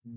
Hey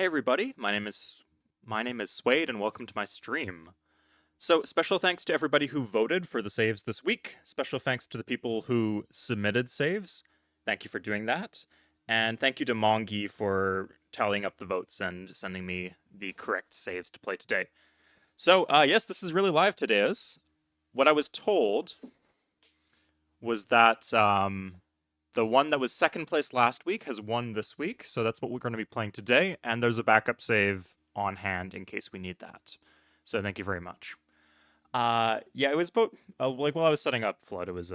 everybody, my name is Swade and welcome to my stream. So, special thanks to everybody who voted for the saves this week. Special thanks to the people who submitted saves. Thank you for doing that. And thank you to Mongi for tallying up the votes and sending me the correct saves to play today. So, yes, this is really live today. What I was told was that the one that was second place last week has won this week, so that's what we're going to be playing today, and there's a backup save on hand in case we need that. So thank you very much. Yeah, it was about like while I was setting up Flood, it was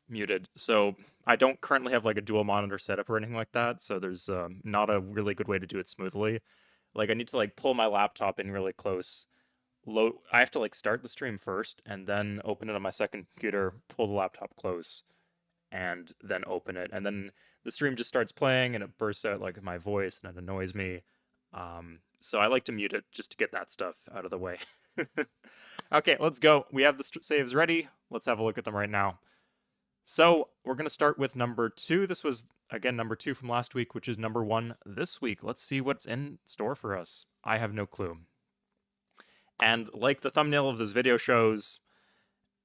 muted. So I don't currently have like a dual monitor setup or anything like that, so there's not a really good way to do it smoothly. Like I need to like pull my laptop in really close. Load. I have to like start the stream first, and then open it on my second computer, pull the laptop close, and then open it, and then the stream just starts playing and it bursts out like my voice and it annoys me. So I like to mute it just to get that stuff out of the way. Okay, let's go. We have the saves ready. Let's have a look at them right now. So we're going to start with number 2. This was again number 2 from last week, which is number 1 this week. Let's see what's in store for us. I have no clue. And like the thumbnail of this video shows,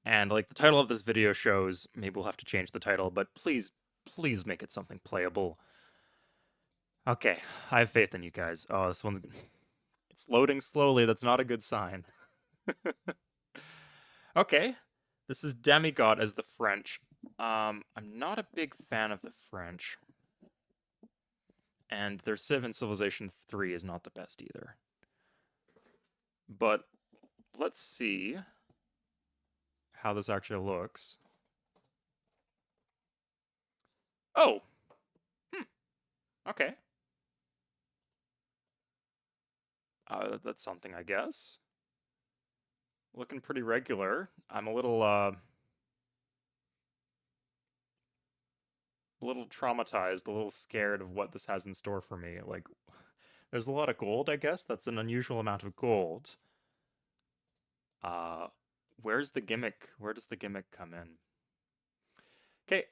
and like the title of this video shows, maybe we'll have to change the title, but please, please make it something playable. Okay, I have faith in you guys. Oh, this one's... It's loading slowly. That's not a good sign. Okay, this is Demigod as the French. I'm not a big fan of the French. And their Civ and Civilization 3 is not the best either. But let's see how this actually looks. Oh! Okay. That's something, I guess. Looking pretty regular. I'm a little traumatized, a little scared of what this has in store for me. Like, there's a lot of gold, I guess. That's an unusual amount of gold. Uh, where's the gimmick? Where does the gimmick come in? Okay,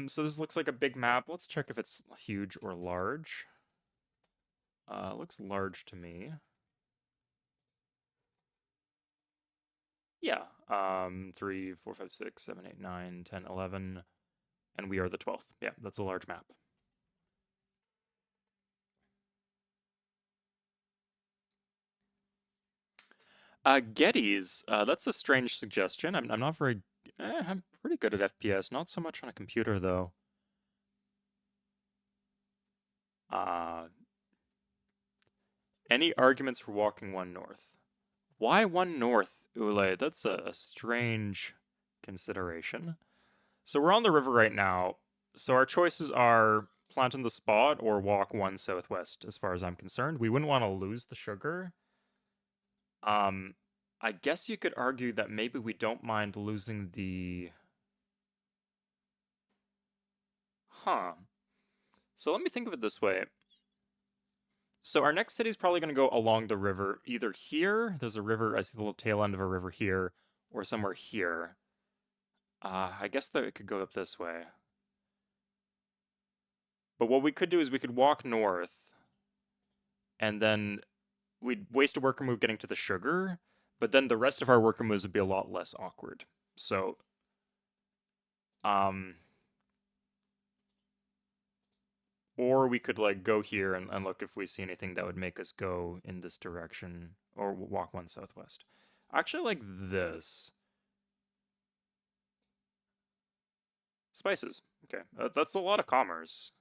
so this looks like a big map. Let's check if it's huge or large. It looks large to me. Yeah, 3, 4, 5, 6, 7, 8, 9, 10, 11, and we are the 12th. Yeah, that's a large map. Gettys, that's a strange suggestion. I'm not very, I'm pretty good at FPS, not so much on a computer though. Uh, any arguments for walking one north? Why one north, Ule? That's a strange consideration. So we're on the river right now. So our choices are plant in the spot or walk one southwest, as far as I'm concerned. We wouldn't want to lose the sugar. Um, I guess you could argue that maybe we don't mind losing the... Huh. So let me think of it this way. So our next city is probably going to go along the river. Either here, there's a river, I see the little tail end of a river here, or somewhere here. I guess that it could go up this way. But what we could do is we could walk north, and then we'd waste a worker move getting to the sugar, but then the rest of our worker moves would be a lot less awkward. So, um, or we could like go here and look if we see anything that would make us go in this direction or walk one southwest. Actually, like this. Spices. Okay, that's a lot of commerce.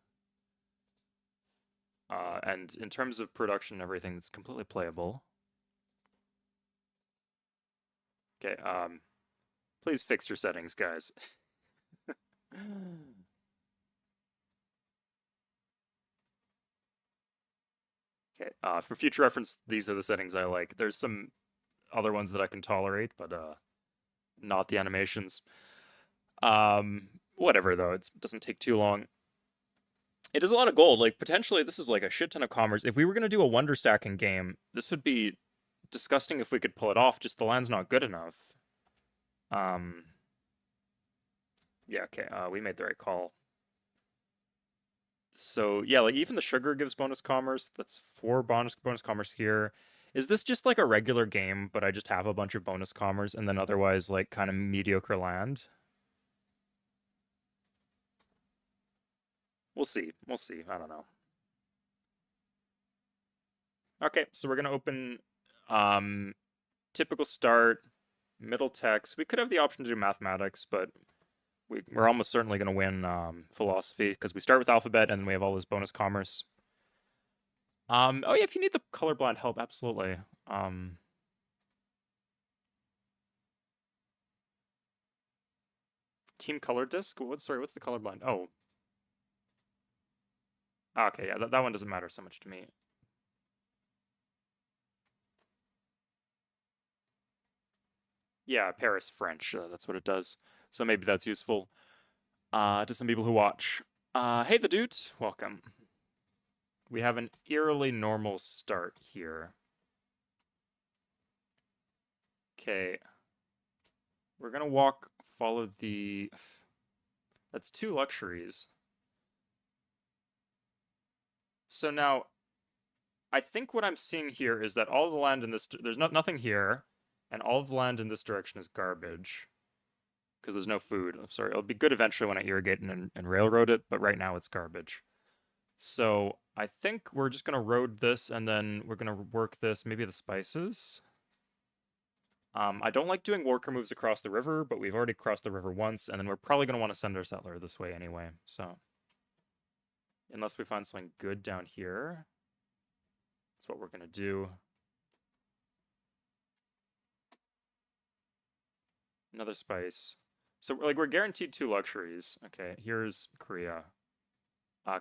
And in terms of production and everything, it's completely playable. Okay, please fix your settings, guys. Okay, for future reference, these are the settings I like. There's some other ones that I can tolerate, but not the animations. Whatever though, it doesn't take too long. It is a lot of gold. Like potentially, this is like a shit ton of commerce. If we were gonna do a wonder stacking game, this would be disgusting if we could pull it off. Just the land's not good enough. Um, yeah, okay. We made the right call. So yeah, like even the sugar gives bonus commerce. That's 4 bonus commerce here. Is this just like a regular game, but I just have a bunch of bonus commerce and then otherwise like kind of mediocre land? We'll see. We'll see. I don't know. Okay, so we're gonna open typical start, middle text. We could have the option to do mathematics, but we're almost certainly gonna win philosophy because we start with alphabet and we have all this bonus commerce. Oh yeah, if you need the colorblind help, absolutely. Team color disc? Sorry, what's the colorblind? Oh. Okay, yeah, that one doesn't matter so much to me. Yeah, Paris French, that's what it does. So maybe that's useful to some people who watch. Hey, the dude, welcome. We have an eerily normal start here. Okay. We're gonna follow the... That's 2 luxuries. So now, I think what I'm seeing here is that all the land in this... There's nothing here, and all of the land in this direction is garbage. Because there's no food. I'm sorry, it'll be good eventually when I irrigate and railroad it, but right now it's garbage. So I think we're just gonna road this and then we're gonna work this, maybe the spices. I don't like doing worker moves across the river, but we've already crossed the river once, and then we're probably gonna want to send our settler this way anyway, so. Unless we find something good down here. That's what we're gonna do. Another spice. So like we're guaranteed 2 luxuries. Okay, here's Korea.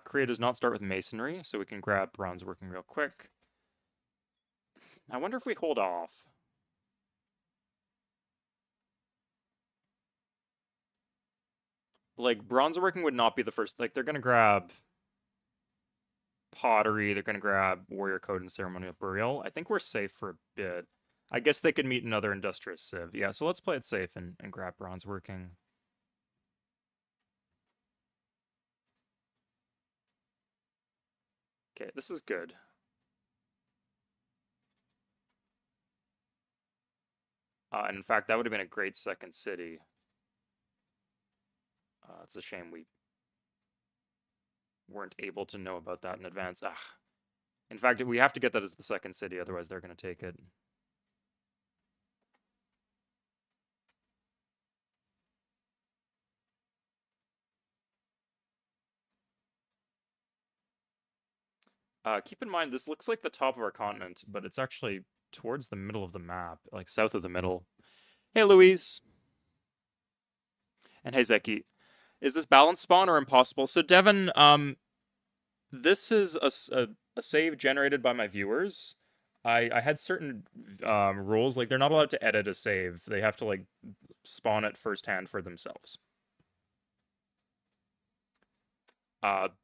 Korea does not start with masonry, so we can grab bronze working real quick. I wonder if we hold off. Like, bronze working would not be the first. Like, they're gonna grab pottery, they're gonna grab warrior code and ceremonial burial. I think we're safe for a bit. I guess they could meet another industrious civ. Yeah, so let's play it safe and grab bronze working. Okay, this is good. And in fact, that would have been a great second city. It's a shame we weren't able to know about that in advance. Ugh. In fact, we have to get that as the second city, otherwise they're going to take it. Keep in mind, this looks like the top of our continent, but it's actually towards the middle of the map, like south of the middle. Hey, Louise. And hey, Zeki. Is this balance spawn or impossible? So, Devin, this is a save generated by my viewers. I had certain rules, like they're not allowed to edit a save. They have to like spawn it firsthand for themselves.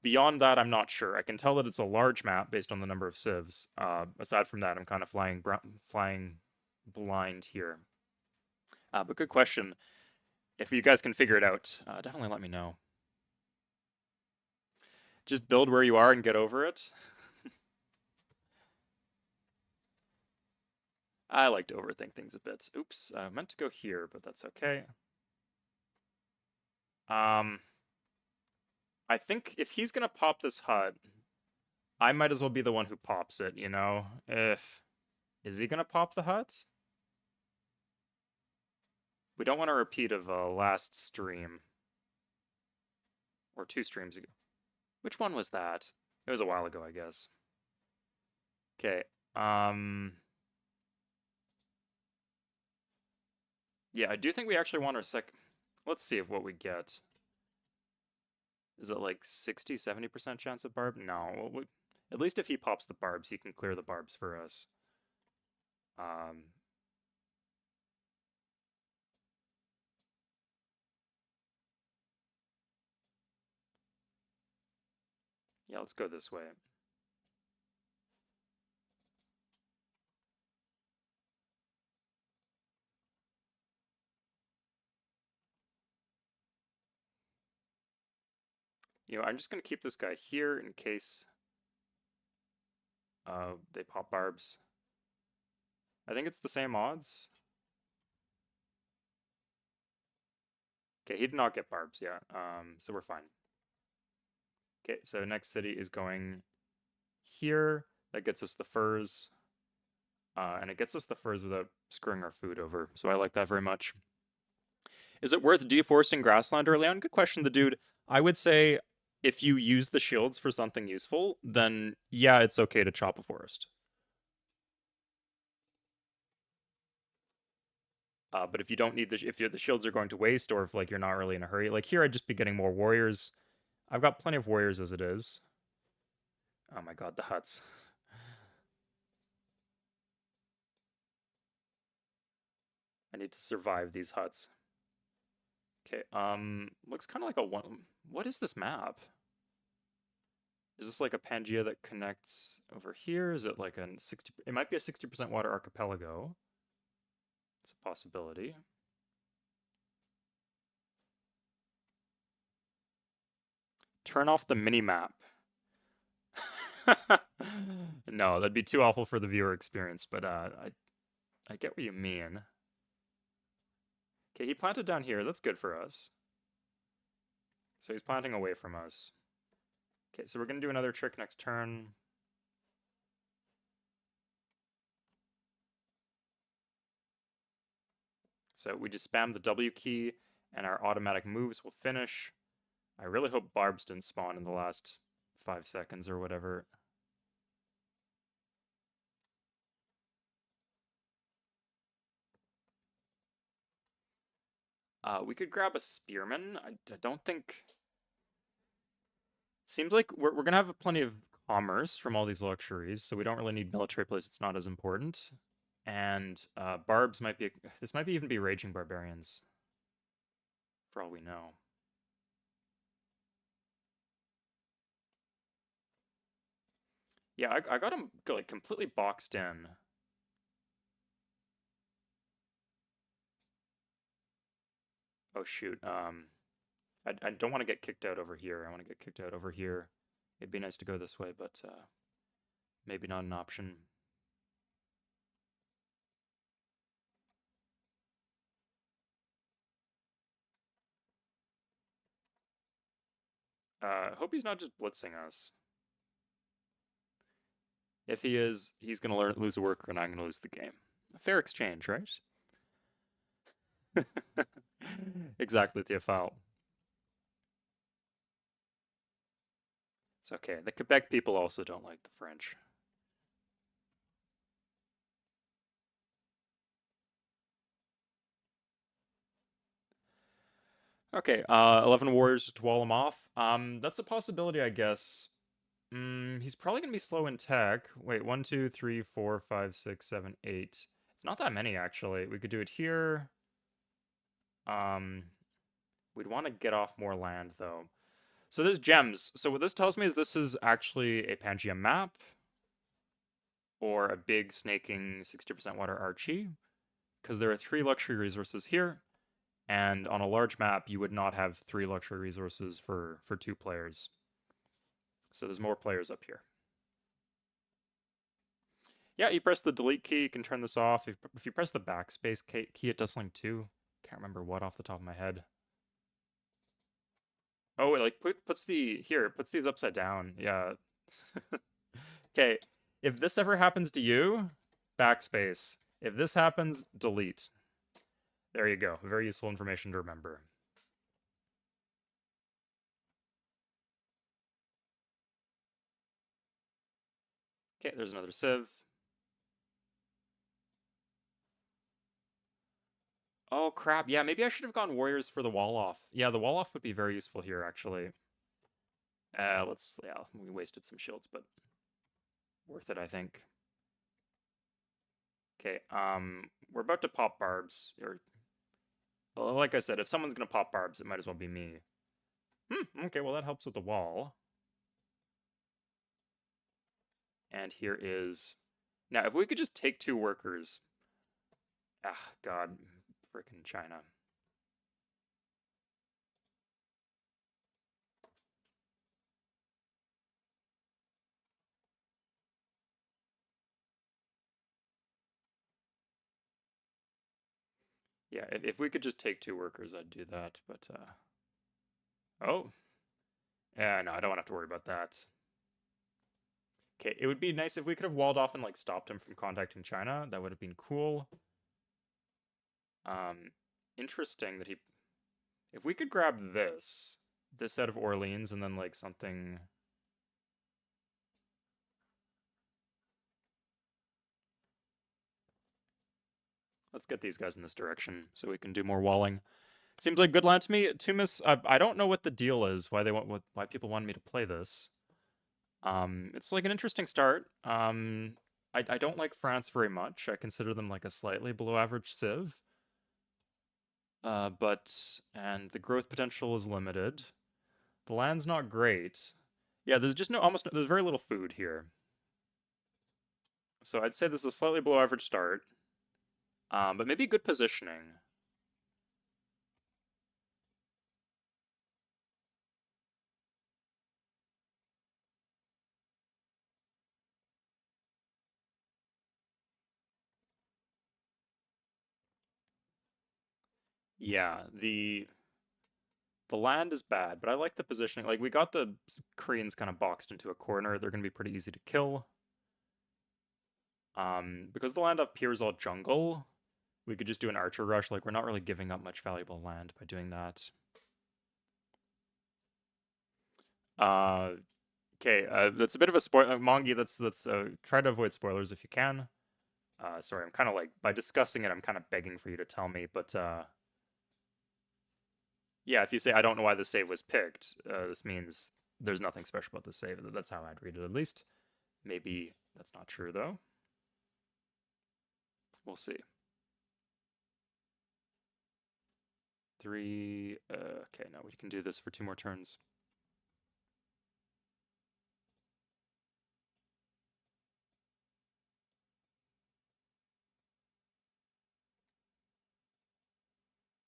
Beyond that, I'm not sure. I can tell that it's a large map based on the number of civs. Aside from that, I'm kind of flying blind here. But good question. If you guys can figure it out, definitely let me know. Just build where you are and get over it. I like to overthink things a bit. Oops, I meant to go here, but that's okay. I think if he's gonna pop this hut, I might as well be the one who pops it, you know? Is he gonna pop the hut? We don't want a repeat of last stream. Or 2 streams ago. Which one was that? It was a while ago, I guess. Okay, yeah, I do think we actually want our Let's see if what we get. Is it like 60, 70% chance of barb? No. At least if he pops the barbs, he can clear the barbs for us. Yeah, let's go this way. You know, I'm just going to keep this guy here in case they pop barbs. I think it's the same odds. Okay, he did not get barbs yet, so we're fine. Okay, so next city is going here. That gets us the furs. And it gets us the furs without screwing our food over, so I like that very much. Is it worth deforesting grassland early on? Good question, the dude. I would say if you use the shields for something useful, then yeah, it's okay to chop a forest. But if you don't need if the shields are going to waste, or if like you're not really in a hurry, like here I'd just be getting more warriors. I've got plenty of warriors as it is. Oh my god, the huts. I need to survive these huts. Okay, looks kind of like a one. What is this map? Is this like a Pangea that connects over here? Is it like a 60? It might be a 60% water archipelago. It's a possibility. Turn off the mini map. No, that'd be too awful for the viewer experience, but I get what you mean. Okay, he planted down here. That's good for us. So he's planting away from us. Okay, so we're going to do another trick next turn. So we just spam the W key, and our automatic moves will finish. I really hope barbs didn't spawn in the last 5 seconds or whatever. We could grab a spearman. I don't think... Seems like we're going to have plenty of commerce from all these luxuries, so we don't really need military place. It's not as important. And barbs might be, this might be even be raging barbarians, for all we know. Yeah, I got him like completely boxed in. Oh shoot. I don't want to get kicked out over here. I want to get kicked out over here. It'd be nice to go this way, but maybe not an option. Hope he's not just blitzing us. If he is, he's gonna lose a worker, and I'm gonna lose the game. A fair exchange, right? Exactly, Theophile. It's okay. The Quebec people also don't like the French. Okay, 11 warriors to wall him off. That's a possibility, I guess. He's probably gonna be slow in tech. Wait, 1, 2, 3, 4, 5, 6, 7, 8. It's not that many, actually. We could do it here. Um, we'd want to get off more land, though. So there's gems. So what this tells me is this is actually a Pangea map, or a big snaking 60% water Archie, because there are 3 luxury resources here, and on a large map you would not have 3 luxury resources for 2 players. So there's more players up here. Yeah, you press the delete key, you can turn this off. If you press the backspace key, it does something too. Can't remember what off the top of my head. Oh, it like puts these upside down. Yeah. Okay, if this ever happens to you, backspace. If this happens, delete. There you go. Very useful information to remember. Okay, there's another sieve. Oh crap, yeah, maybe I should have gone warriors for the wall off. Yeah, the wall off would be very useful here, actually. Yeah, we wasted some shields, but worth it, I think. Okay, we're about to pop barbs, or, well, like I said, if someone's gonna pop barbs, it might as well be me. Okay, well that helps with the wall. And here is... Now, if we could just take 2 workers... Ah, God, frickin' China. Yeah, if we could just take 2 workers, I'd do that, but, Oh. Yeah, no, I don't want to have to worry about that. Okay, it would be nice if we could have walled off and, like, stopped him from contacting China. That would have been cool. Um, interesting that he... If we could grab this out of Orleans, and then, like, something... Let's get these guys in this direction so we can do more walling. Seems like good land to me. Tumis, I don't know what the deal is, why people wanted me to play this. It's like an interesting start. I don't like France very much. I consider them like a slightly below average civ. And the growth potential is limited. The land's not great. Yeah, there's just there's very little food here. So I'd say this is a slightly below average start. But maybe good positioning. Yeah, the land is bad, but I like the positioning. Like, we got the Koreans kind of boxed into a corner. They're going to be pretty easy to kill. Because the land up here is all jungle, we could just do an archer rush. Like, we're not really giving up much valuable land by doing that. Okay, that's a bit of a spoiler. Mongi, that's try to avoid spoilers if you can. Sorry, I'm kind of like, by discussing it, I'm kind of begging for you to tell me, but yeah, if you say I don't know why the save was picked, this means there's nothing special about this save. That's how I'd read it, at least. Maybe that's not true, though. We'll see. 3. Okay, now we can do this for 2 more turns.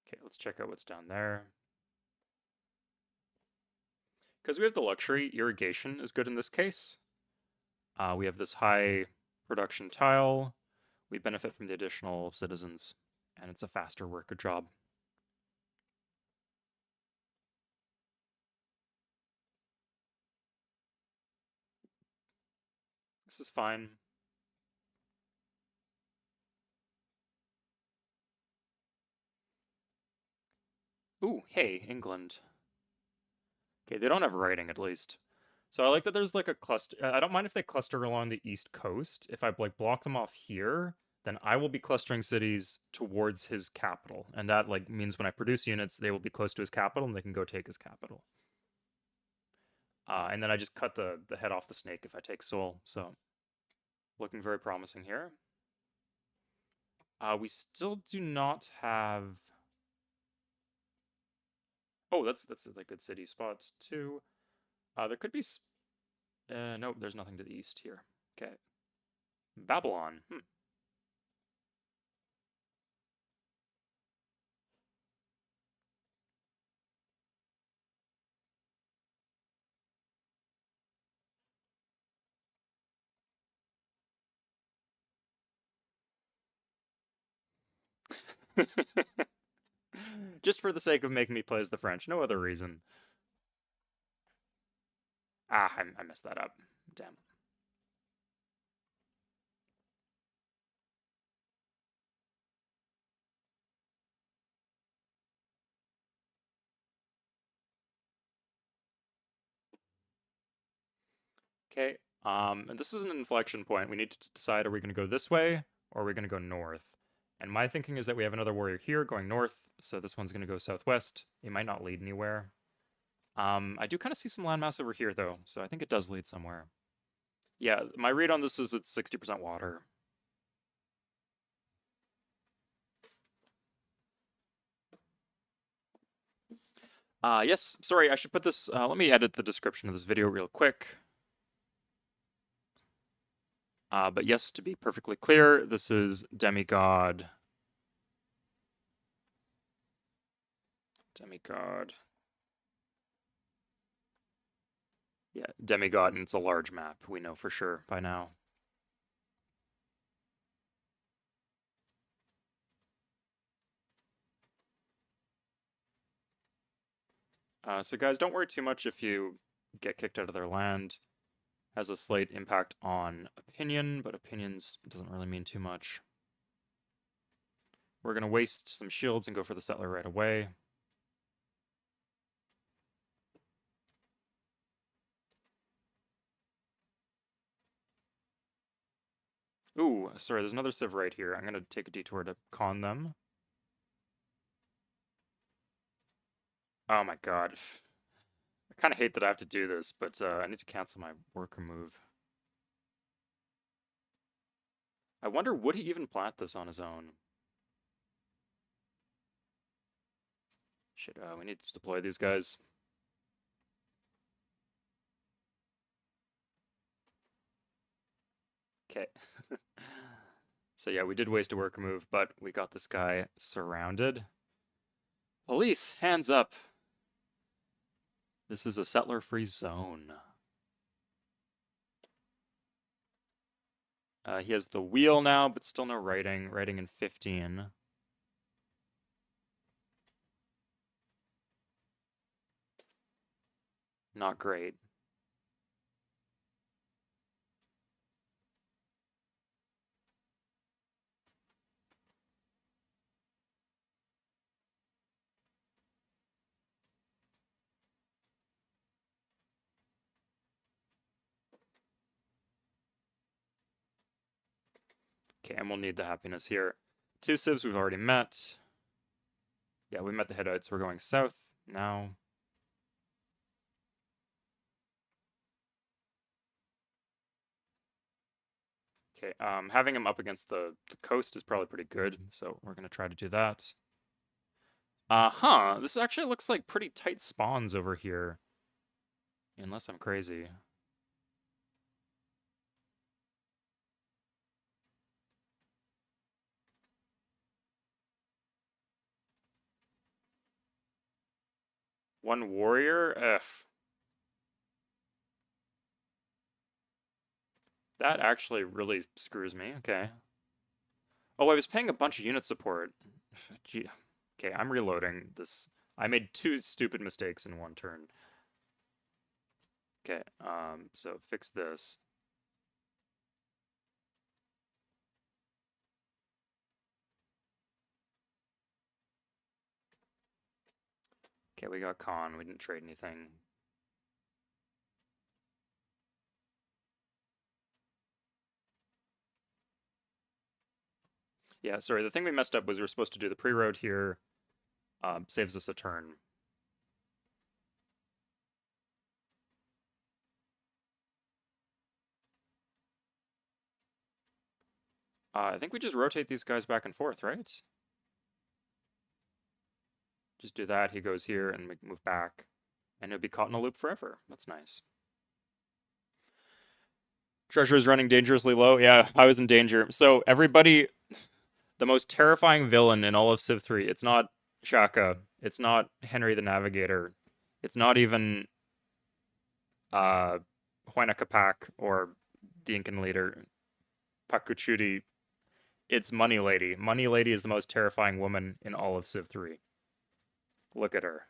Okay, let's check out what's down there. Because we have the luxury, irrigation is good in this case. We have this high production tile. We benefit from the additional citizens, and it's a faster worker job. This is fine. Ooh, hey, England. Okay, they don't have writing, at least. So I like that there's like a cluster. I don't mind if they cluster along the east coast. If I like block them off here, then I will be clustering cities towards his capital, and that like means when I produce units, they will be close to his capital, and they can go take his capital. And then I just cut the head off the snake if I take Seoul. So looking very promising here. We still do not have. Oh, that's like good city spots too. There could be. Nope, there's nothing to the east here. Okay. Babylon. Just for the sake of making me play as the French, no other reason. Ah, I messed that up. Damn. Okay. And this is an inflection point. We need to decide, are we going to go this way or are we going to go north? And my thinking is that we have another warrior here going north, so this one's going to go southwest. It might not lead anywhere. I do kind of see some landmass over here, though, so I think it does lead somewhere. Yeah, my read on this is it's 60% water. Yes, sorry, I should put this, let me edit the description of this video real quick. But yes, to be perfectly clear, this is Demigod. Demigod. Yeah, Demigod, and it's a large map, we know for sure by now. So guys, don't worry too much if you get kicked out of their land. Has a slight impact on opinion, but opinions doesn't really mean too much. We're going to waste some shields and go for the settler right away. Ooh, sorry, there's another civ right here. I'm going to take a detour to con them. Oh my god. I kind of hate that I have to do this, but I need to cancel my worker move. I wonder, would he even plant this on his own? Shit, we need to deploy these guys. Okay. So yeah, we did waste a worker move, but we got this guy surrounded. Police, hands up. This is a settler-free zone. He has the wheel now, but still no writing. Writing in 15. Not great. Okay, and we'll need the happiness here. 2 civs we've already met. Yeah, we met the headites. We're going south now. Okay, having him up against the coast is probably pretty good, so we're gonna try to do that. This actually looks like pretty tight spawns over here. Unless I'm crazy. One warrior? Ugh. That actually really screws me. Okay. Oh, I was paying a bunch of unit support. Gee. Okay, I'm reloading this. I made two stupid mistakes in one turn. Okay, so fix this. Okay, we got Khan. We didn't trade anything. Yeah, sorry, the thing we messed up was we were supposed to do the pre-road here. Saves us a turn. I think we just rotate these guys back and forth, right? Just do that, he goes here, and we move back. And he'll be caught in a loop forever. That's nice. Treasure is running dangerously low. Yeah, I was in danger. So everybody, the most terrifying villain in all of Civ 3, it's not Shaka. It's not Henry the Navigator. It's not even uh Huayna Capac or the Incan leader, Pakuchudi. It's Money Lady. Money Lady is the most terrifying woman in all of Civ 3. Look at her.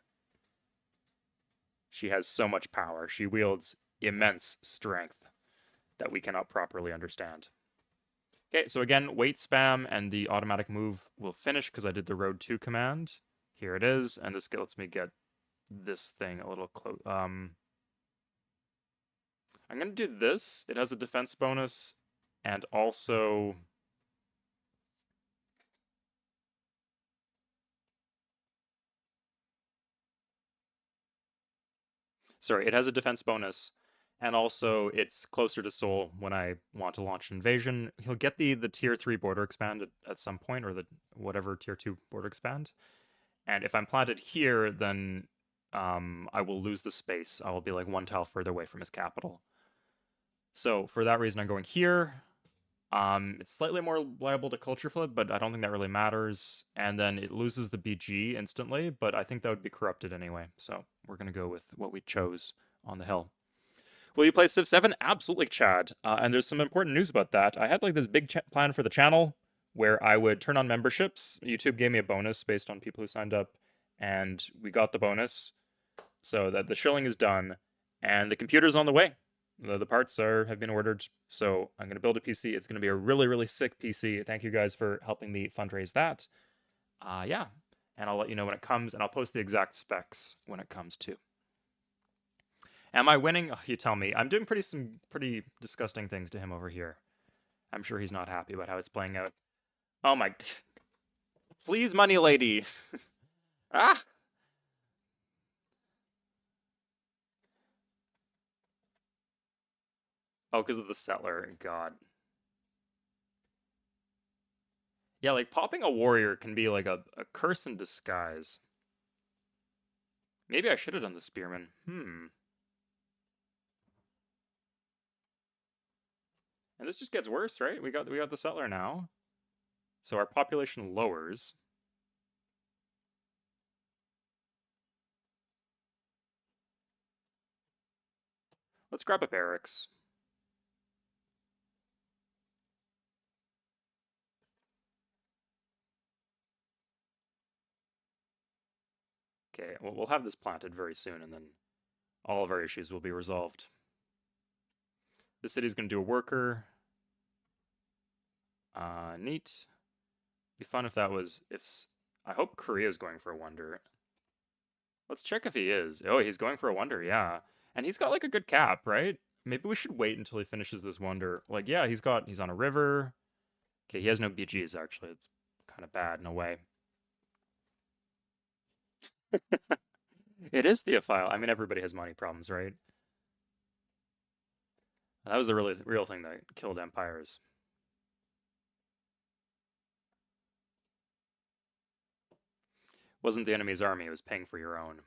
She has so much power. She wields immense strength that we cannot properly understand. Okay, so again, wait spam and the automatic move will finish because I did the road 2 command. Here it is, and this lets me get this thing a little close. I'm going to do this. It has a defense bonus, and also... Sorry, it has a defense bonus, and also it's closer to Seoul when I want to launch an invasion. He'll get the tier 3 border expand at some point, or the whatever tier 2 border expand. And if I'm planted here, then I will lose the space. I will be like one tile further away from his capital. So for that reason, I'm going here. It's slightly more liable to culture flood, but I don't think that really matters. And then it loses the BG instantly, but I think that would be corrupted anyway. So we're going to go with what we chose on the hill. Will you play Civ 7? Absolutely, Chad. And there's some important news about that. I had like this big plan for the channel where I would turn on memberships. YouTube gave me a bonus based on people who signed up, and we got the bonus. So that the shilling is done, and the computer's on the way. The parts have been ordered, so I'm going to build a PC. It's going to be a really, really sick PC. Thank you guys for helping me fundraise that. Yeah, and I'll let you know when it comes, and I'll post the exact specs when it comes too. Am I winning? Oh, you tell me. I'm doing some pretty disgusting things to him over here. I'm sure he's not happy about how it's playing out. Oh my... Please, money lady! Ah! Oh, because of the settler. God. Yeah, like popping a warrior can be like a curse in disguise. Maybe I should have done the spearman. And this just gets worse, right? We got the settler now. So our population lowers. Let's grab a barracks. Okay, well, we'll have this planted very soon, and then all of our issues will be resolved. The city's going to do a worker. Neat. Be fun if that was... I hope Korea's going for a wonder. Let's check if he is. Oh, he's going for a wonder, yeah. And he's got like a good cap, right? Maybe we should wait until he finishes this wonder. Like, yeah, he's on a river. Okay, he has no BGs, actually. It's kind of bad in a way. It is Theophile. I mean, everybody has money problems, right? That was the really real thing that killed empires. Wasn't the enemy's army, it was paying for your own.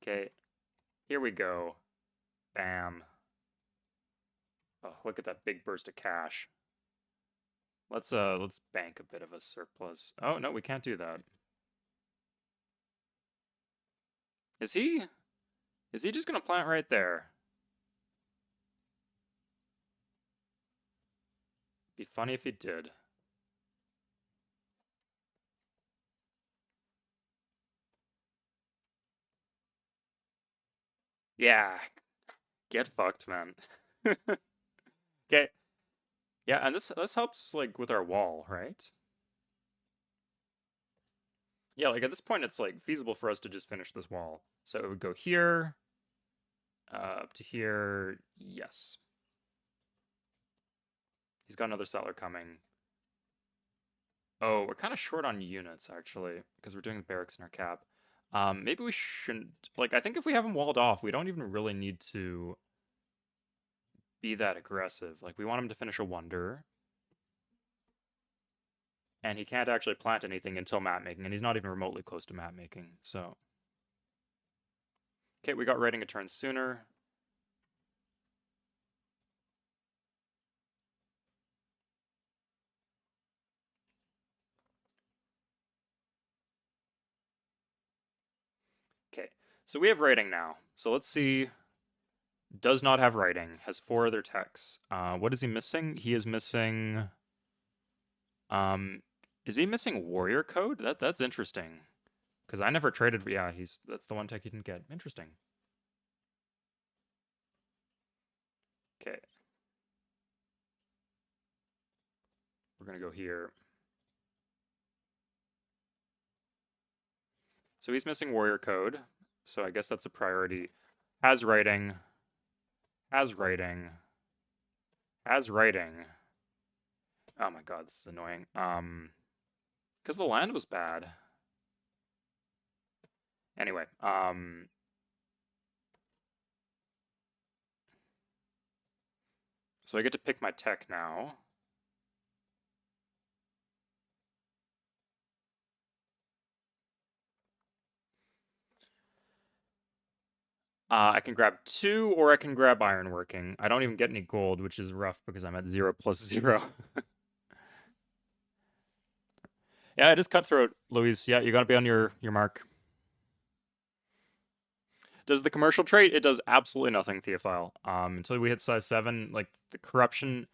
Okay, here we go. Bam. Oh, look at that big burst of cash. Let's bank a bit of a surplus. Oh, no, we can't do that. Is he? Is he just gonna plant right there? Be funny if he did. Yeah, get fucked, man. Okay. Yeah, and this helps like with our wall, right? Yeah, like at this point it's like feasible for us to just finish this wall. So it would go here, up to here. Yes. He's got another settler coming. Oh, we're kind of short on units actually, because we're doing the barracks in our cap. Maybe we shouldn't. Like, I think if we have him walled off, we don't even really need to be that aggressive. Like, we want him to finish a wonder, and he can't actually plant anything until map making, and he's not even remotely close to map making. So, okay, we got writing a turn sooner. Okay, so we have writing now. So let's see. Does not have writing. Has 4 other techs. What is he missing? He is missing. Um, is he missing warrior code? That's interesting. Because I never traded. Yeah, that's the one tech he didn't get. Interesting. Okay. We're gonna go here. So he's missing warrior code. So I guess that's a priority. Has writing. Has writing. Has writing. Oh my god, this is annoying. Because the land was bad. Anyway, so I get to pick my tech now. I can grab 2 or I can grab ironworking. I don't even get any gold, which is rough because I'm at 0 plus 0. Yeah, it is cutthroat, Louise. Yeah, you gotta be on your mark. Does the commercial trait? It does absolutely nothing, Theophile. Until we hit size 7, like the corruption,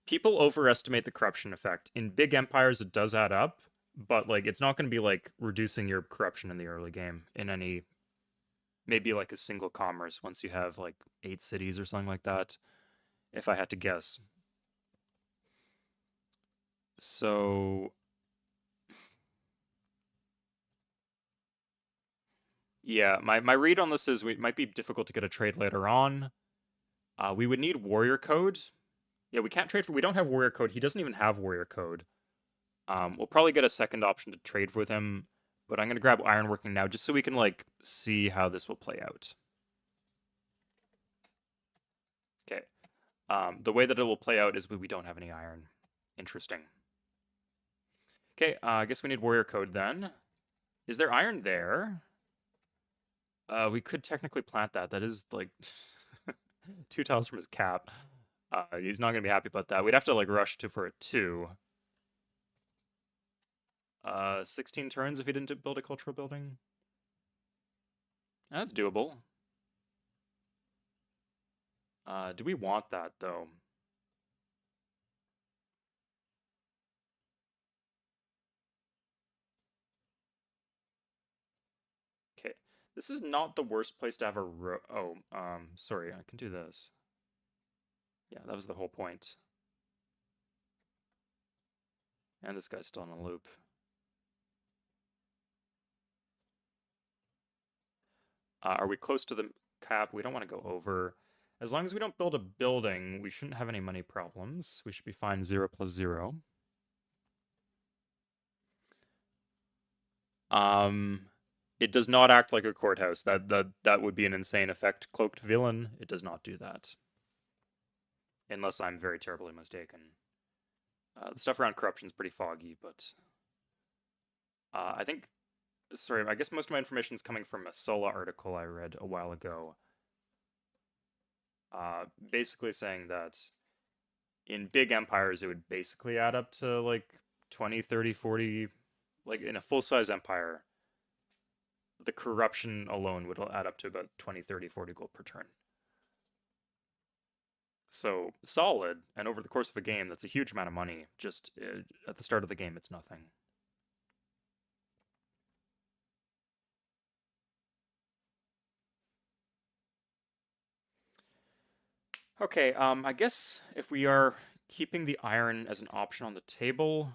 people overestimate the corruption effect. In big empires, it does add up, but like it's not going to be like reducing your corruption in the early game in any, maybe like a single commerce once you have like 8 cities or something like that. If I had to guess. So yeah, my read on this is it might be difficult to get a trade later on. We would need warrior code. Yeah, we can't trade for. We don't have warrior code. He doesn't even have warrior code. We'll probably get a second option to trade with him, but I'm gonna grab ironworking now just so we can like see how this will play out. Okay. The way that it will play out is we don't have any iron. Interesting. Okay, I guess we need warrior code then. Is there iron there? We could technically plant that. That is like 2 tiles from his cap. He's not gonna be happy about that. We'd have to like rush to for a 2. 16 turns if he didn't build a cultural building. That's doable. Do we want that though? Okay, this is not the worst place to have a oh, sorry, I can do this. Yeah, that was the whole point. And this guy's still in a loop. Are we close to the cap? We don't want to go over. As long as we don't build a building, we shouldn't have any money problems. We should be fine 0 plus 0. It does not act like a courthouse. That would be an insane effect. Cloaked villain, it does not do that. Unless I'm very terribly mistaken. The stuff around corruption is pretty foggy, but I think, sorry, I guess most of my information is coming from a Sulla article I read a while ago. Basically saying that in big empires, it would basically add up to like 20, 30, 40, like in a full-size empire, the corruption alone would add up to about 20, 30, 40 gold per turn. So solid, and over the course of a game, that's a huge amount of money. Just at the start of the game, it's nothing. Okay, I guess if we are keeping the iron as an option on the table,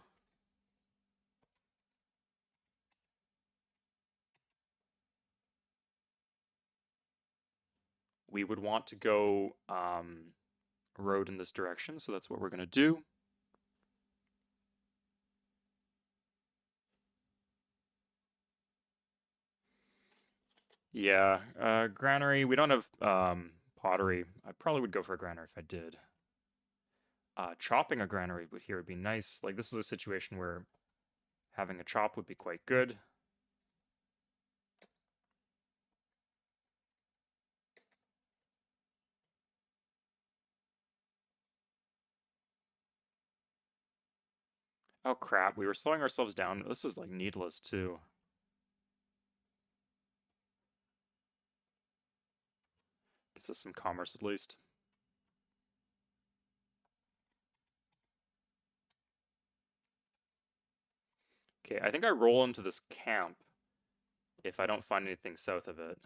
we would want to go road in this direction, so that's what we're going to do. Yeah, granary, we don't have pottery. I probably would go for a granary if I did. Chopping a granary here would be nice. Like, this is a situation where having a chop would be quite good. Oh crap, we were slowing ourselves down. This is like needless too. Gives us some commerce at least. Okay, I think I roll into this camp if I don't find anything south of it.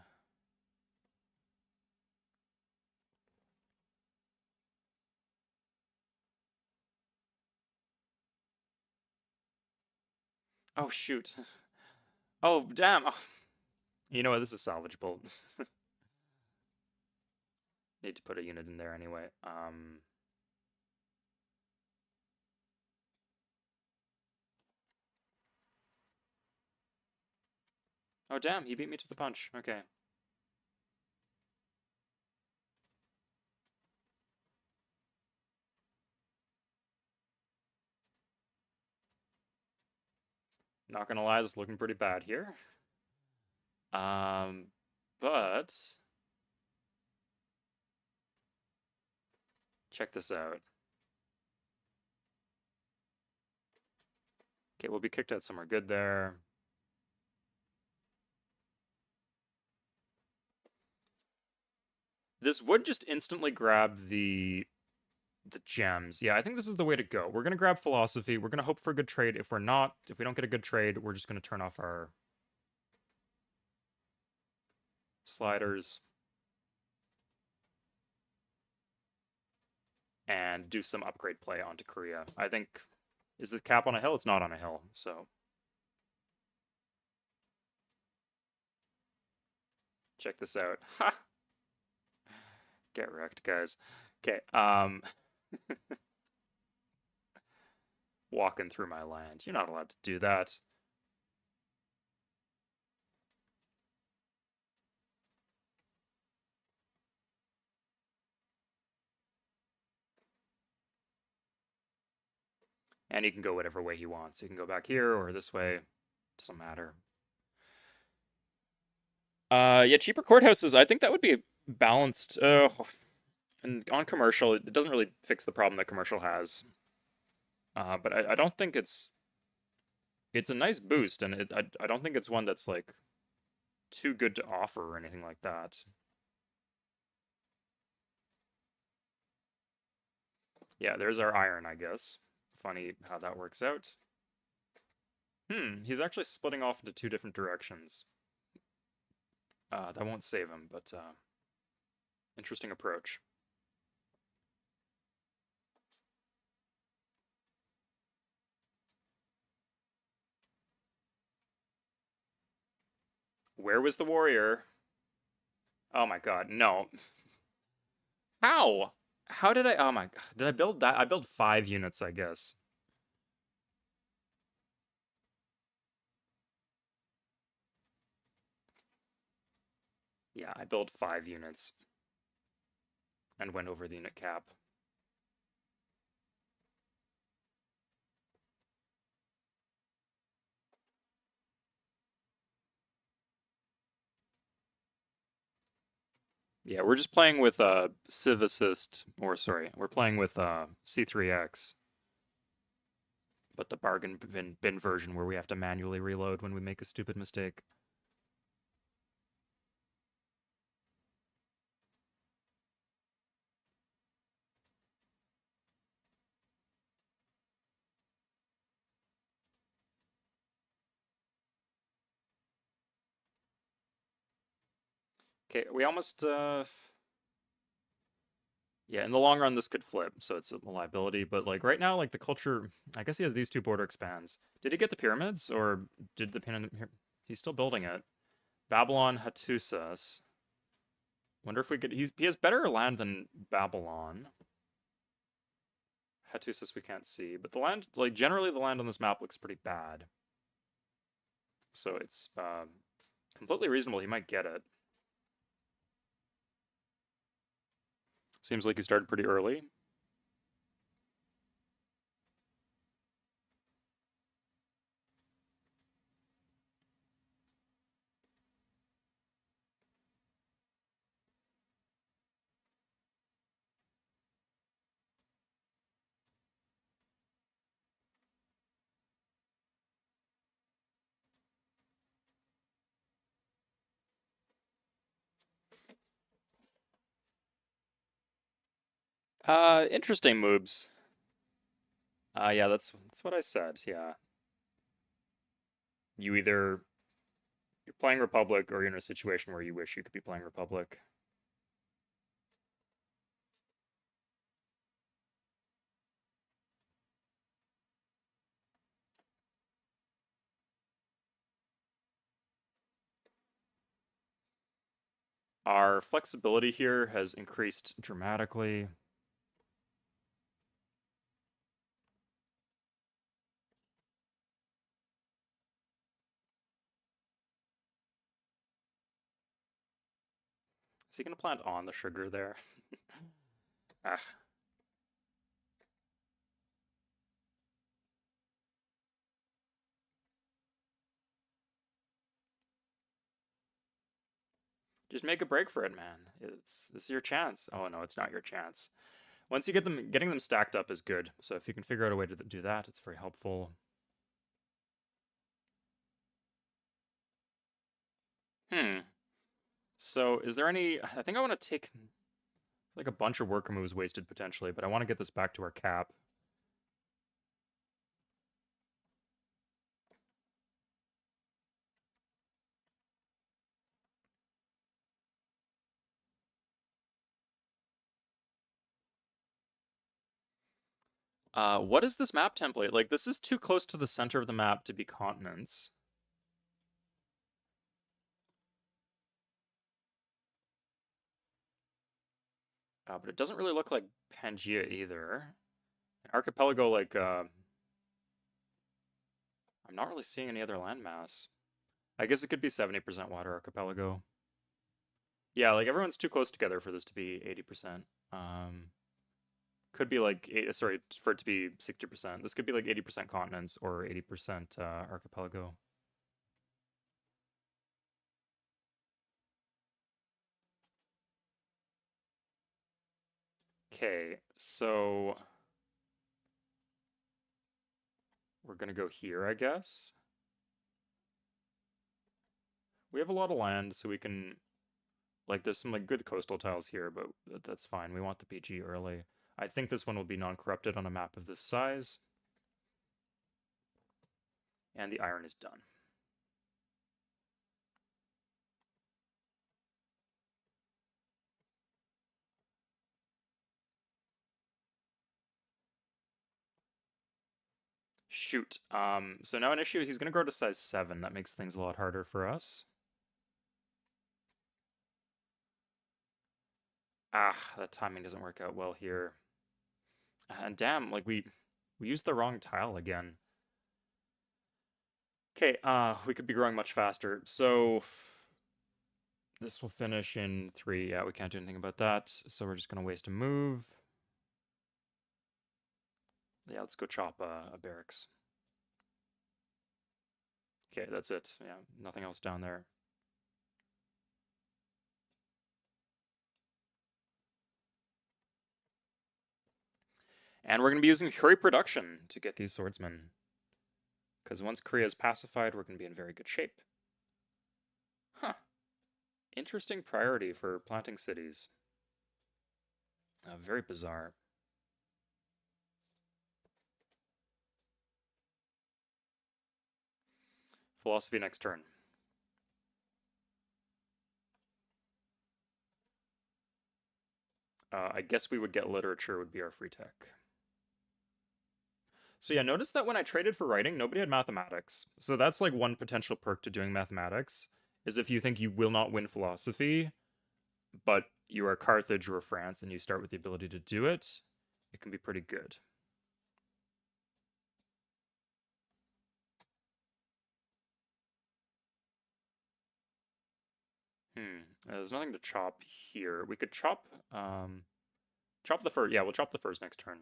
Oh shoot. Oh damn. Oh. You know what? This is salvageable. Need to put a unit in there anyway. Oh damn, he beat me to the punch. Okay. Not gonna lie, this is looking pretty bad here. Um, but check this out. Okay, we'll be kicked out somewhere good there. This would just instantly grab the gems. Yeah, I think this is the way to go. We're gonna grab philosophy. We're gonna hope for a good trade. If we don't get a good trade, we're just gonna turn off our sliders and do some upgrade play onto Korea. I think, is this cap on a hill? It's not on a hill, so check this out. Ha! Get wrecked, guys. Okay, walking through my land. You're not allowed to do that. And he can go whatever way he wants. He can go back here or this way. Doesn't matter. Yeah, cheaper courthouses. I think that would be balanced. And on commercial, it doesn't really fix the problem that commercial has. But I don't think it's a nice boost, and I don't think it's one that's like too good to offer or anything like that. Yeah, there's our iron, I guess. Funny how that works out. He's actually splitting off into two different directions. That won't save him, but interesting approach. Where was the warrior? Oh my god, no. How? How did I? Oh my god, did I build that? I built 5 units, I guess. Yeah, I built 5 units and went over the unit cap. Yeah, we're just playing with Civ Assist, or sorry, we're playing with C3X, but the bargain bin version where we have to manually reload when we make a stupid mistake. Okay, we almost yeah, in the long run this could flip, so it's a liability, but like right now, like the culture, I guess he has these two border expands. Did he get the pyramids, or did the pin? He's still building it. Babylon Hattusas. Wonder if we could. He has better land than Babylon. Hattusas we can't see, but the land, like generally, the land on this map looks pretty bad. So it's completely reasonable he might get it. Seems like he started pretty early. Interesting moves. Yeah, that's what I said. Yeah, you either you're playing Republic or you're in a situation where you wish you could be playing Republic. Our flexibility here has increased dramatically. Is he going to plant on the sugar there? Ah, just make a break for it, man. This is your chance. Oh no, it's not your chance. Once you get them, getting them stacked up is good. So if you can figure out a way to do that, it's very helpful. Hmm. So is there any? I think I want to take like a bunch of worker moves wasted potentially, but I want to get this back to our cap. What is this map template? Like, this is too close to the center of the map to be continents. But it doesn't really look like Pangea either. Archipelago, like, I'm not really seeing any other landmass. I guess it could be 70% water archipelago. Yeah, like everyone's too close together for this to be 80%. Could be like, sorry, for it to be 60%. This could be like 80% continents or 80% archipelago. Okay, so we're gonna go here, I guess. We have a lot of land, so we can like there's some like good coastal tiles here, but that's fine. We want the PG early. I think this one will be non-corrupted on a map of this size. And the iron is done. Shoot. So now an issue, he's gonna grow to size 7. That makes things a lot harder for us. Ah, that timing doesn't work out well here. And damn, like we used the wrong tile again. Okay, we could be growing much faster. So this will finish in 3. Yeah, we can't do anything about that. So we're just gonna waste a move. Yeah, let's go chop a barracks. Okay, that's it. Yeah, nothing else down there. And we're going to be using Fury Production to get these swordsmen. Because once Korea is pacified, we're going to be in very good shape. Huh. Interesting priority for planting cities. Very bizarre. Philosophy next turn. I guess we would get literature would be our free tech. So yeah, notice that when I traded for writing, nobody had mathematics. So that's like one potential perk to doing mathematics, is if you think you will not win philosophy, but you are Carthage or France and you start with the ability to do it, it can be pretty good. There's nothing to chop here. We could chop chop the furs. Yeah, we'll chop the furs next turn.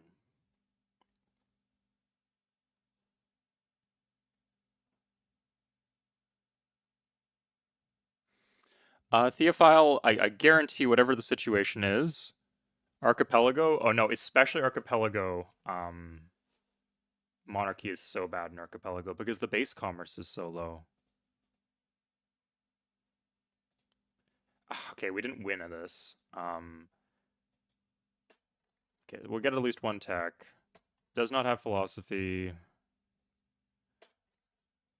Theophile, I guarantee whatever the situation is, Archipelago, oh no, especially Archipelago, monarchy is so bad in Archipelago because the base commerce is so low. Okay, we didn't win at this. Okay, we'll get at least one tech. Does not have philosophy.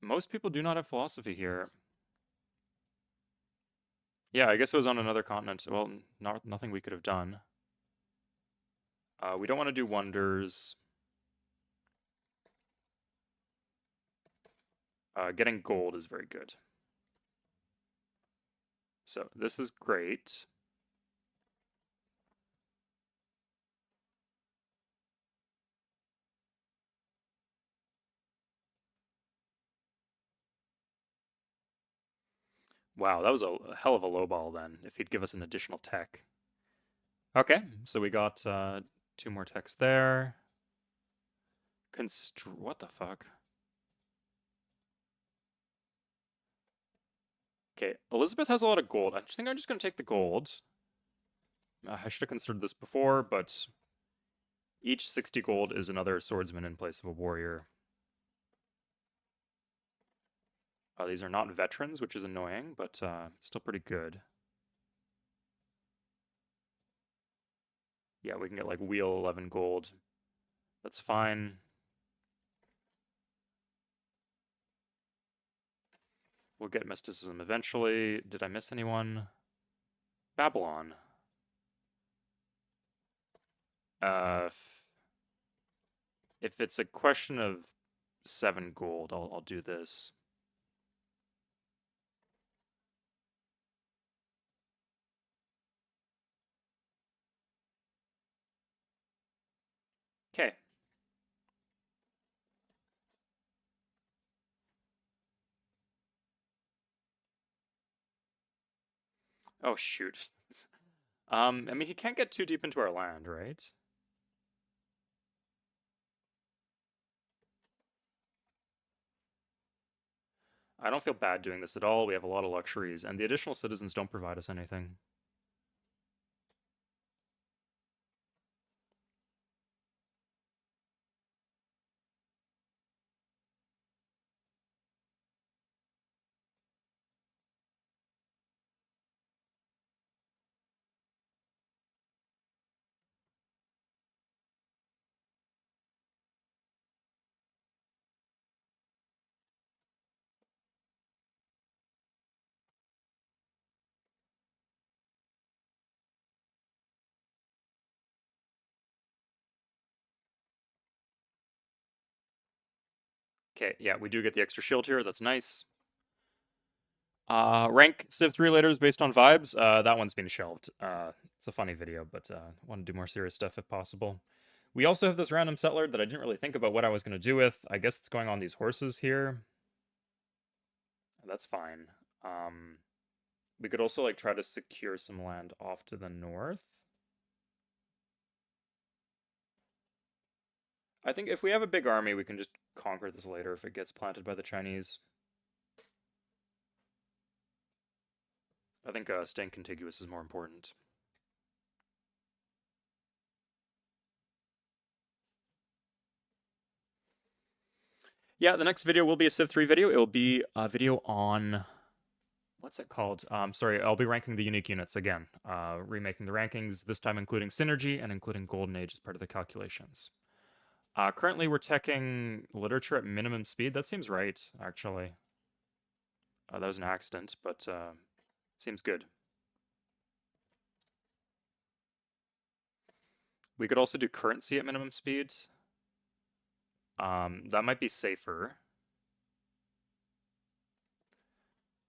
Most people do not have philosophy here. Yeah, I guess it was on another continent. Well, nothing we could have done. We don't want to do wonders. Getting gold is very good. So this is great. Wow, that was a hell of a low ball then, if he'd give us an additional tech. Okay, so we got 2 more techs there. What the fuck? Okay, Elizabeth has a lot of gold. I think I'm just going to take the gold. I should have considered this before, but each 60 gold is another swordsman in place of a warrior. These are not veterans, which is annoying, but still pretty good. Yeah, we can get like wheel 11 gold. That's fine. We'll get mysticism eventually. Did I miss anyone? Babylon. Uh, if it's a question of 7 gold, I'll do this. Okay. Oh shoot. I mean, he can't get too deep into our land, right? I don't feel bad doing this at all. We have a lot of luxuries, and the additional citizens don't provide us anything. Okay, yeah, we do get the extra shield here. That's nice. Rank Civ 3 later is based on vibes. That one's been shelved. It's a funny video, but want to do more serious stuff if possible. We also have this random settler that I didn't really think about what I was going to do with. I guess it's going on these horses here. That's fine. We could also like try to secure some land off to the north. I think if we have a big army, we can just conquer this later if it gets planted by the Chinese. I think staying contiguous is more important. Yeah, the next video will be a Civ 3 video. It will be a video on what's it called? Sorry, I'll be ranking the unique units again. Remaking the rankings, this time including Synergy and including Golden Age as part of the calculations. Currently, we're teching literature at minimum speed. That seems right, actually. That was an accident, but seems good. We could also do currency at minimum speed. That might be safer.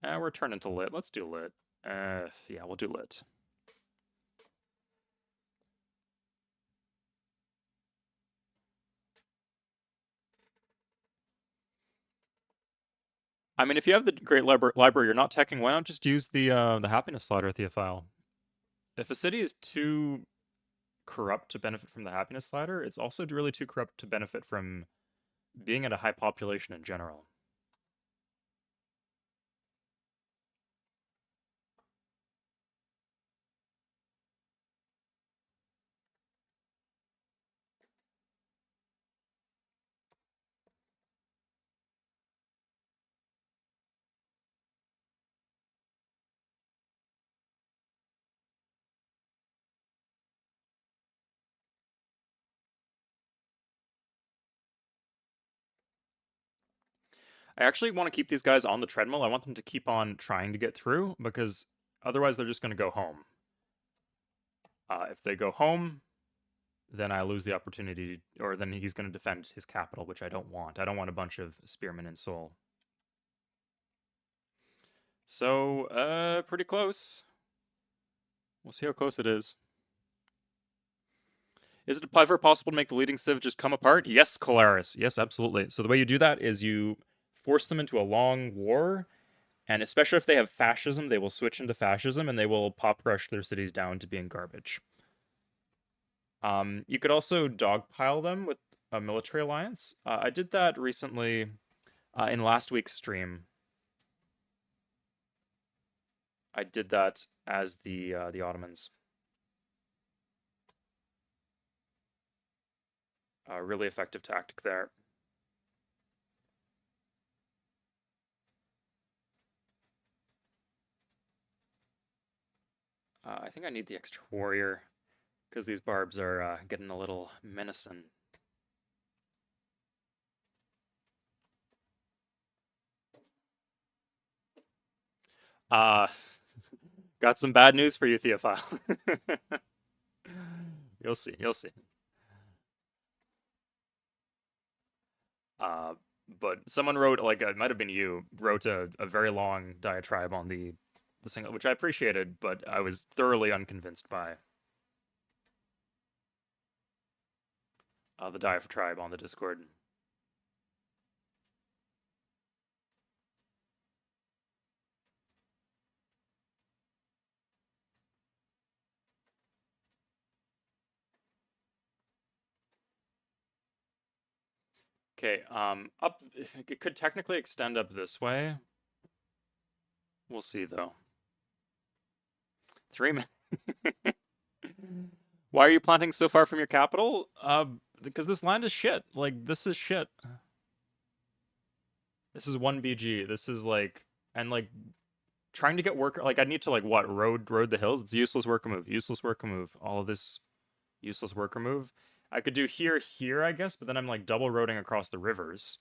We're turning to lit. Let's do lit. Yeah, we'll do lit. I mean, if you have the great library you're not teching, why not just use the happiness slider Theophile? If a city is too corrupt to benefit from the happiness slider, it's also really too corrupt to benefit from being at a high population in general. I actually want to keep these guys on the treadmill. I want them to keep on trying to get through because otherwise they're just going to go home. If they go home, then I lose the opportunity, or then he's going to defend his capital, which I don't want. I don't want a bunch of spearmen in Seoul. So, pretty close. We'll see how close it is. Is it ever possible to make the leading civ just come apart? Yes, Colaris. Yes, absolutely. So the way you do that is you force them into a long war, and especially if they have fascism, they will switch into fascism and they will pop rush their cities down to being garbage. You could also dogpile them with a military alliance. I did that recently in last week's stream. I did that as the Ottomans. Really effective tactic there. I think I need the extra warrior because these barbs are getting a little menacing. Uh, got some bad news for you, Theophile. You'll see, you'll see. Uh, but someone wrote, like, it might have been you, wrote a very long diatribe on the single, which I appreciated, but I was thoroughly unconvinced by the diatribe on the Discord. Okay, up, it could technically extend up this way. We'll see, though. 3 minutes. Why are you planting so far from your capital? Because this land is shit. Like, this is shit. This is 1 BG. This is like, and like, trying to get work, like, I need to, like, what, road the hills? It's useless worker move, useless worker move. All of this useless worker move. I could do here, I guess, but then I'm, like, double roading across the rivers.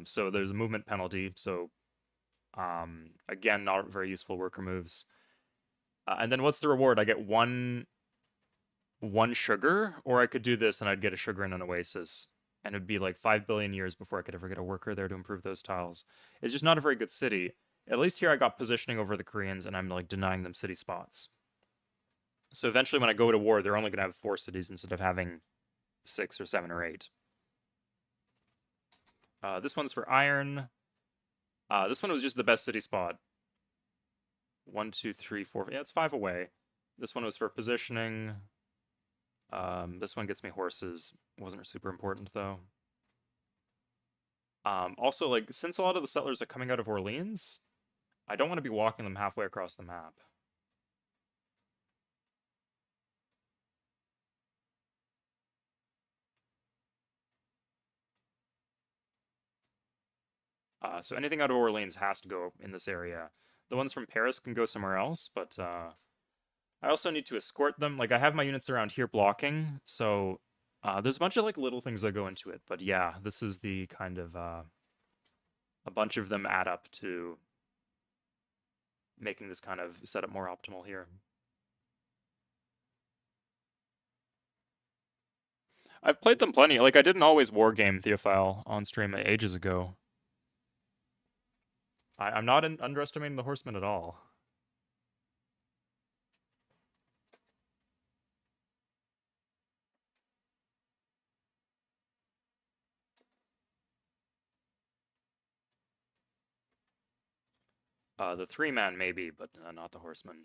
So there's a movement penalty, so, again, not very useful worker moves. And then what's the reward? I get one sugar, or I could do this and I'd get a sugar in an oasis. And it'd be like 5 billion years before I could ever get a worker there to improve those tiles. It's just not a very good city. At least here I got positioning over the Koreans and I'm like denying them city spots. So eventually when I go to war, they're only going to have 4 cities instead of having 6 or 7 or 8. This one's for iron. This one was just the best city spot. 1, 2, 3, 4. Yeah, it's 5 away. This one was for positioning. This one gets me horses. Wasn't super important though. Also, like, since a lot of the settlers are coming out of Orleans, I don't want to be walking them halfway across the map. So anything out of Orleans has to go in this area. The ones from Paris can go somewhere else, but I also need to escort them. Like I have my units around here blocking, so there's a bunch of like little things that go into it. But yeah, this is the kind of a bunch of them add up to making this kind of setup more optimal here. I've played them plenty. Like I didn't always wargame Theophile on stream ages ago. I'm not underestimating the horsemen at all. The three-man maybe, but not the horsemen.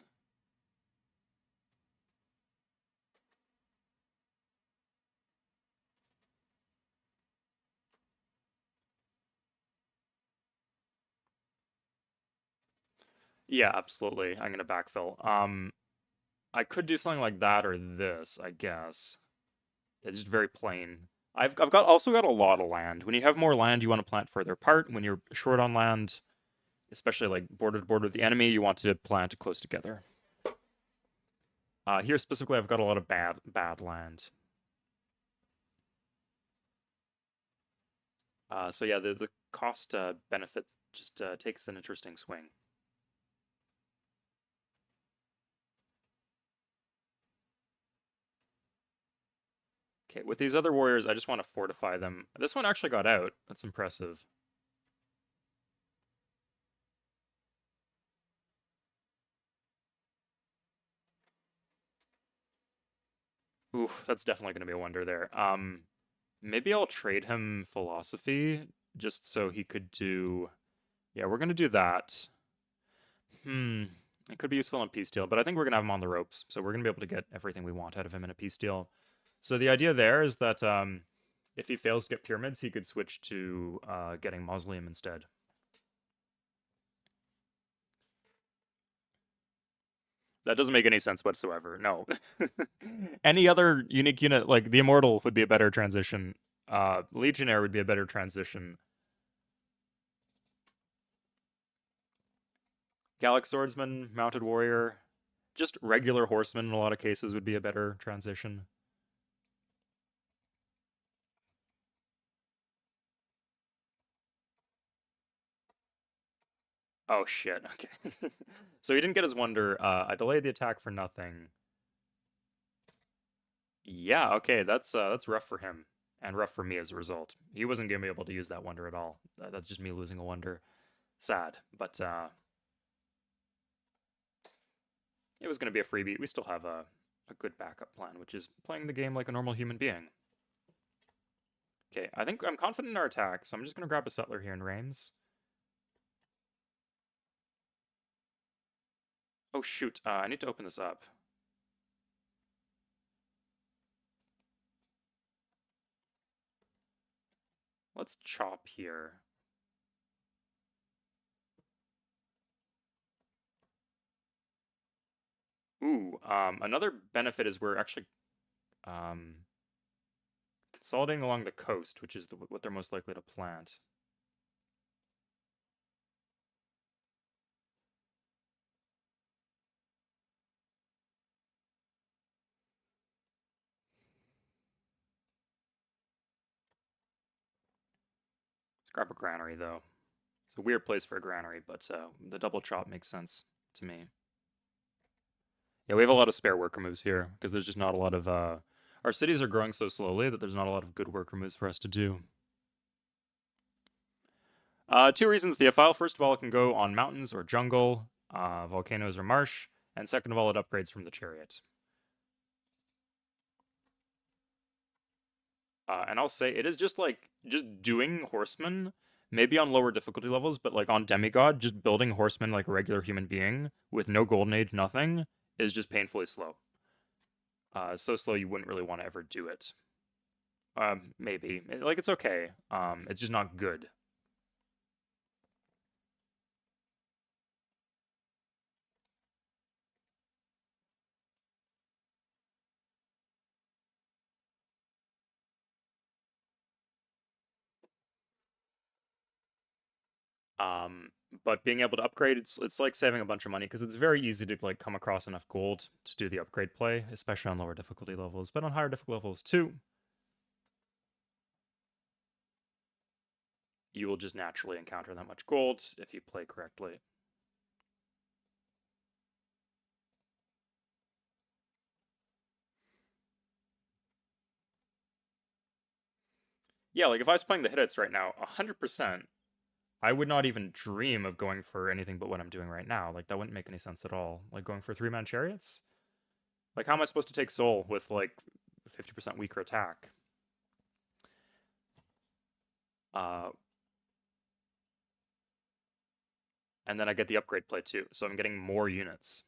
Yeah, absolutely. I'm gonna backfill. I could do something like that or this, I guess. It's just very plain. I've got also got a lot of land. When you have more land, you want to plant further apart. When you're short on land, especially like border to border with the enemy, you want to plant close together. Here specifically, I've got a lot of bad land. So yeah, the cost benefit just takes an interesting swing. Okay, with these other warriors, I just want to fortify them. This one actually got out. That's impressive. Oof, that's definitely going to be a wonder there. Maybe I'll trade him philosophy just so he could do. Yeah, we're going to do that. Hmm. It could be useful in peace deal, but I think we're going to have him on the ropes, so we're going to be able to get everything we want out of him in a peace deal. So the idea there is that if he fails to get pyramids, he could switch to getting mausoleum instead. That doesn't make any sense whatsoever. No. Any other unique unit, like the Immortal, would be a better transition. Legionnaire would be a better transition. Gallic Swordsman, Mounted Warrior, just regular Horseman in a lot of cases would be a better transition. Oh shit, okay. So he didn't get his wonder. I delayed the attack for nothing. Yeah, okay, that's rough for him. And rough for me as a result. He wasn't gonna be able to use that wonder at all. That's just me losing a wonder. Sad. But it was gonna be a freebie. We still have a good backup plan, which is playing the game like a normal human being. Okay, I think I'm confident in our attack, so I'm just gonna grab a settler here in Reims. Oh shoot, I need to open this up. Let's chop here. Ooh, another benefit is we're actually um, consolidating along the coast, which is what they're most likely to plant. Let's grab a granary, though. It's a weird place for a granary, but the double chop makes sense to me. Yeah, we have a lot of spare worker moves here, because there's just not a lot of... Our cities are growing so slowly that there's not a lot of good worker moves for us to do. Two reasons, Theophile. First of all, it can go on mountains or jungle, volcanoes or marsh, and second of all, it upgrades from the chariot. And I'll say it is just like just doing horsemen, maybe on lower difficulty levels, but like on Demigod, just building horsemen like a regular human being with no golden age, nothing, is just painfully slow. So slow you wouldn't really want to ever do it. Maybe like it's okay. It's just not good. But being able to upgrade, it's like saving a bunch of money because it's very easy to like come across enough gold to do the upgrade play, especially on lower difficulty levels. But on higher difficulty levels too, you will just naturally encounter that much gold if you play correctly. Yeah, like if I was playing the hits right now, 100%, I would not even dream of going for anything but what I'm doing right now. Like that wouldn't make any sense at all. Like going for three-man chariots? Like how am I supposed to take soul with like 50% weaker attack? Uh, and then I get the upgrade play too, so I'm getting more units.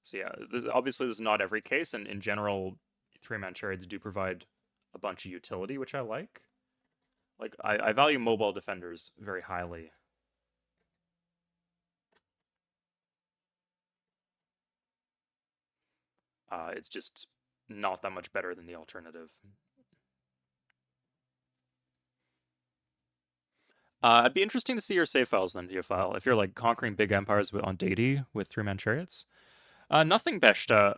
So yeah, obviously this is not every case, and in general, three-man chariots do provide a bunch of utility, which I like. Like I value mobile defenders very highly. It's just not that much better than the alternative. It'd be interesting to see your save files then, Theophile, if you're like conquering big empires on deity with three-man chariots. Nothing, Beshta.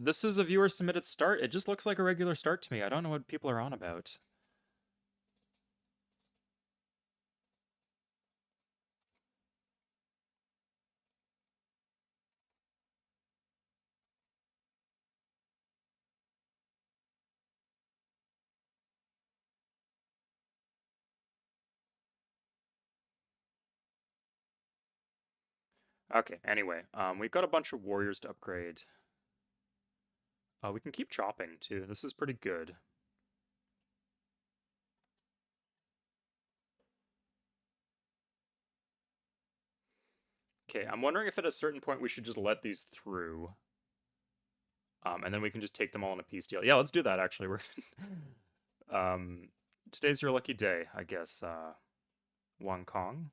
This is a viewer submitted start. It just looks like a regular start to me. I don't know what people are on about. Okay, anyway, we've got a bunch of warriors to upgrade. We can keep chopping too. This is pretty good. Okay, I'm wondering if at a certain point we should just let these through. And then we can just take them all in a peace deal. Yeah, let's do that actually. We're today's your lucky day, I guess. Wong Kong.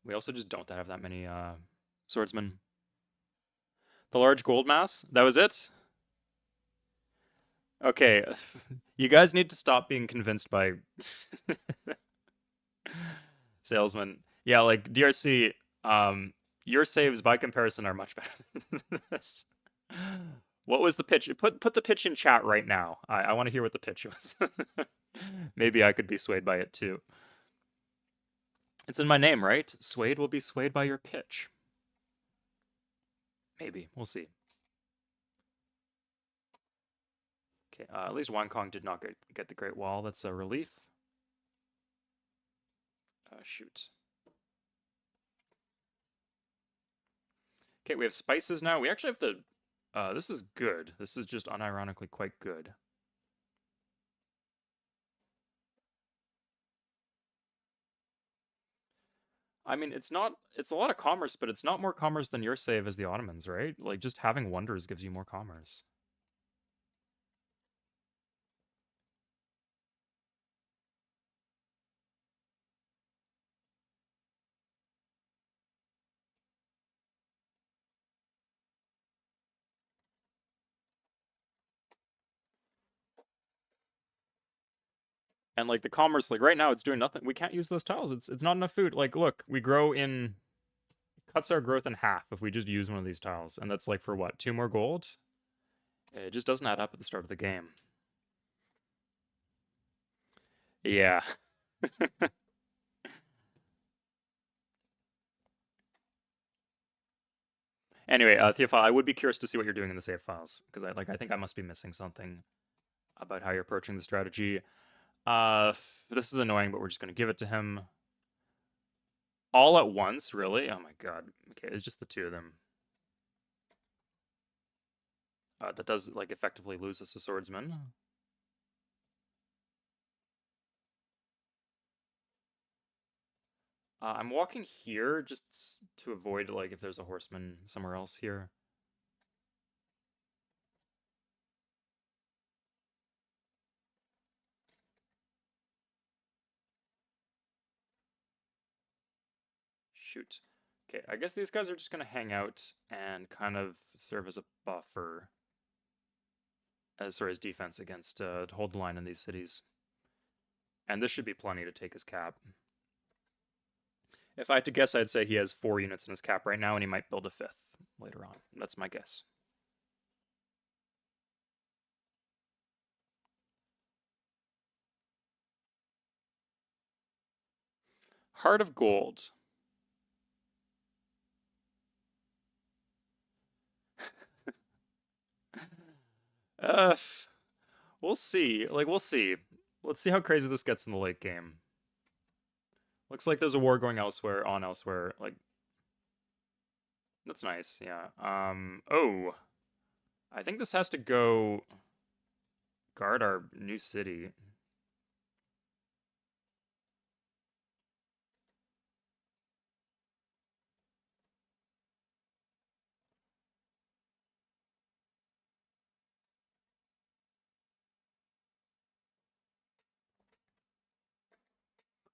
We also just don't have that many swordsmen. The large gold mass? That was it? Okay. You guys need to stop being convinced by salesmen. Yeah, like DRC, your saves by comparison are much better than this. What was the pitch? Put the pitch in chat right now. I want to hear what the pitch was. Maybe I could be swayed by it too. It's in my name, right? Swayed will be swayed by your pitch. Maybe. We'll see. Okay, at least Wang Kong did not get the Great Wall. That's a relief. Shoot. Okay, we have spices now. We actually have to... this is good. This is just unironically quite good. I mean, it's not... It's a lot of commerce, but it's not more commerce than your save as the Ottomans, right? Like, just having wonders gives you more commerce. And, like, the commerce, like, right now it's doing nothing. We can't use those tiles. It's not enough food. Like, look, we grow in... Cuts our growth in half if we just use one of these tiles. And that's, like, for what? 2 more gold? It just doesn't add up at the start of the game. Yeah. Anyway, Theophile, I would be curious to see what you're doing in the save files because I think I must be missing something about how you're approaching the strategy. This is annoying, but we're just gonna give it to him all at once. Really? Oh my god. Okay, it's just the two of them. That does like effectively lose us a swordsman. I'm walking here just to avoid like if there's a horseman somewhere else here. Shoot. Okay, I guess these guys are just going to hang out and kind of serve as a buffer, as far as defense against to hold the line in these cities. And this should be plenty to take his cap. If I had to guess, I'd say he has 4 units in his cap right now, and he might build a 5th later on. That's my guess. Heart of Gold. uh, we'll see. We'll see. Let's see how crazy this gets in the late game. Looks like there's a war going elsewhere, elsewhere. That's nice, yeah. Oh. I think this has to go guard our new city.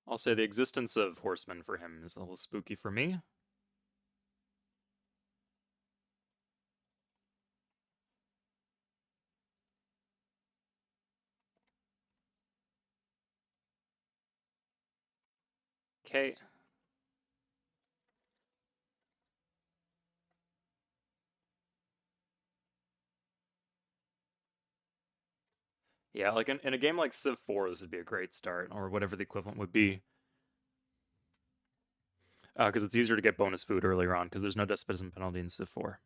I'll say the existence of horsemen for him is a little spooky for me. Okay. Yeah, like in a game like Civ 4, this would be a great start, or whatever the equivalent would be. Because it's easier to get bonus food earlier on, because there's no despotism penalty in Civ 4.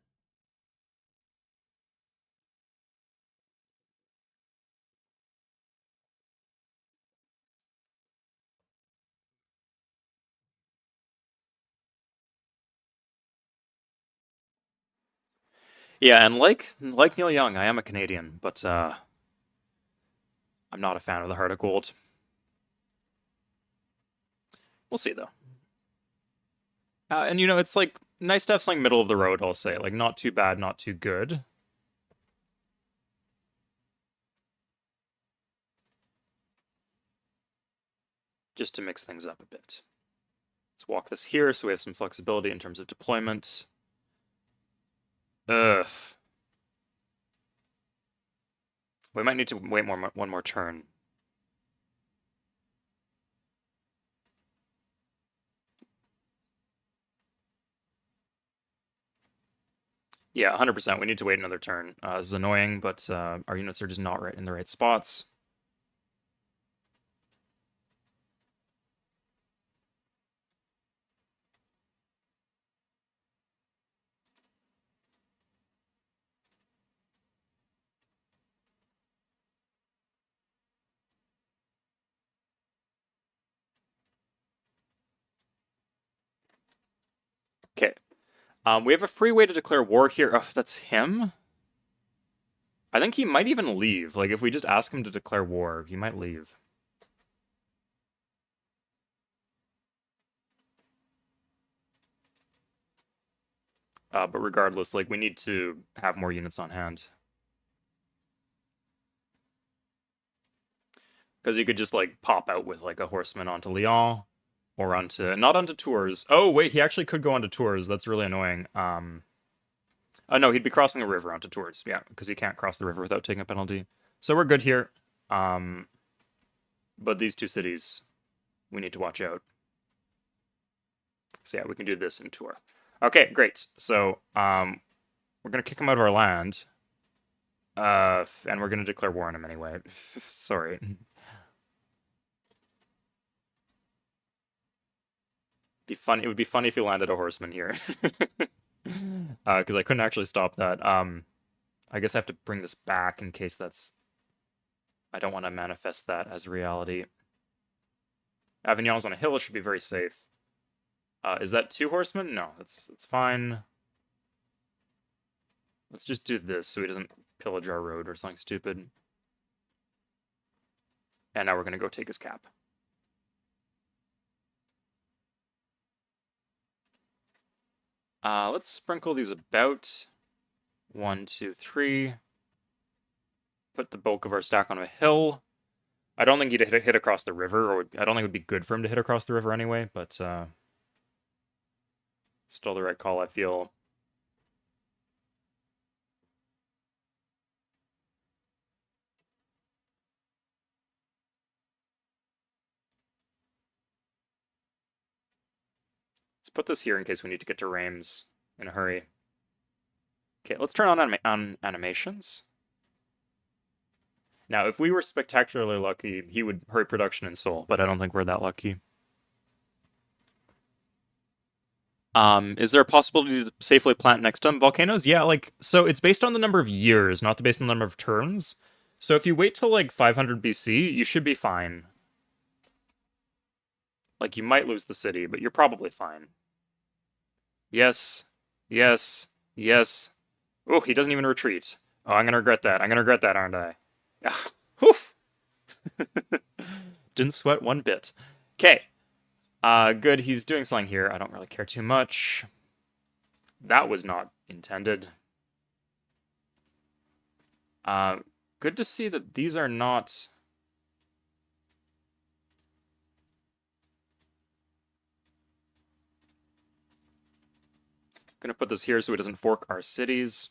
Yeah, and like Neil Young, I am a Canadian, but I'm not a fan of the Heart of Gold. We'll see though. And you know, it's like nice to have something middle of the road. I'll say, like not too bad, not too good. Just to mix things up a bit. Let's walk this here so we have some flexibility in terms of deployment. Ugh. We might need to wait one more turn. Yeah, 100%. We need to wait another turn. This is annoying, but our units are just not right in the right spots. Okay. We have a free way to declare war here. Oh, that's him? I think he might even leave. Like, if we just ask him to declare war, he might leave. But regardless, like, we need to have more units on hand. Because you could just, like, pop out with, like, a horseman onto Lyon. Or onto... Not onto Tours. Oh, wait, he actually could go onto Tours. That's really annoying. Oh, no, he'd be crossing the river onto Tours. Yeah, because he can't cross the river without taking a penalty. So we're good here. But these two cities, we need to watch out. So yeah, we can do this in Tour. Okay, great. So we're gonna kick him out of our land, and we're gonna declare war on him anyway. Sorry. Be fun. It would be funny if he landed a horseman here, because I couldn't actually stop that. I guess I have to bring this back in case that's. I don't want to manifest that as reality. Avignon's on a hill. It should be very safe. Is that 2 horsemen? No, that's fine. Let's just do this so he doesn't pillage our road or something stupid. And now we're gonna go take his cap. Let's sprinkle these about. 1, 2, 3. Put the bulk of our stack on a hill. I don't think he'd hit across the river, or I don't think it would be good for him to hit across the river anyway, but Still the right call, I feel. Let's put this here in case we need to get to Reims in a hurry. Okay, let's turn on animations. Now, if we were spectacularly lucky, he would hurry production in Seoul, but I don't think we're that lucky. Is there a possibility to safely plant next to volcanoes? Yeah, like, so it's based on the number of years, not based on the number of turns. So if you wait till like 500 BC, you should be fine. Like, you might lose the city, but you're probably fine. Yes, yes, yes. Oh, he doesn't even retreat. Oh, I'm gonna regret that. I'm gonna regret that, aren't I? Ah, whew. Didn't sweat one bit. Okay. Good. He's doing something here. I don't really care too much. That was not intended. Good to see that these are not. Gonna put this here so it doesn't fork our cities.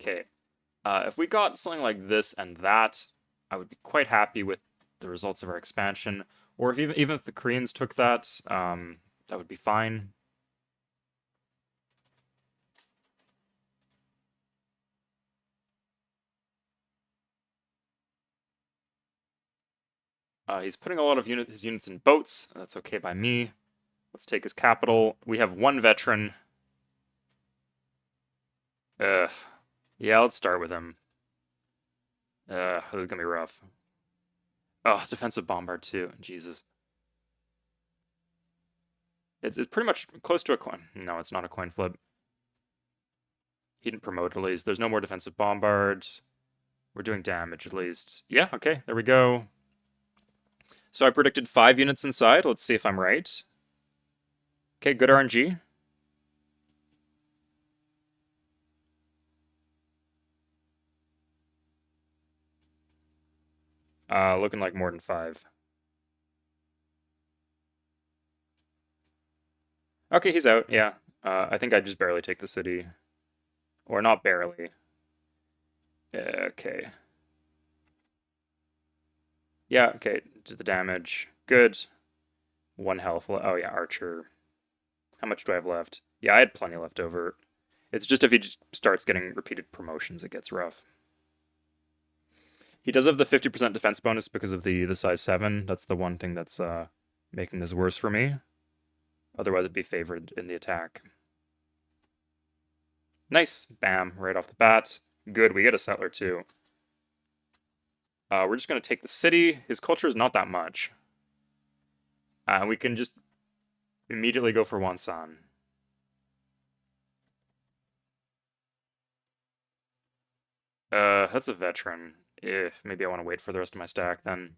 Okay. If we got something like this and that, I would be quite happy with the results of our expansion. Or if even if the Koreans took that, that would be fine. He's putting a lot of his units in boats. That's okay by me. Let's take his capital. We have one veteran. Ugh. Yeah, let's start with him. This is gonna be rough. Oh, defensive bombard too. Jesus. It's pretty much close to a coin. No, it's not a coin flip. He didn't promote at least. There's no more defensive bombard. We're doing damage at least. Yeah, okay, there we go. So I predicted 5 units inside. Let's see if I'm right. Okay, good RNG. Looking like more than 5. Okay, he's out, yeah. I think I just barely take the city. Or not barely. Okay. Yeah, okay, do the damage. Good. 1 health. Oh yeah, Archer. How much do I have left? Yeah, I had plenty left over. It's just if he just starts getting repeated promotions, it gets rough. He does have the 50% defense bonus because of the size 7. That's the one thing that's making this worse for me. Otherwise, it'd be favored in the attack. Nice. Bam. Right off the bat. Good. We get a settler, too. We're just going to take the city. His culture is not that much. We can just immediately go for Wonsan. That's a veteran. If maybe I want to wait for the rest of my stack then.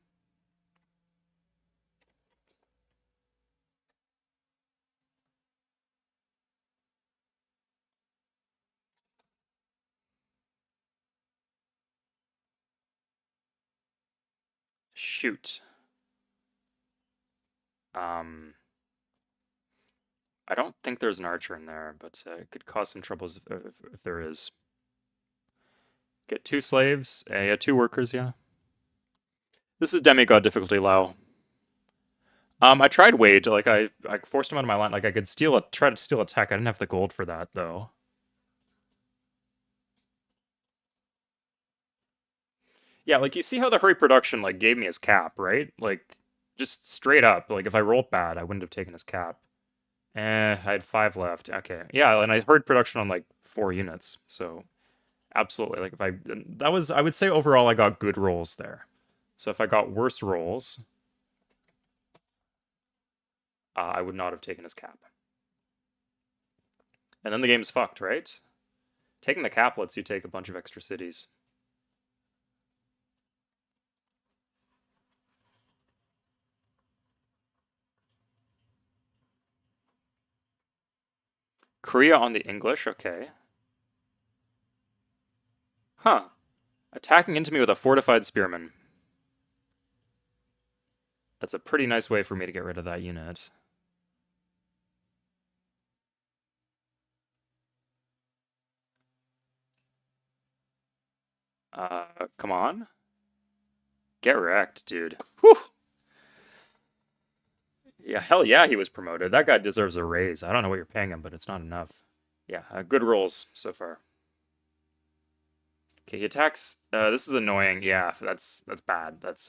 Shoot. I don't think there's an archer in there, but it could cause some troubles if there is. Get 2 slaves. Yeah, 2 workers, yeah. This is Demigod difficulty low. I tried Wade, like I forced him out of my line. Like I could try to steal a tech. I didn't have the gold for that though. Yeah, like you see how the hurry production like gave me his cap, right? Like just straight up. Like if I rolled bad, I wouldn't have taken his cap. I had 5 left. Okay, yeah, and I hurried production on like 4 units. So absolutely, like if I would say overall I got good rolls there. So if I got worse rolls, I would not have taken his cap. And then the game's fucked, right? Taking the cap lets you take a bunch of extra cities. Korea on the English, okay. Huh. Attacking into me with a fortified spearman. That's a pretty nice way for me to get rid of that unit. Come on. Get wrecked, dude. Whew! Yeah, hell yeah, he was promoted. That guy deserves a raise. I don't know what you're paying him, but it's not enough. Yeah, good rolls so far. Okay, he attacks. This is annoying. Yeah, that's bad. That's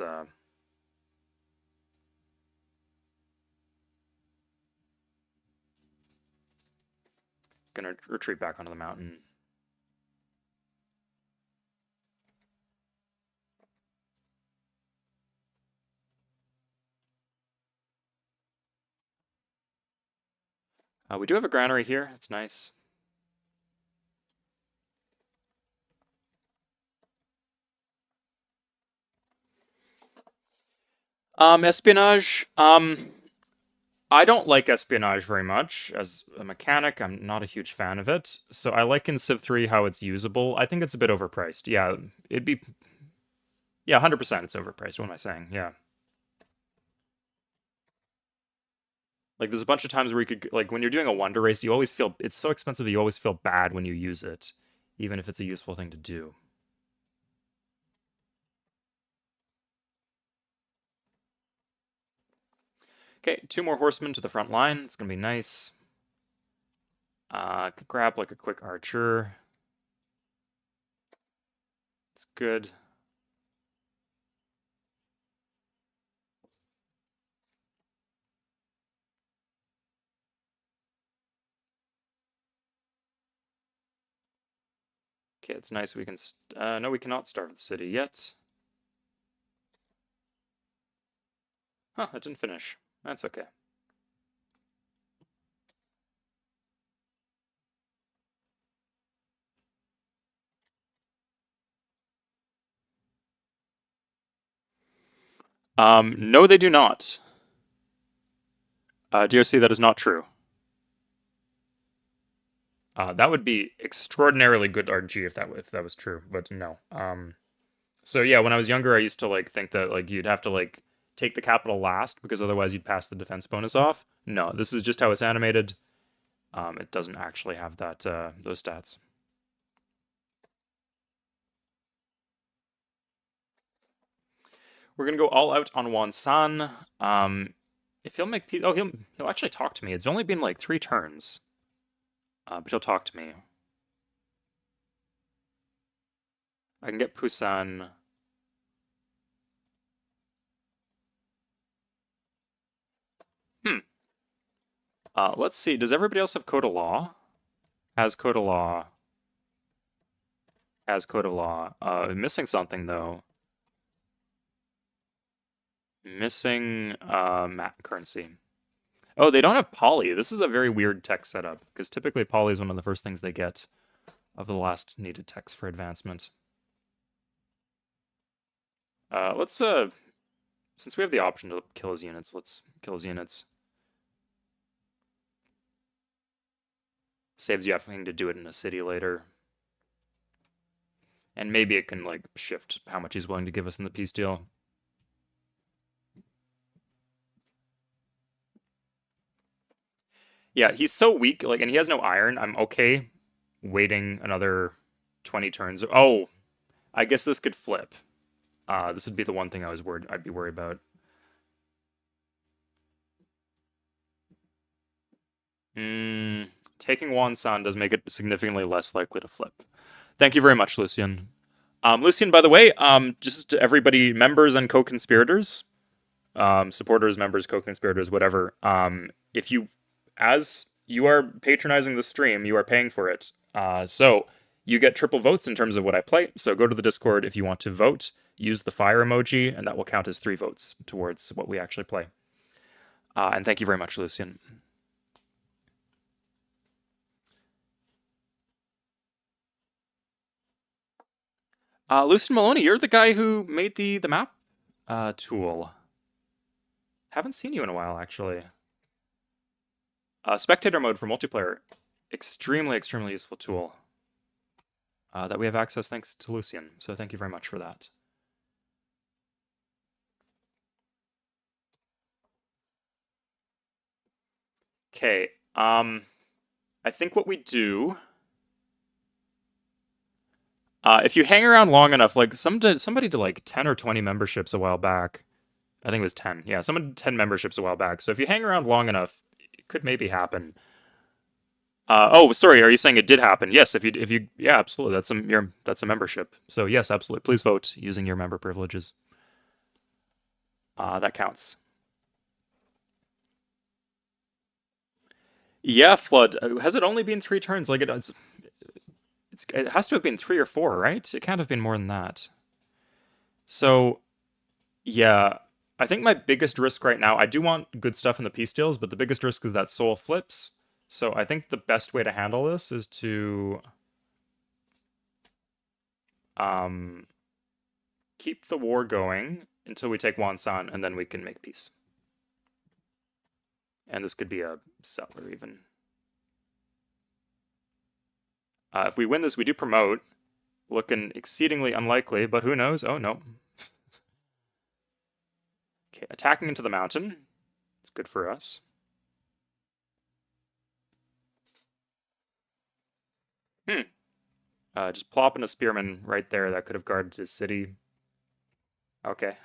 gonna retreat back onto the mountain. We do have a granary here. That's nice. Espionage. I don't like espionage very much. As a mechanic, I'm not a huge fan of it. So I like in Civ 3 how it's usable. I think it's a bit overpriced. Yeah, it'd be. Yeah, 100% it's overpriced. What am I saying? Yeah. Like there's a bunch of times where you could like when you're doing a wonder race, you always feel it's so expensive that you always feel bad when you use it, even if it's a useful thing to do. Okay, 2 more horsemen to the front line. It's gonna be nice. Could grab like a quick archer. It's good. Okay, it's nice we can. No, we cannot start the city yet. Huh, it didn't finish. That's okay. No, they do not. DRC, that is not true. That would be extraordinarily good RNG if that was true, but no. So yeah, when I was younger, I used to like think that like you'd have to like take the capital last because otherwise you'd pass the defense bonus off. No, this is just how it's animated. It doesn't actually have that those stats. We're gonna go all out on Wansan. If he'll make peace, oh he'll actually talk to me. It's only been like 3 turns, but he'll talk to me. I can get Pusan. Hmm. Let's see. Does everybody else have Code of Law? Has Code of Law. Has Code of Law. Missing something though. Missing map currency. Oh, they don't have poly. This is a very weird tech setup because typically poly is one of the first things they get of the last needed techs for advancement. Let's since we have the option to kill his units, let's kill his units. Saves you having to do it in a city later. And maybe it can like shift how much he's willing to give us in the peace deal. Yeah, he's so weak, like, and he has no iron. I'm okay waiting another 20 turns. Oh, I guess this could flip. This would be the one thing I'd be worried about. Taking Wansan does make it significantly less likely to flip. Thank you very much, Lucian. Lucian, by the way, just to everybody, members and co-conspirators, supporters, members, co-conspirators, whatever. If you, as you are patronizing the stream, you are paying for it. So you get triple votes in terms of what I play. So go to the Discord if you want to vote. Use the fire emoji, and that will count as 3 votes towards what we actually play. And thank you very much, Lucian. Lucian Maloney, you're the guy who made the map tool. Haven't seen you in a while, actually. Spectator mode for multiplayer. Extremely, extremely useful tool. that we have access thanks to Lucian. So thank you very much for that. Okay. I think what we do, if you hang around long enough, like somebody did like 10 or 20 memberships a while back. I think it was 10. Yeah, someone did 10 memberships a while back. So if you hang around long enough, it could maybe happen. Oh, sorry. Are you saying it did happen? Yes. If you, yeah, absolutely. That's a membership. So yes, absolutely. Please vote using your member privileges. That counts. Yeah, Flood. Has it only been 3 turns? Like it has to have been 3 or 4, right? It can't have been more than that. So yeah, I think my biggest risk right now, I do want good stuff in the peace deals, but the biggest risk is that soul flips. So I think the best way to handle this is to um, keep the war going until we take Wansan, and then we can make peace. And this could be a settler even. If we win this, we do promote. Looking exceedingly unlikely, but who knows? Oh, no. Okay, attacking into the mountain. It's good for us. Just plopping a spearman right there that could have guarded his city. Okay.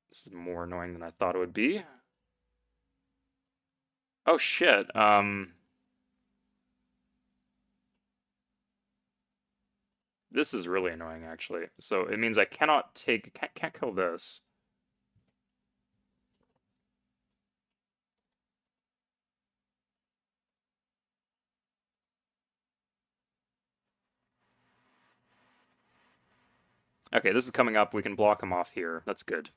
This is more annoying than I thought it would be. Oh shit. This is really annoying actually. So it means I cannot take can't kill this. Okay, this is coming up. We can block him off here. That's good.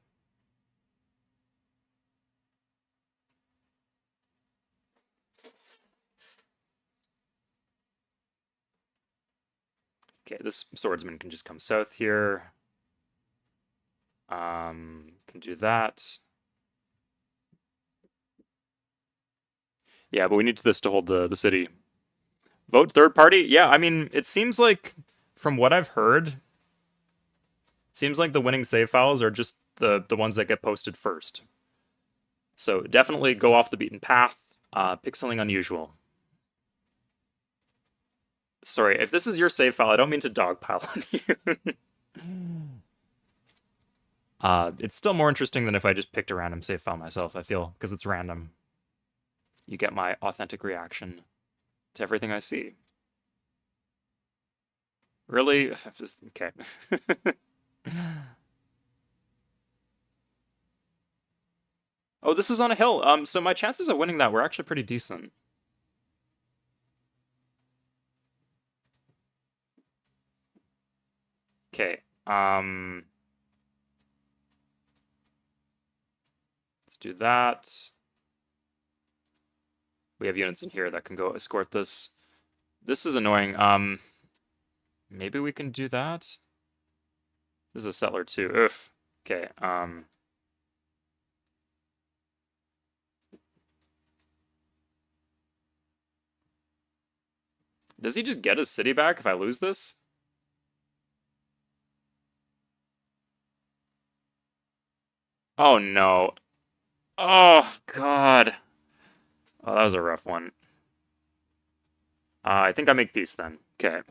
Okay, this swordsman can just come south here. Can do that. Yeah, but we need this to hold the city. Vote third party? Yeah, I mean, it seems like, from what I've heard, it seems like the winning save files are just the ones that get posted first. So definitely go off the beaten path. Pick something unusual. Sorry, if this is your save file, I don't mean to dogpile on you. It's still more interesting than if I just picked a random save file myself, I feel, because it's random. You get my authentic reaction to everything I see. Really? Okay. Oh, this is on a hill. So my chances of winning that were actually pretty decent. Okay. Let's do that. We have units in here that can go escort this. This is annoying. Maybe we can do that. This is a settler too. Oof. Okay. Does he just get his city back if I lose this? Oh no. Oh god. Oh, that was a rough one. I think I make peace then. Okay.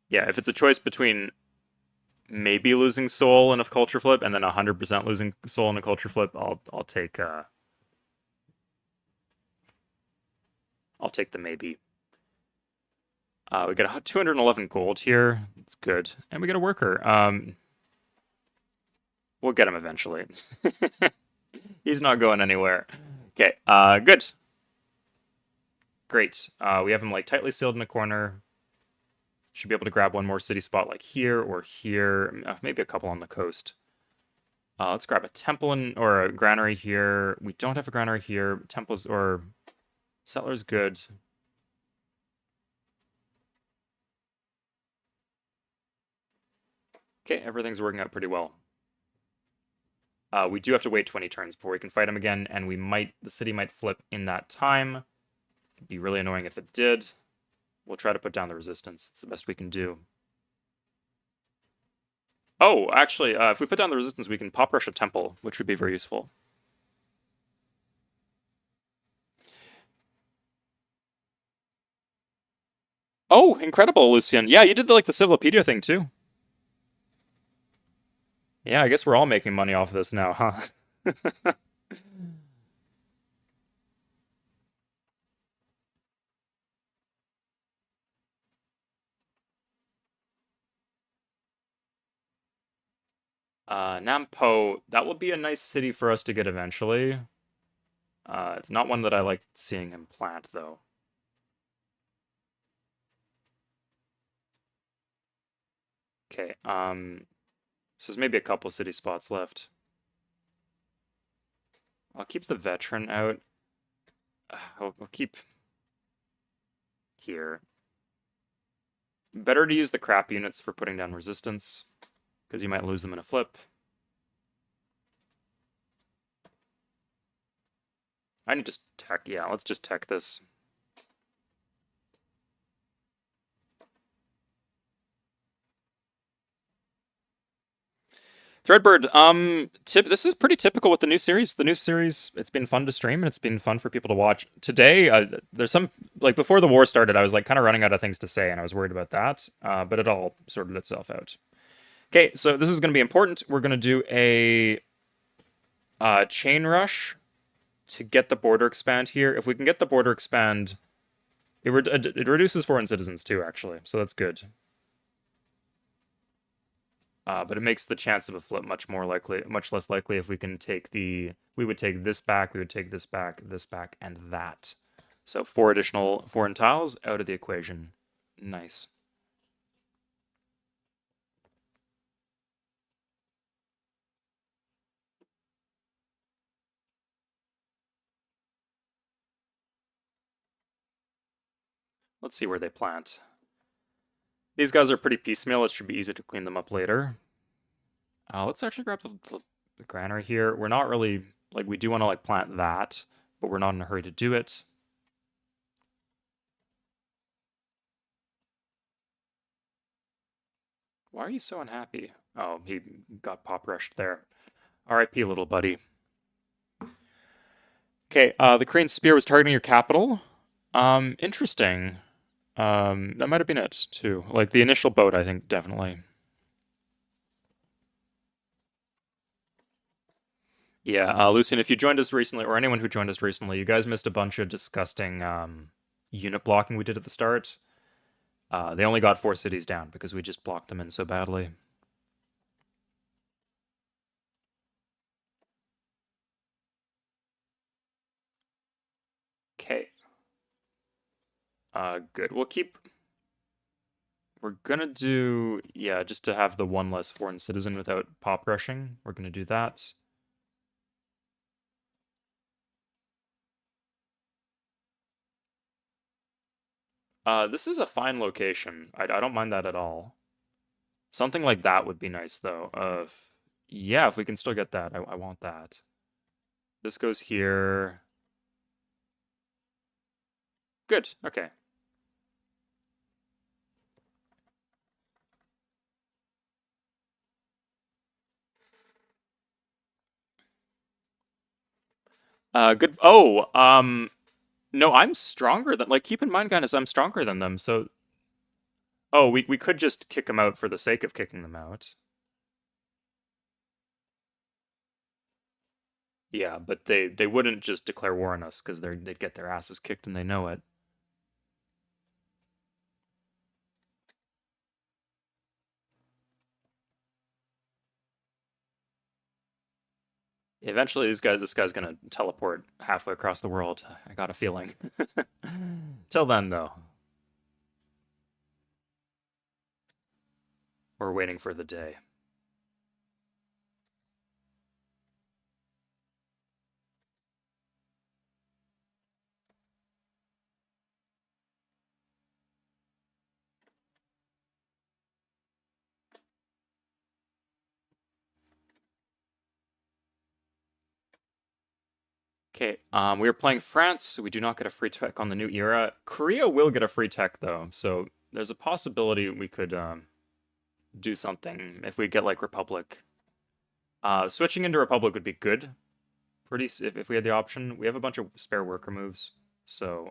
Yeah, if it's a choice between maybe losing soul in a culture flip and then 100% losing soul in a culture flip, I'll take the maybe. We got 211 gold here. It's good, and we got a worker. We'll get him eventually. He's not going anywhere. Okay. Good. Great. We have him like tightly sealed in a corner. Should be able to grab one more city spot like here or here, maybe a couple on the coast. Let's grab a temple or a granary here. We don't have a granary here. Temples or settler's good. Okay, everything's working out pretty well. We do have to wait 20 turns before we can fight him again, and the city might flip in that time. It'd be really annoying if it did. We'll try to put down the resistance. It's the best we can do. Oh, actually, if we put down the resistance, we can pop rush a temple, which would be very useful. Oh, incredible, Lucian. Yeah, you did the Civilopedia thing too. Yeah, I guess we're all making money off of this now, huh? Nampo, that would be a nice city for us to get eventually. It's not one that I like seeing him plant, though. Okay, so there's maybe a couple city spots left. I'll keep the veteran out. I'll keep here. Better to use the crap units for putting down resistance, because you might lose them in a flip. I need to tech, yeah, let's just tech this. Threadbird, this is pretty typical with the new series. The new series, it's been fun to stream and it's been fun for people to watch. Today, there's some, like before the war started, I was like kind of running out of things to say and I was worried about that, but it all sorted itself out. Okay, so this is going to be important. We're going to do a chain rush to get the border expand here. If we can get the border expand, it reduces foreign citizens too, actually, so that's good. But it makes the chance of a flip much less likely if we can take we would take this back, we would take this back, and that. So 4 additional foreign tiles out of the equation. Nice. Let's see where they plant. These guys are pretty piecemeal. It should be easy to clean them up later. Let's actually grab the granary here. We're not really, we do want to plant that, but we're not in a hurry to do it. Why are you so unhappy? Oh, he got pop rushed there. RIP, little buddy. Okay, the Crane Spear was targeting your capital. Interesting. That might have been it, too. Like, the initial boat, I think, definitely. Yeah, Lucian, if you joined us recently, or anyone who joined us recently, you guys missed a bunch of disgusting unit blocking we did at the start. They only got 4 cities down because we just blocked them in so badly. Okay. Good. We're gonna do, yeah, just to have the 1 less foreign citizen without pop rushing. We're gonna do that. This is a fine location. I don't mind that at all. Something like that would be nice, though. Yeah, if we can still get that, I want that. This goes here. Good. Okay. Good. Oh, no, I'm stronger than. Keep in mind, guys, I'm stronger than them. So, oh, we could just kick them out for the sake of kicking them out. Yeah, but they wouldn't just declare war on us because they'd get their asses kicked and they know it. Eventually, this guy's gonna teleport halfway across the world. I got a feeling. Till then, though, we're waiting for the day. Okay, we are playing France, so we do not get a free tech on the new era. Korea will get a free tech though, so there's a possibility we could do something if we get like Republic. Switching into Republic would be good. If we had the option. We have a bunch of spare worker moves, so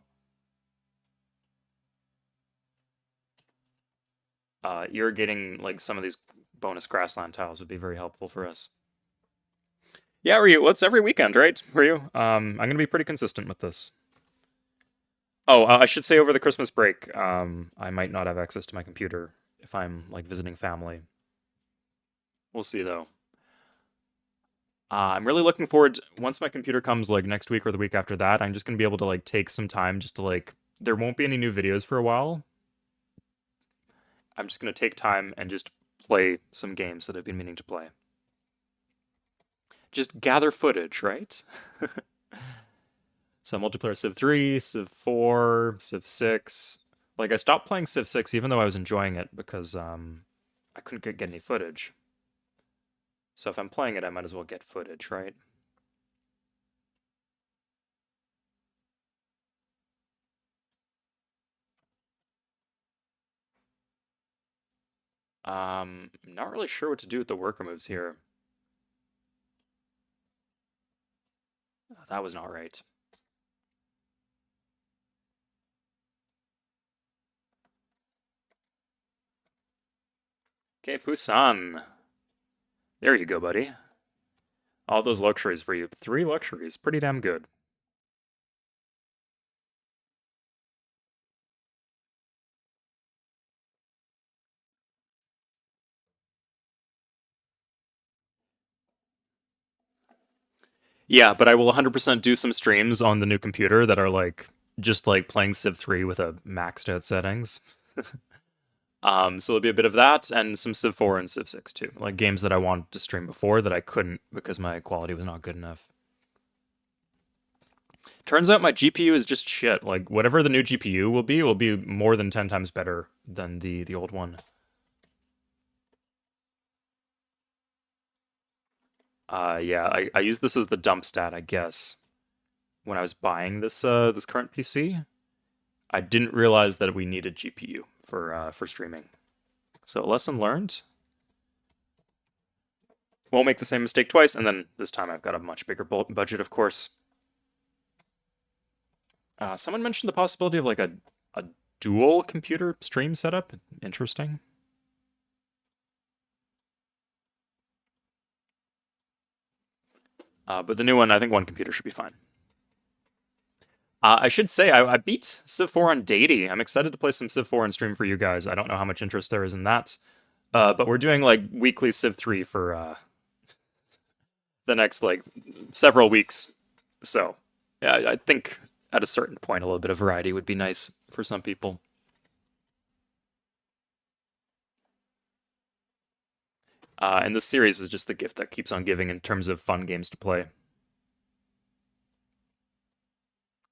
irrigating like some of these bonus grassland tiles would be very helpful for us. Yeah, Ryu, well, it's every weekend, right, Ryu? I'm gonna be pretty consistent with this. Oh, I should say over the Christmas break, I might not have access to my computer if I'm like visiting family. We'll see though. I'm really looking forward once my computer comes like next week or the week after that, I'm just gonna be able to like take some time just to like there won't be any new videos for a while. I'm just gonna take time and just play some games that I've been meaning to play. Just gather footage, right? So multiplayer Civ 3, Civ 4, Civ 6. Like I stopped playing Civ 6 even though I was enjoying it because I couldn't get any footage. So if I'm playing it, I might as well get footage, right? Not really sure what to do with the worker moves here. Oh, that was not right. Okay, Busan. There you go, buddy. All those luxuries for you. 3 luxuries. Pretty damn good. Yeah, but I will 100% do some streams on the new computer that are like just like playing Civ 3 with a maxed out settings. So there'll be a bit of that and some Civ 4 and Civ 6 too. Like games that I wanted to stream before that I couldn't because my quality was not good enough. Turns out my GPU is just shit. Like whatever the new GPU will be more than 10 times better than the old one. Yeah, I use this as the dump stat, I guess. When I was buying this current PC, I didn't realize that we needed GPU for streaming. So lesson learned. Won't make the same mistake twice, and then this time I've got a much bigger budget, of course. Someone mentioned the possibility of like a dual computer stream setup. Interesting. But the new one, I think one computer should be fine. I should say I beat Civ 4 on Deity. I'm excited to play some Civ 4 and stream for you guys. I don't know how much interest there is in that, but we're doing like weekly Civ 3 for the next like several weeks. So yeah, I think at a certain point a little bit of variety would be nice for some people. And this series is just the gift that keeps on giving in terms of fun games to play.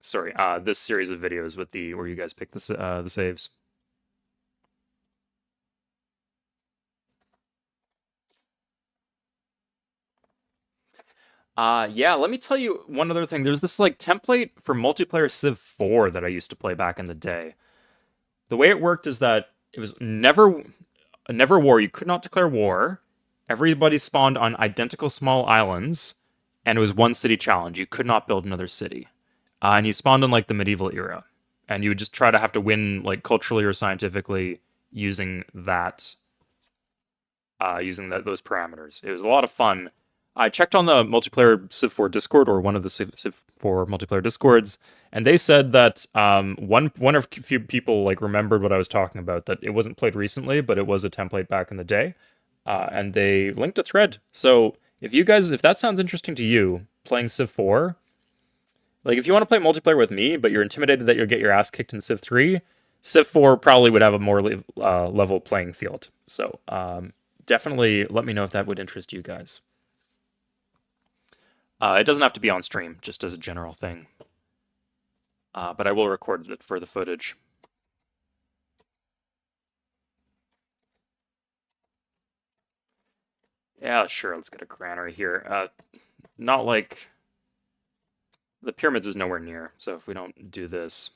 Sorry, this series of videos with the where you guys pick the saves. Yeah, let me tell you one other thing. There's this like template for multiplayer Civ 4 that I used to play back in the day. The way it worked is that it was never war. You could not declare war. Everybody spawned on identical small islands, and it was one city challenge. You could not build another city. And you spawned in like the medieval era, and you would just try to have to win like culturally or scientifically using those parameters. It was a lot of fun. I checked on the multiplayer Civ 4 Discord or one of the Civ 4 multiplayer Discords, and they said that one of few people like remembered what I was talking about. That it wasn't played recently, but it was a template back in the day, and they linked a thread. So if that sounds interesting to you, playing Civ 4, like if you want to play multiplayer with me, but you're intimidated that you'll get your ass kicked in Civ 3, Civ 4 probably would have a more level playing field. So definitely let me know if that would interest you guys. It doesn't have to be on stream, just as a general thing. But I will record it for the footage. Yeah, sure. Let's get a granary here. Not like The pyramids is nowhere near, so if we don't do this...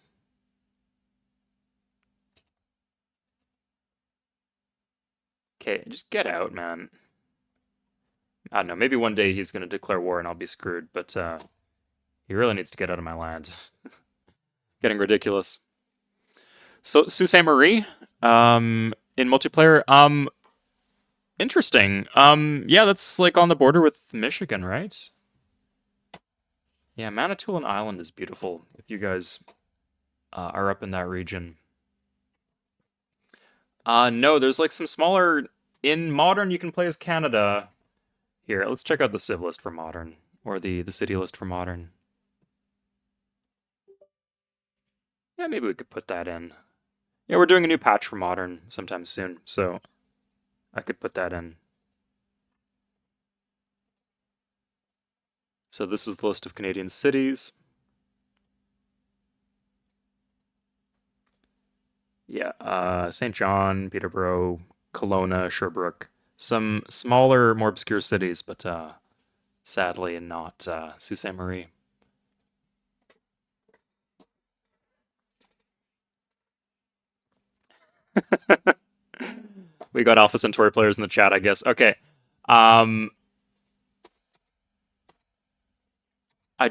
Okay, just get out, man. I don't know, maybe one day he's going to declare war and I'll be screwed, but he really needs to get out of my land. Getting ridiculous. So, Sault Marie, in multiplayer, interesting. Yeah, that's like on the border with Michigan, right? Yeah, Manitoulin Island is beautiful if you guys are up in that region. No, there's like some smaller... In Modern, you can play as Canada. Here, let's check out the civ list for Modern, or the city list for Modern. Yeah, maybe we could put that in. Yeah, we're doing a new patch for Modern sometime soon, so I could put that in. So this is the list of Canadian cities. Yeah, St. John, Peterborough, Kelowna, Sherbrooke. Some smaller, more obscure cities, but sadly not Sault Ste. Marie. We got Alpha Centauri players in the chat, I guess. Okay. I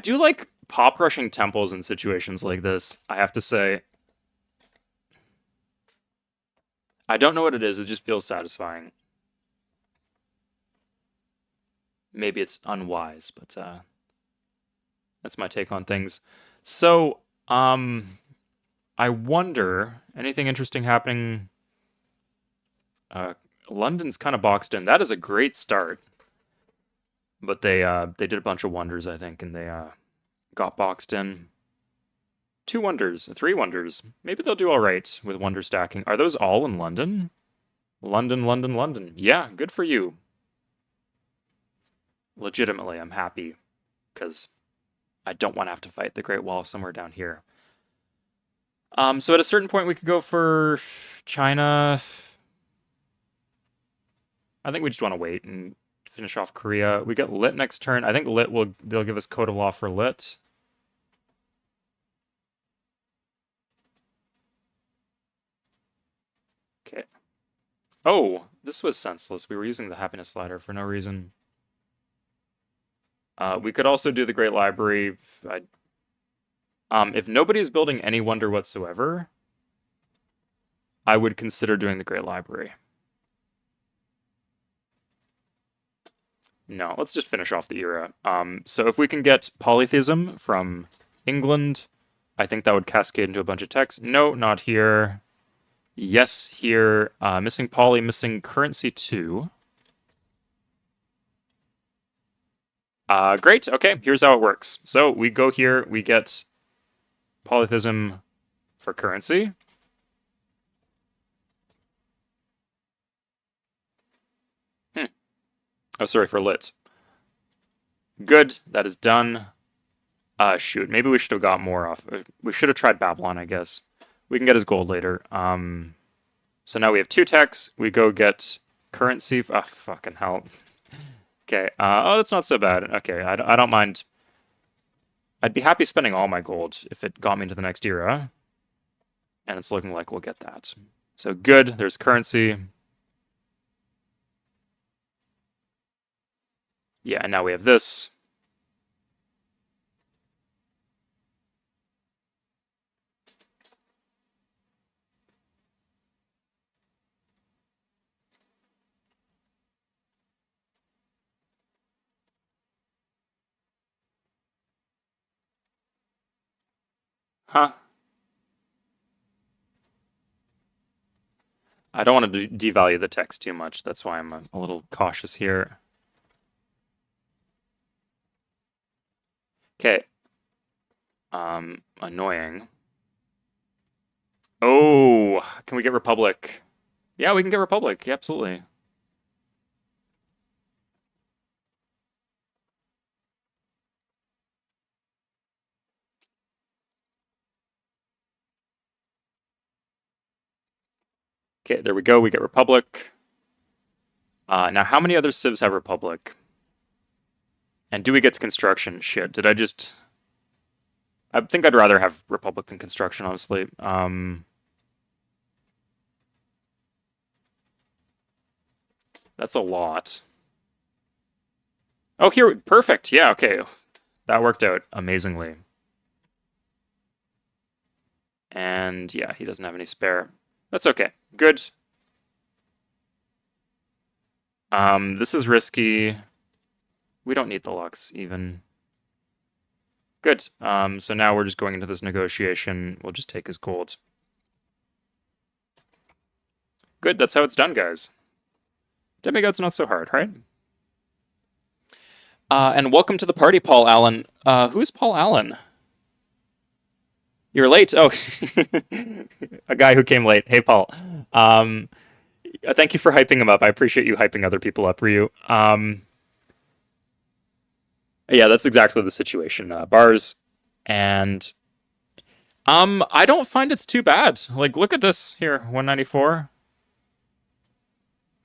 do like pop rushing temples in situations like this, I have to say. I don't know what it is, it just feels satisfying. Maybe it's unwise, but that's my take on things. So, I wonder, anything interesting happening? London's kind of boxed in. That is a great start. But they did a bunch of wonders, I think, and they got boxed in. 2 wonders, 3 wonders. Maybe they'll do all right with wonder stacking. Are those all in London? London, London, London. Yeah, good for you. Legitimately, I'm happy because I don't want to have to fight the Great Wall somewhere down here. So at a certain point, we could go for China. I think we just want to wait and finish off Korea. We get Lit next turn. I think they'll give us Code of Law for Lit. Okay. Oh, this was senseless. We were using the happiness slider for no reason. We could also do the Great Library. If nobody is building any wonder whatsoever, I would consider doing the Great Library. No, let's just finish off the era. So if we can get polytheism from England, I think that would cascade into a bunch of texts. No, not here. Yes, here. Missing poly, missing currency 2. Great. Okay, here's how it works. So we go here, we get polytheism for currency. Oh, sorry, for lit. Good, that is done. Shoot, maybe we should have got more off. We should have tried Babylon, I guess. We can get his gold later. So now we have 2 techs. We go get currency. Oh, fucking hell. Okay, oh, that's not so bad. Okay, I don't mind. I'd be happy spending all my gold if it got me into the next era. And it's looking like we'll get that. So good, there's currency. Yeah, and now we have this. Huh. I don't want to devalue the text too much. That's why I'm a little cautious here. Okay. Annoying. Oh, can we get Republic? Yeah, we can get Republic. Yeah, absolutely. Okay, there we go. We get Republic. Now, how many other civs have Republic? And do we get to construction? Shit, did I just... I think I'd rather have Republic than construction, honestly. That's a lot. Oh, here, perfect. Yeah, okay. That worked out amazingly. And yeah, he doesn't have any spare. That's okay. Good. This is risky. We don't need the Lux even. Good. So now we're just going into this negotiation. We'll just take his gold. Good, that's how it's done, guys. Demigod's not so hard, right? And welcome to the party, Paul Allen. Who's Paul Allen? You're late. Oh, a guy who came late. Hey, Paul. Um, Thank you for hyping him up. I appreciate you hyping other people up, Ryu. Yeah, that's exactly the situation. Bars, and I don't find it's too bad. Like, look at this here: 194,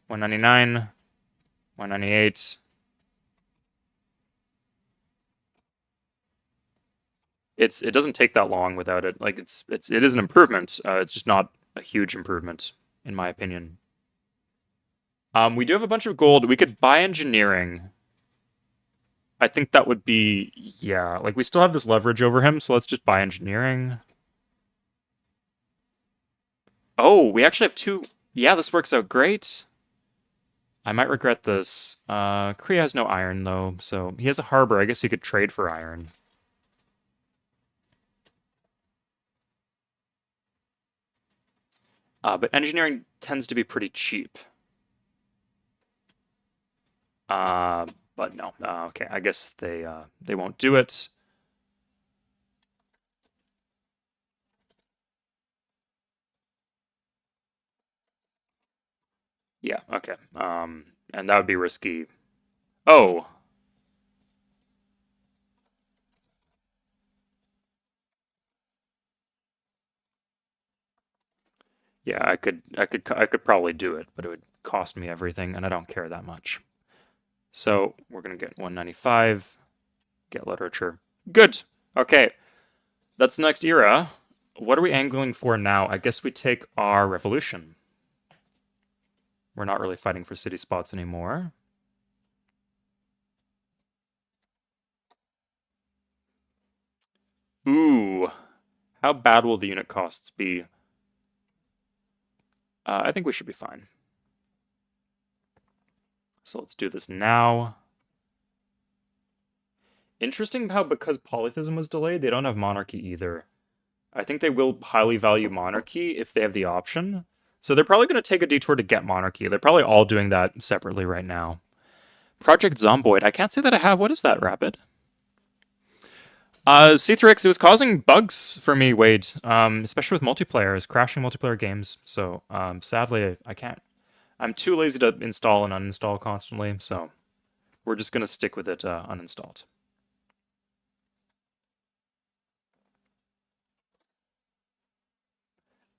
199, 198. It doesn't take that long without it. Like, it is an improvement. It's just not a huge improvement, in my opinion. We do have a bunch of gold. We could buy engineering. I think that would be, yeah, like we still have this leverage over him, so let's just buy engineering. Oh, we actually have two. Yeah, this works out great. I might regret this. Korea has no iron, though, so he has a harbor. I guess he could trade for iron. But engineering tends to be pretty cheap. Uh, but no. Okay, I guess they won't do it. Yeah, okay. And that would be risky. Oh, yeah, I could probably do it, but it would cost me everything, and I don't care that much. So we're gonna get 195, get literature. Good. Okay, that's the next era. What are we angling for now? I guess we take our revolution. We're not really fighting for city spots anymore. Ooh, how bad will the unit costs be? I think we should be fine. So let's do this now. Interesting how because polytheism was delayed, they don't have monarchy either. I think they will highly value monarchy if they have the option. So they're probably going to take a detour to get monarchy. They're probably all doing that separately right now. Project Zomboid. I can't say that I have. What is that, Rapid? C3X, it was causing bugs for me, Wade, especially with multiplayer. It's crashing multiplayer games. So sadly, I can't. I'm too lazy to install and uninstall constantly, so we're just going to stick with it uninstalled.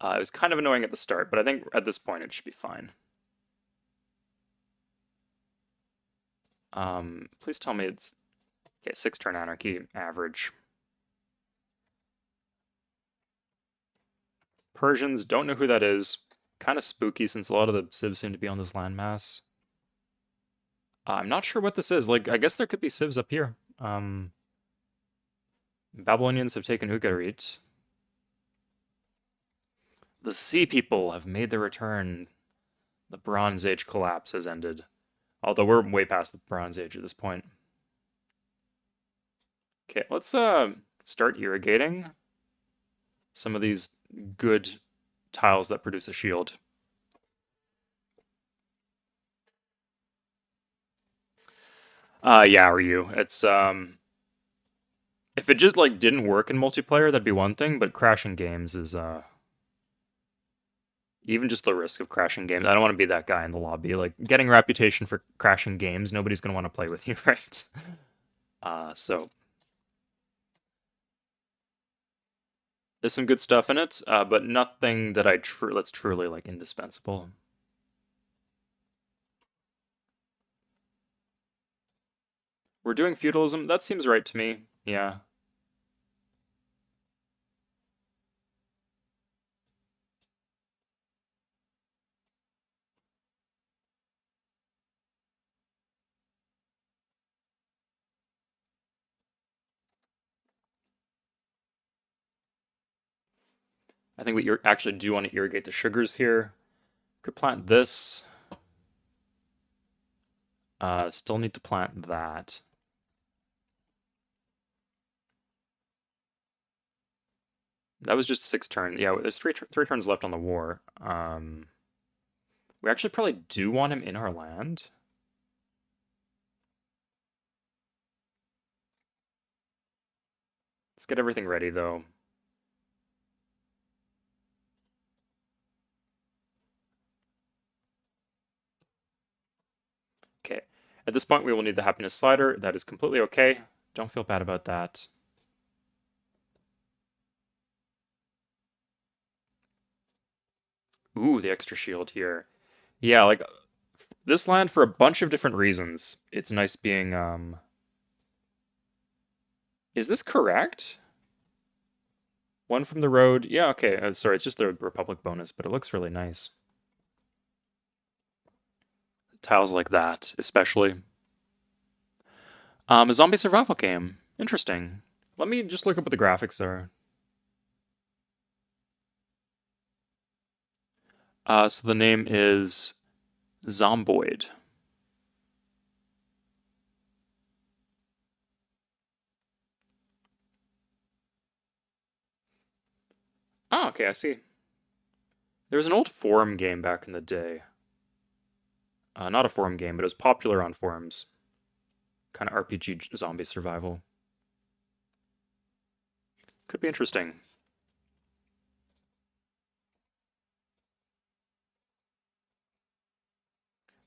It was kind of annoying at the start, but I think at this point it should be fine. Please tell me it's okay. 6-turn anarchy, average. Persians, don't know who that is. Kind of spooky since a lot of the civs seem to be on this landmass. I'm not sure what this is. Like, I guess there could be civs up here. Babylonians have taken Ugarit. The Sea People have made their return. The Bronze Age collapse has ended. Although we're way past the Bronze Age at this point. Okay, let's start irrigating some of these good tiles that produce a shield. Yeah, Ryu. It's if it just like didn't work in multiplayer, that'd be one thing, but crashing games is even just the risk of crashing games. I don't want to be that guy in the lobby. Like getting a reputation for crashing games, nobody's gonna want to play with you, right? So there's some good stuff in it, but nothing that that's truly like indispensable. We're doing feudalism. That seems right to me. Yeah. I think we actually do want to irrigate the sugars here. Could plant this. Still need to plant that. That was just 6 turns. Yeah, there's three turns left on the war. We actually probably do want him in our land. Let's get everything ready, though. Okay. At this point, we will need the happiness slider. That is completely okay. Don't feel bad about that. Ooh, the extra shield here. Yeah, like this land for a bunch of different reasons. It's nice being Is this correct? One from the road. Yeah, okay. Sorry, it's just the Republic bonus, but it looks really nice. Tiles like that, especially. A zombie survival game. Interesting. Let me just look up what the graphics are. So the name is Zomboid. Oh, okay, I see. There was an old forum game back in the day. Not a forum game, but it was popular on forums. Kind of RPG zombie survival. Could be interesting.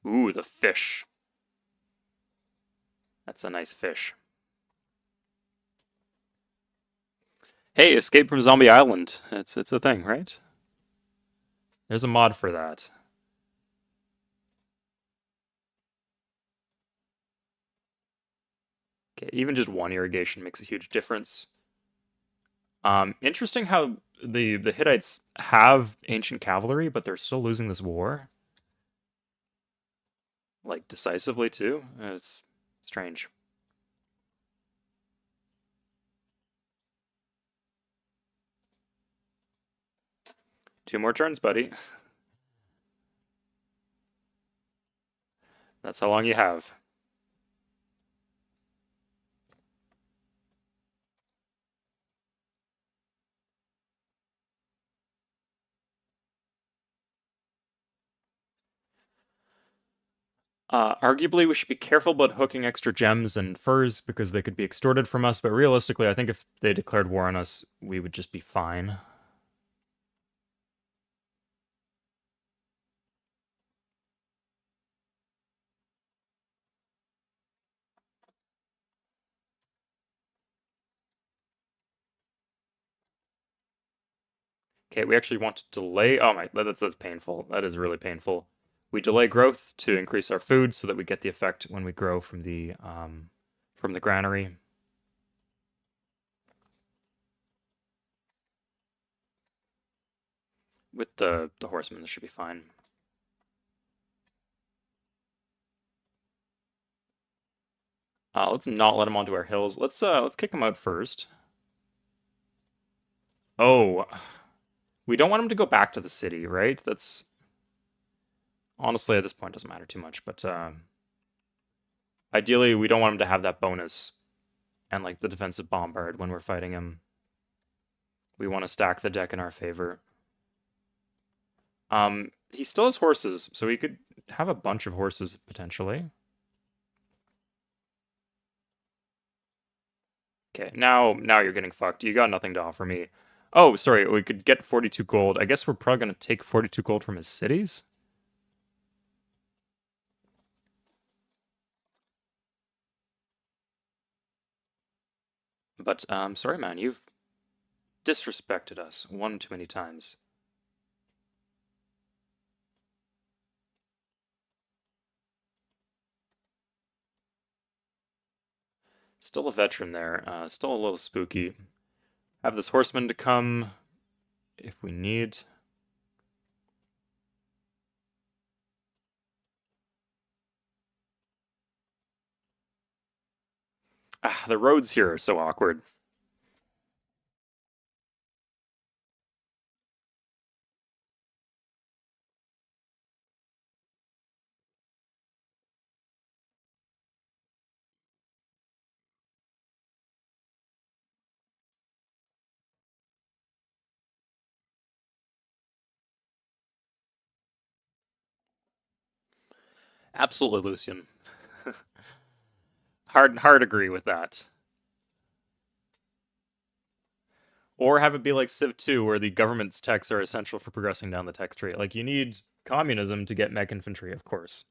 Ooh, the fish. That's a nice fish. Hey, Escape from Zombie Island. It's a thing, right? There's a mod for that. Okay, even just one irrigation makes a huge difference. Interesting how the Hittites have ancient cavalry, but they're still losing this war. Like decisively too. It's strange. Two more turns, buddy. That's how long you have. Arguably, we should be careful about hooking extra gems and furs because they could be extorted from us, but realistically, I think if they declared war on us, we would just be fine. Okay, we actually want to delay. Oh my, that's painful. That is really painful. We delay growth to increase our food so that we get the effect when we grow from the granary. With the horsemen, this should be fine. Let's not let them onto our hills. Let's kick them out first. Oh, we don't want them to go back to the city, right? That's honestly at this point doesn't matter too much, but ideally we don't want them to have that bonus and like the defensive bombard when we're fighting him. We want to stack the deck in our favor. He still has horses, so he could have a bunch of horses potentially. Okay, now you're getting fucked. You got nothing to offer me. Oh, sorry, we could get 42 gold. I guess we're probably gonna take 42 gold from his cities. But sorry, man, you've disrespected us one too many times. Still a veteran there. Still a little spooky. Have this horseman to come if we need. Ah, the roads here are so awkward. Absolutely, Lucian. Hard agree with that. Or have it be like Civ 2, where the government's techs are essential for progressing down the tech tree. Like, you need communism to get mech infantry, of course.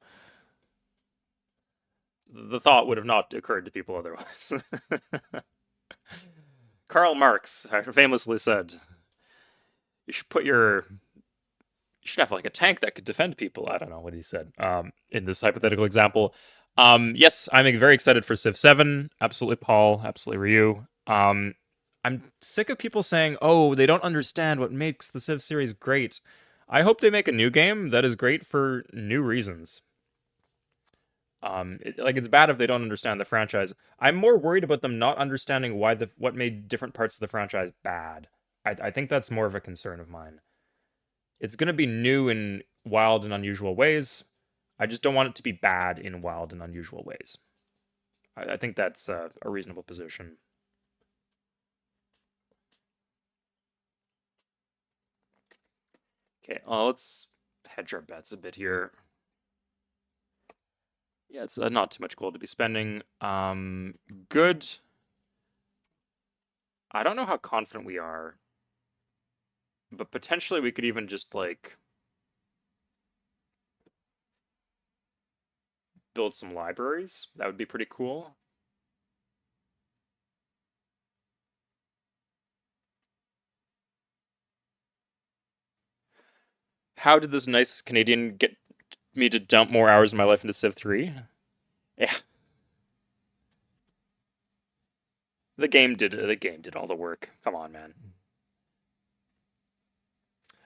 The thought would have not occurred to people otherwise. Karl Marx famously said, "You should put your you should have like a tank that could defend people." I don't know what he said. In this hypothetical example, yes, I'm very excited for Civ 7. Absolutely, Paul. Absolutely, Ryu. I'm sick of people saying, "Oh, they don't understand what makes the Civ series great." I hope they make a new game that is great for new reasons. It's bad if they don't understand the franchise. I'm more worried about them not understanding what made different parts of the franchise bad. I think that's more of a concern of mine. It's going to be new in wild and unusual ways. I just don't want it to be bad in wild and unusual ways. I think that's a reasonable position. Okay, let's hedge our bets a bit here. Yeah, it's not too much gold to be spending. Good. I don't know how confident we are, but potentially we could even just like build some libraries. That would be pretty cool. How did this nice Canadian get me to dump more hours of my life into Civ 3? Yeah, the game did it. The game did all the work. Come on, man.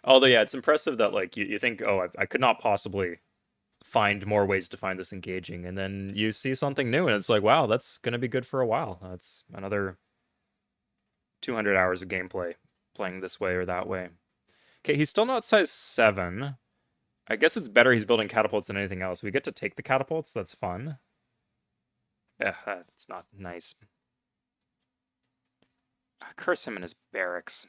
Although, yeah, it's impressive that like you think, oh, I could not possibly find more ways to find this engaging, and then you see something new, and it's like, wow, that's gonna be good for a while. That's another 200 hours of gameplay playing this way or that way. Okay, he's still not size 7. I guess it's better he's building catapults than anything else. We get to take the catapults. That's fun. Yeah, that's not nice. Curse him in his barracks.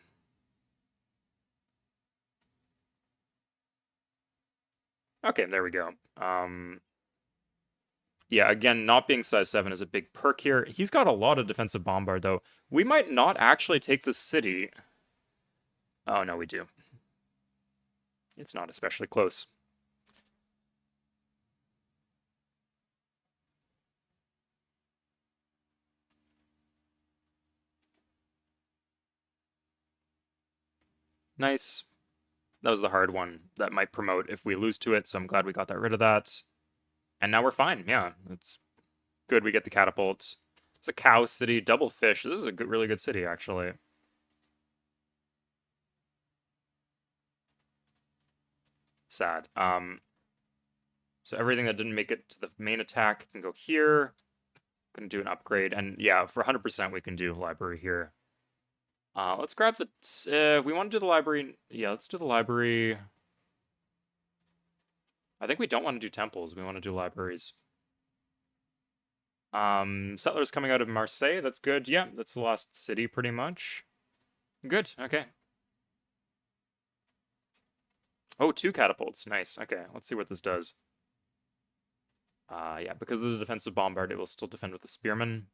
Okay, there we go. Yeah, again, not being size 7 is a big perk here. He's got a lot of defensive bombard, though. We might not actually take the city. Oh, no, we do. It's not especially close. Nice. That was the hard one. That might promote if we lose to it, so I'm glad we got that rid of that. And now we're fine. Yeah, it's good we get the catapults. It's a cow city, double fish. This is a good, really good city, actually. Sad. So everything that didn't make it to the main attack can go here. Can do an upgrade, and yeah, for 100% we can do library here. Let's grab the. We want to do the library. Yeah, let's do the library. I think we don't want to do temples. We want to do libraries. Settlers coming out of Marseille. That's good. Yeah, that's the last city pretty much. Good. Okay. Oh, 2 catapults. Nice. Okay, let's see what this does. Yeah, because of the defensive bombard, it will still defend with the spearmen.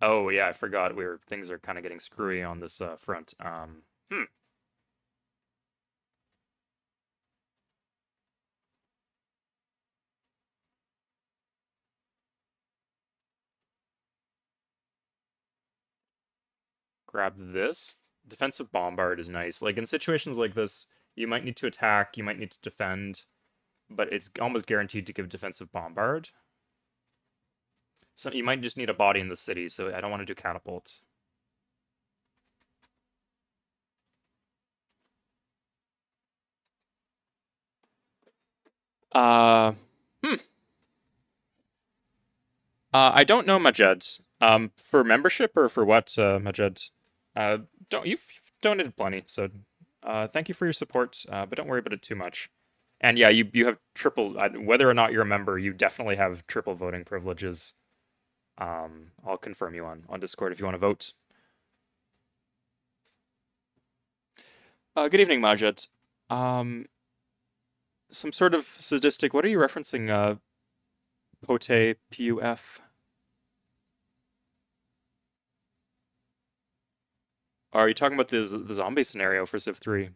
Oh yeah, I forgot. Things are kind of getting screwy on this front. Grab this. Defensive bombard is nice. Like in situations like this, you might need to attack, you might need to defend, but it's almost guaranteed to give defensive bombard. So you might just need a body in the city, so I don't want to do catapult. Uh, hmm. I don't know, Majed. For membership or for what, Majed? Don't you've donated plenty, so thank you for your support. But don't worry about it too much. And yeah, you have triple. Whether or not you're a member, you definitely have triple voting privileges. I'll confirm you on Discord if you want to vote. Good evening, Majed. Um, some sort of sadistic. What are you referencing? Pote, P-U-F. Are you talking about the zombie scenario for Civ 3?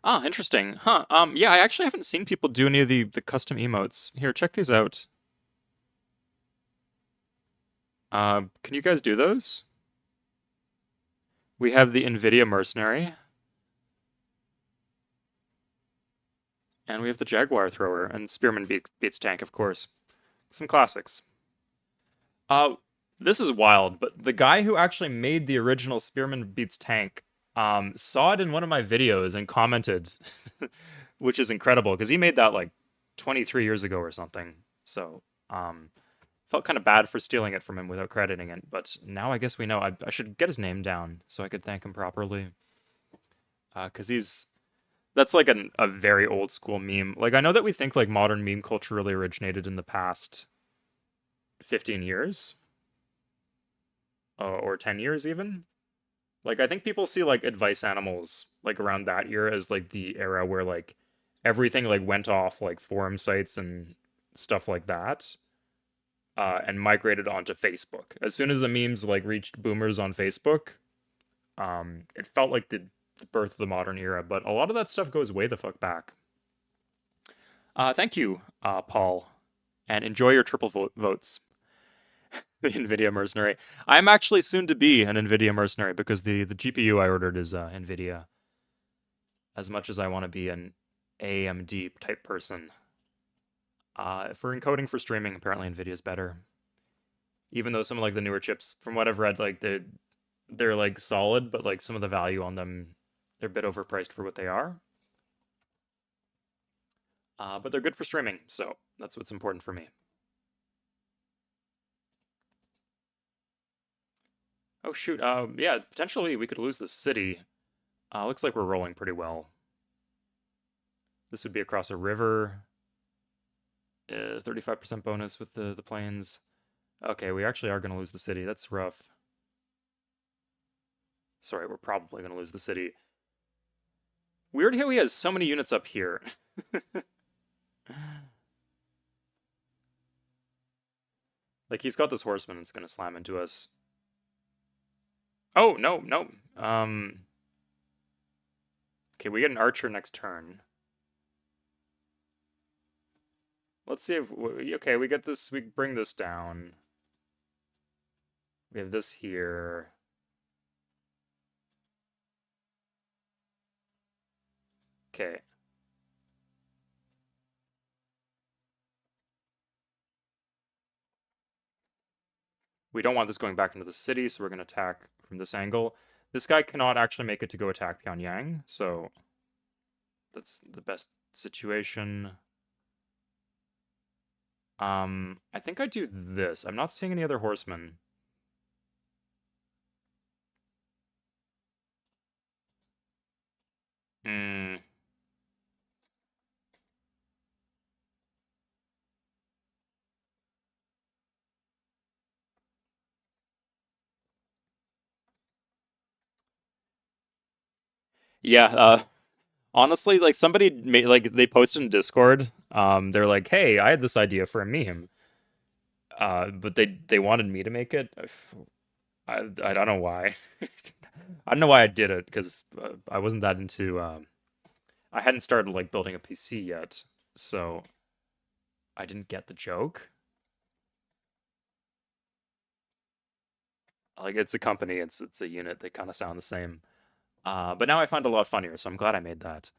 Ah, interesting. Huh. Yeah, I actually haven't seen people do any of the custom emotes. Here, check these out. Can you guys do those? We have the NVIDIA Mercenary, and we have the Jaguar Thrower, and Spearman beats Tank, of course. Some classics. Uh, this is wild, but the guy who actually made the original Spearman beats Tank, saw it in one of my videos and commented, which is incredible because he made that like 23 years ago or something. So, felt kind of bad for stealing it from him without crediting it, but now I guess we know. I should get his name down so I could thank him properly. Because that's like a very old school meme. Like, I know that we think like modern meme culture really originated in the past 15 years, or 10 years even. Like, I think people see like advice animals like around that year as like the era where like everything like went off like forum sites and stuff like that, and migrated onto Facebook. As soon as the memes like reached boomers on Facebook, it felt like the birth of the modern era. But a lot of that stuff goes way the fuck back. Thank you, Paul, and enjoy your triple votes. The NVIDIA mercenary. I'm actually soon to be an NVIDIA mercenary because the GPU I ordered is NVIDIA. As much as I want to be an AMD type person, for encoding for streaming, apparently NVIDIA is better. Even though some of like the newer chips, from what I've read, like they're like solid, but like some of the value on them, they're a bit overpriced for what they are. But they're good for streaming, so that's what's important for me. Oh shoot, yeah, potentially we could lose the city. Looks like we're rolling pretty well. This would be across a river. 35% bonus with the planes. Okay, we actually are going to lose the city. That's rough. Sorry, we're probably going to lose the city. Weird how he has so many units up here. Like, he's got this horseman that's going to slam into us. Oh, no, no. Okay, we get an archer next turn. Let's see if... Okay, we get this... We bring this down. We have this here. Okay. We don't want this going back into the city, so we're going to attack from this angle. This guy cannot actually make it to go attack Pyongyang, so that's the best situation. I think I do this. I'm not seeing any other horsemen. Hmm. Yeah, honestly, like somebody made like they posted in Discord. They're like, "Hey, I had this idea for a meme." But they wanted me to make it. I don't know why. I don't know why I did it because I wasn't that into. I hadn't started like building a PC yet, so I didn't get the joke. Like it's a company, it's a unit. They kind of sound the same. But now I find it a lot funnier, so I'm glad I made that.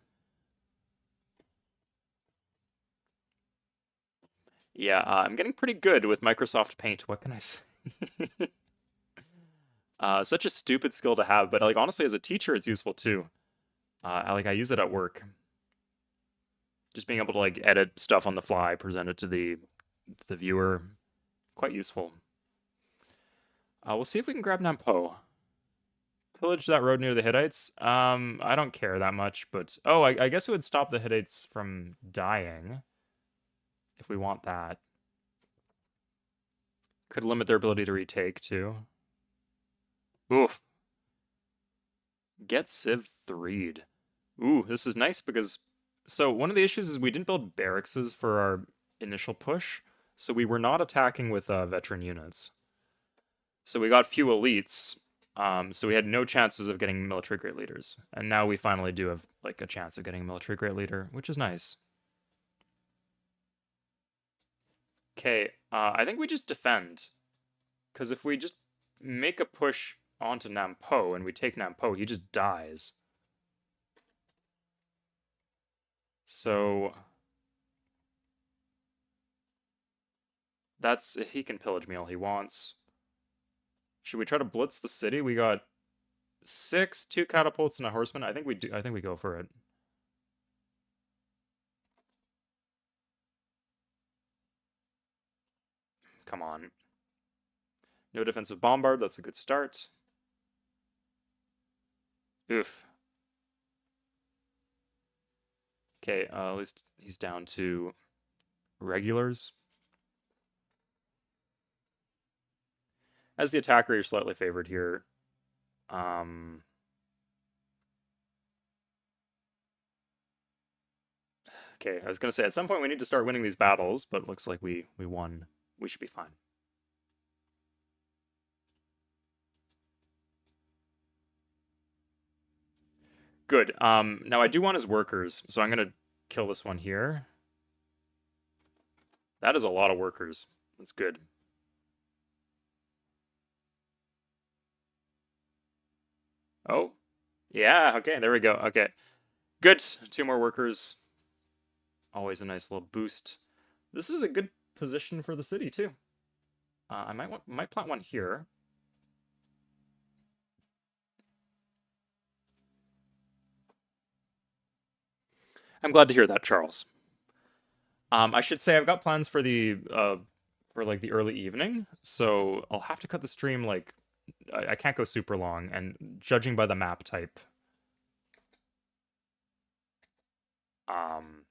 Yeah, I'm getting pretty good with Microsoft Paint. What can I say? Such a stupid skill to have, but like honestly, as a teacher, it's useful too. I use it at work. Just being able to like edit stuff on the fly, present it to the viewer, quite useful. We'll see if we can grab Nampo. Pillage that road near the Hittites. I don't care that much, but oh, I guess it would stop the Hittites from dying if we want that. Could limit their ability to retake, too. Oof. Get Civ 3'd. Ooh, this is nice because... So, one of the issues is we didn't build barracks for our initial push, so we were not attacking with veteran units. So we got few elites, so we had no chances of getting military great leaders. And now we finally do have, like, a chance of getting a military great leader, which is nice. Okay, I think we just defend. Because if we just make a push onto Nampo and we take Nampo, he just dies. So that's if he can pillage me all he wants. Should we try to blitz the city? We got 6, 2 catapults, and a horseman. I think we do. I think we go for it. Come on. No defensive bombard. That's a good start. Oof. Okay, at least he's down to regulars. As the attacker, you're slightly favored here. Okay, I was gonna say at some point we need to start winning these battles, but looks like we won. We should be fine. Good. Now I do want his workers, so I'm gonna kill this one here. That is a lot of workers. That's good. Oh, yeah. Okay, there we go. Okay, good. 2 more workers. Always a nice little boost. This is a good position for the city too. I might plant one here. I'm glad to hear that, Charles. I should say I've got plans for like the early evening, so I'll have to cut the stream like I can't go super long, and judging by the map type, um,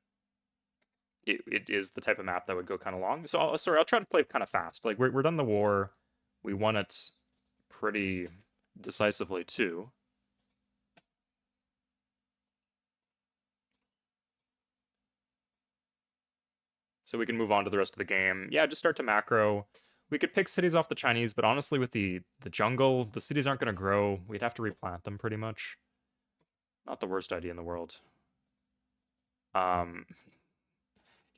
it is the type of map that would go kind of long. So I'll try to play kind of fast. Like we're done the war, we won it pretty decisively too. So we can move on to the rest of the game. Yeah, just start to macro. We could pick cities off the Chinese, but honestly, with the jungle, the cities aren't going to grow. We'd have to replant them pretty much. Not the worst idea in the world. He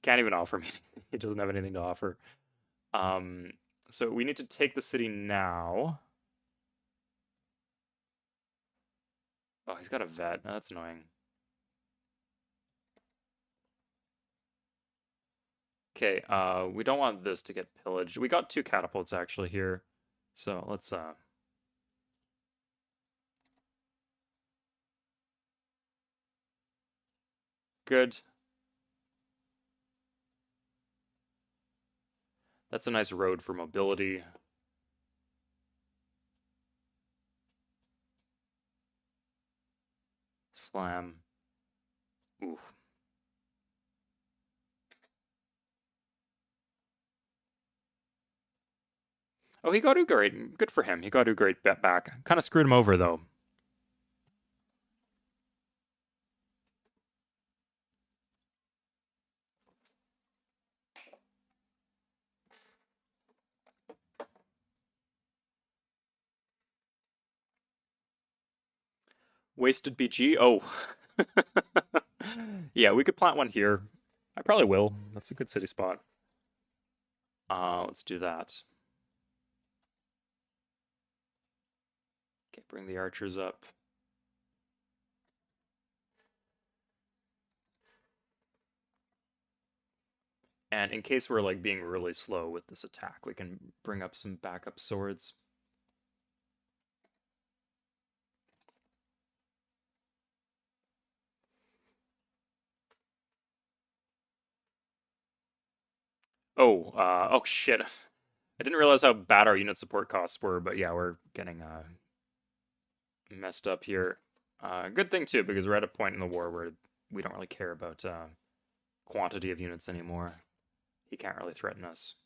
can't even offer me anything. He doesn't have anything to offer. Um, so we need to take the city now. Oh, he's got a vet. Oh, that's annoying. Okay, we don't want this to get pillaged. We got 2 catapults actually here. So let's good. That's a nice road for mobility. Slam. Ooh. Oh, he got Ugarit. Good for him. He got Ugarit back. Kind of screwed him over, though. Wasted BG? Oh. Yeah, we could plant one here. I probably will. That's a good city spot. Let's do that. Okay, bring the archers up. And in case we're like being really slow with this attack, we can bring up some backup swords. Oh shit. I didn't realize how bad our unit support costs were, but yeah, we're getting messed up here. Good thing too, because we're at a point in the war where we don't really care about quantity of units anymore. He can't really threaten us.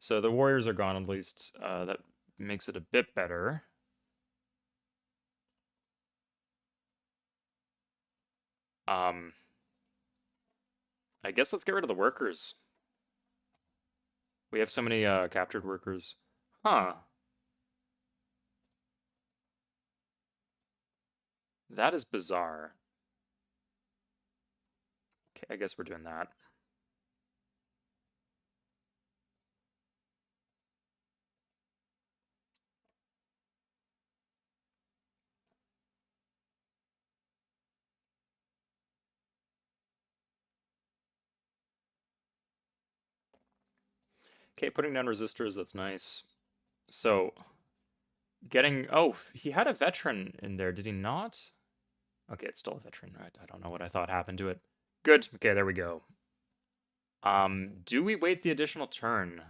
So the warriors are gone at least. That makes it a bit better. Um, I guess let's get rid of the workers. We have so many captured workers. Huh. That is bizarre. Okay, I guess we're doing that. Okay, putting down resistors, that's nice. So, getting... Oh, he had a veteran in there, did he not? Okay, it's still a veteran, right? I don't know what I thought happened to it. Good. Okay, there we go. Do we wait the additional turn?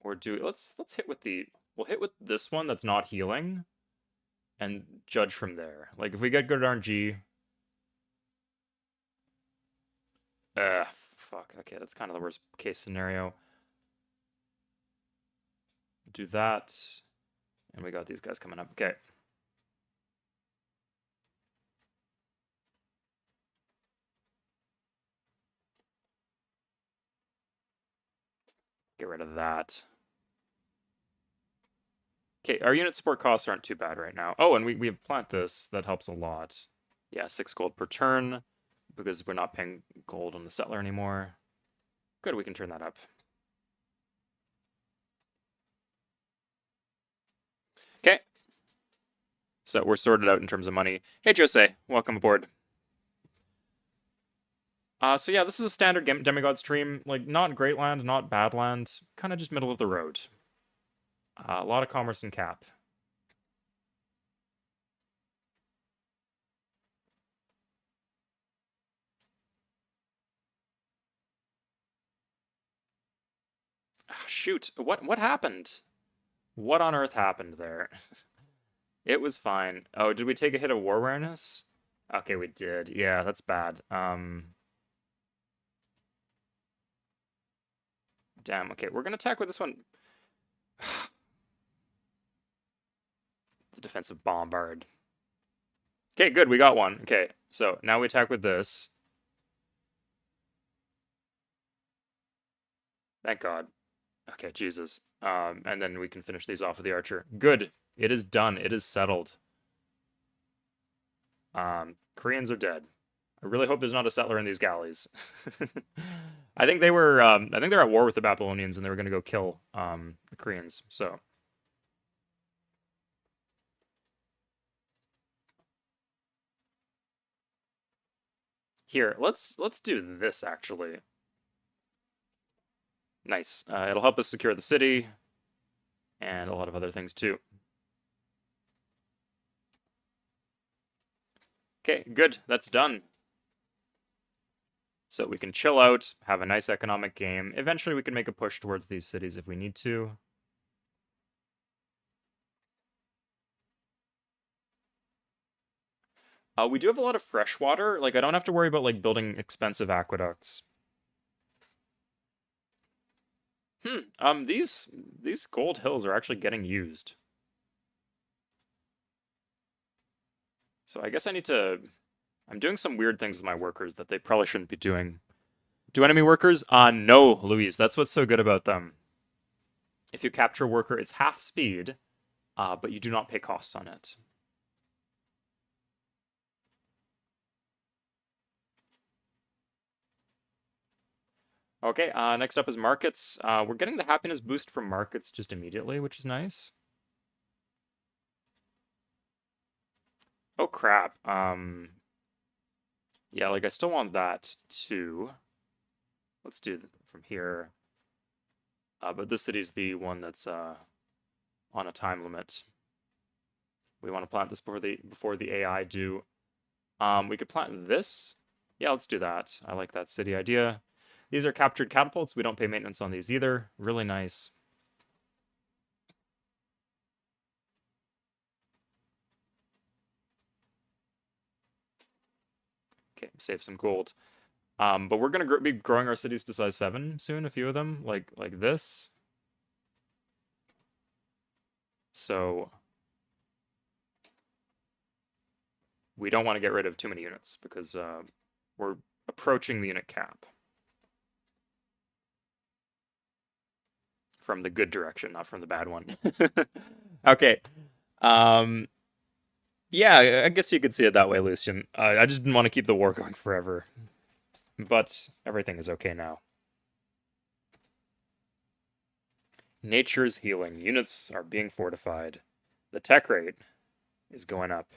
Or do let's hit with the we'll hit with this one that's not healing and judge from there. Like if we get good RNG, fuck. Okay, that's kind of the worst case scenario. Do that, and we got these guys coming up. Okay. Get rid of that. Okay, our unit support costs aren't too bad right now. Oh, and we have plant this. That helps a lot. Yeah, 6 gold per turn because we're not paying gold on the settler anymore. Good, we can turn that up. Okay. So we're sorted out in terms of money. Hey, Jose, welcome aboard. So yeah, this is a standard Demigod stream. Like, not great land, not bad land. Kind of just middle of the road. A lot of commerce and cap. Shoot, what happened? What on earth happened there? It was fine. Oh, did we take a hit of war awareness? Okay, we did. Yeah, that's bad. Damn. Okay, we're gonna attack with this one. The defensive bombard. Okay, good. We got one. Okay, so now we attack with this. Thank God. Okay, Jesus. And then we can finish these off with the archer. Good. It is done. It is settled. Koreans are dead. I really hope there's not a settler in these galleys. I think they were. I think they're at war with the Babylonians, and they were going to go kill the Koreans. So here, let's do this actually. Nice. It'll help us secure the city, and a lot of other things too. Okay, good. That's done. So we can chill out, have a nice economic game. Eventually, we can make a push towards these cities if we need to. We do have a lot of fresh water. Like, I don't have to worry about, like, building expensive aqueducts. These gold hills are actually getting used. So I guess I need to... I'm doing some weird things with my workers that they probably shouldn't be doing. Do enemy workers? No, Louise. That's what's so good about them. If you capture a worker, it's half speed, but you do not pay costs on it. Okay, next up is markets. We're getting the happiness boost from markets just immediately, which is nice. Oh, crap. Yeah, like, I still want that, too. Let's do it from here. But this city's the one that's on a time limit. We want to plant this before the AI do. We could plant this. Yeah, let's do that. I like that city idea. These are captured catapults. We don't pay maintenance on these either. Really nice. Okay, save some gold. But we're gonna be growing our cities to size 7 soon, a few of them, like this. So we don't want to get rid of too many units because we're approaching the unit cap. From the good direction, not from the bad one. Okay. Um, yeah, I guess you could see it that way, Lucian. I just didn't want to keep the war going forever. But everything is okay now. Nature's healing. Units are being fortified. The tech rate is going up.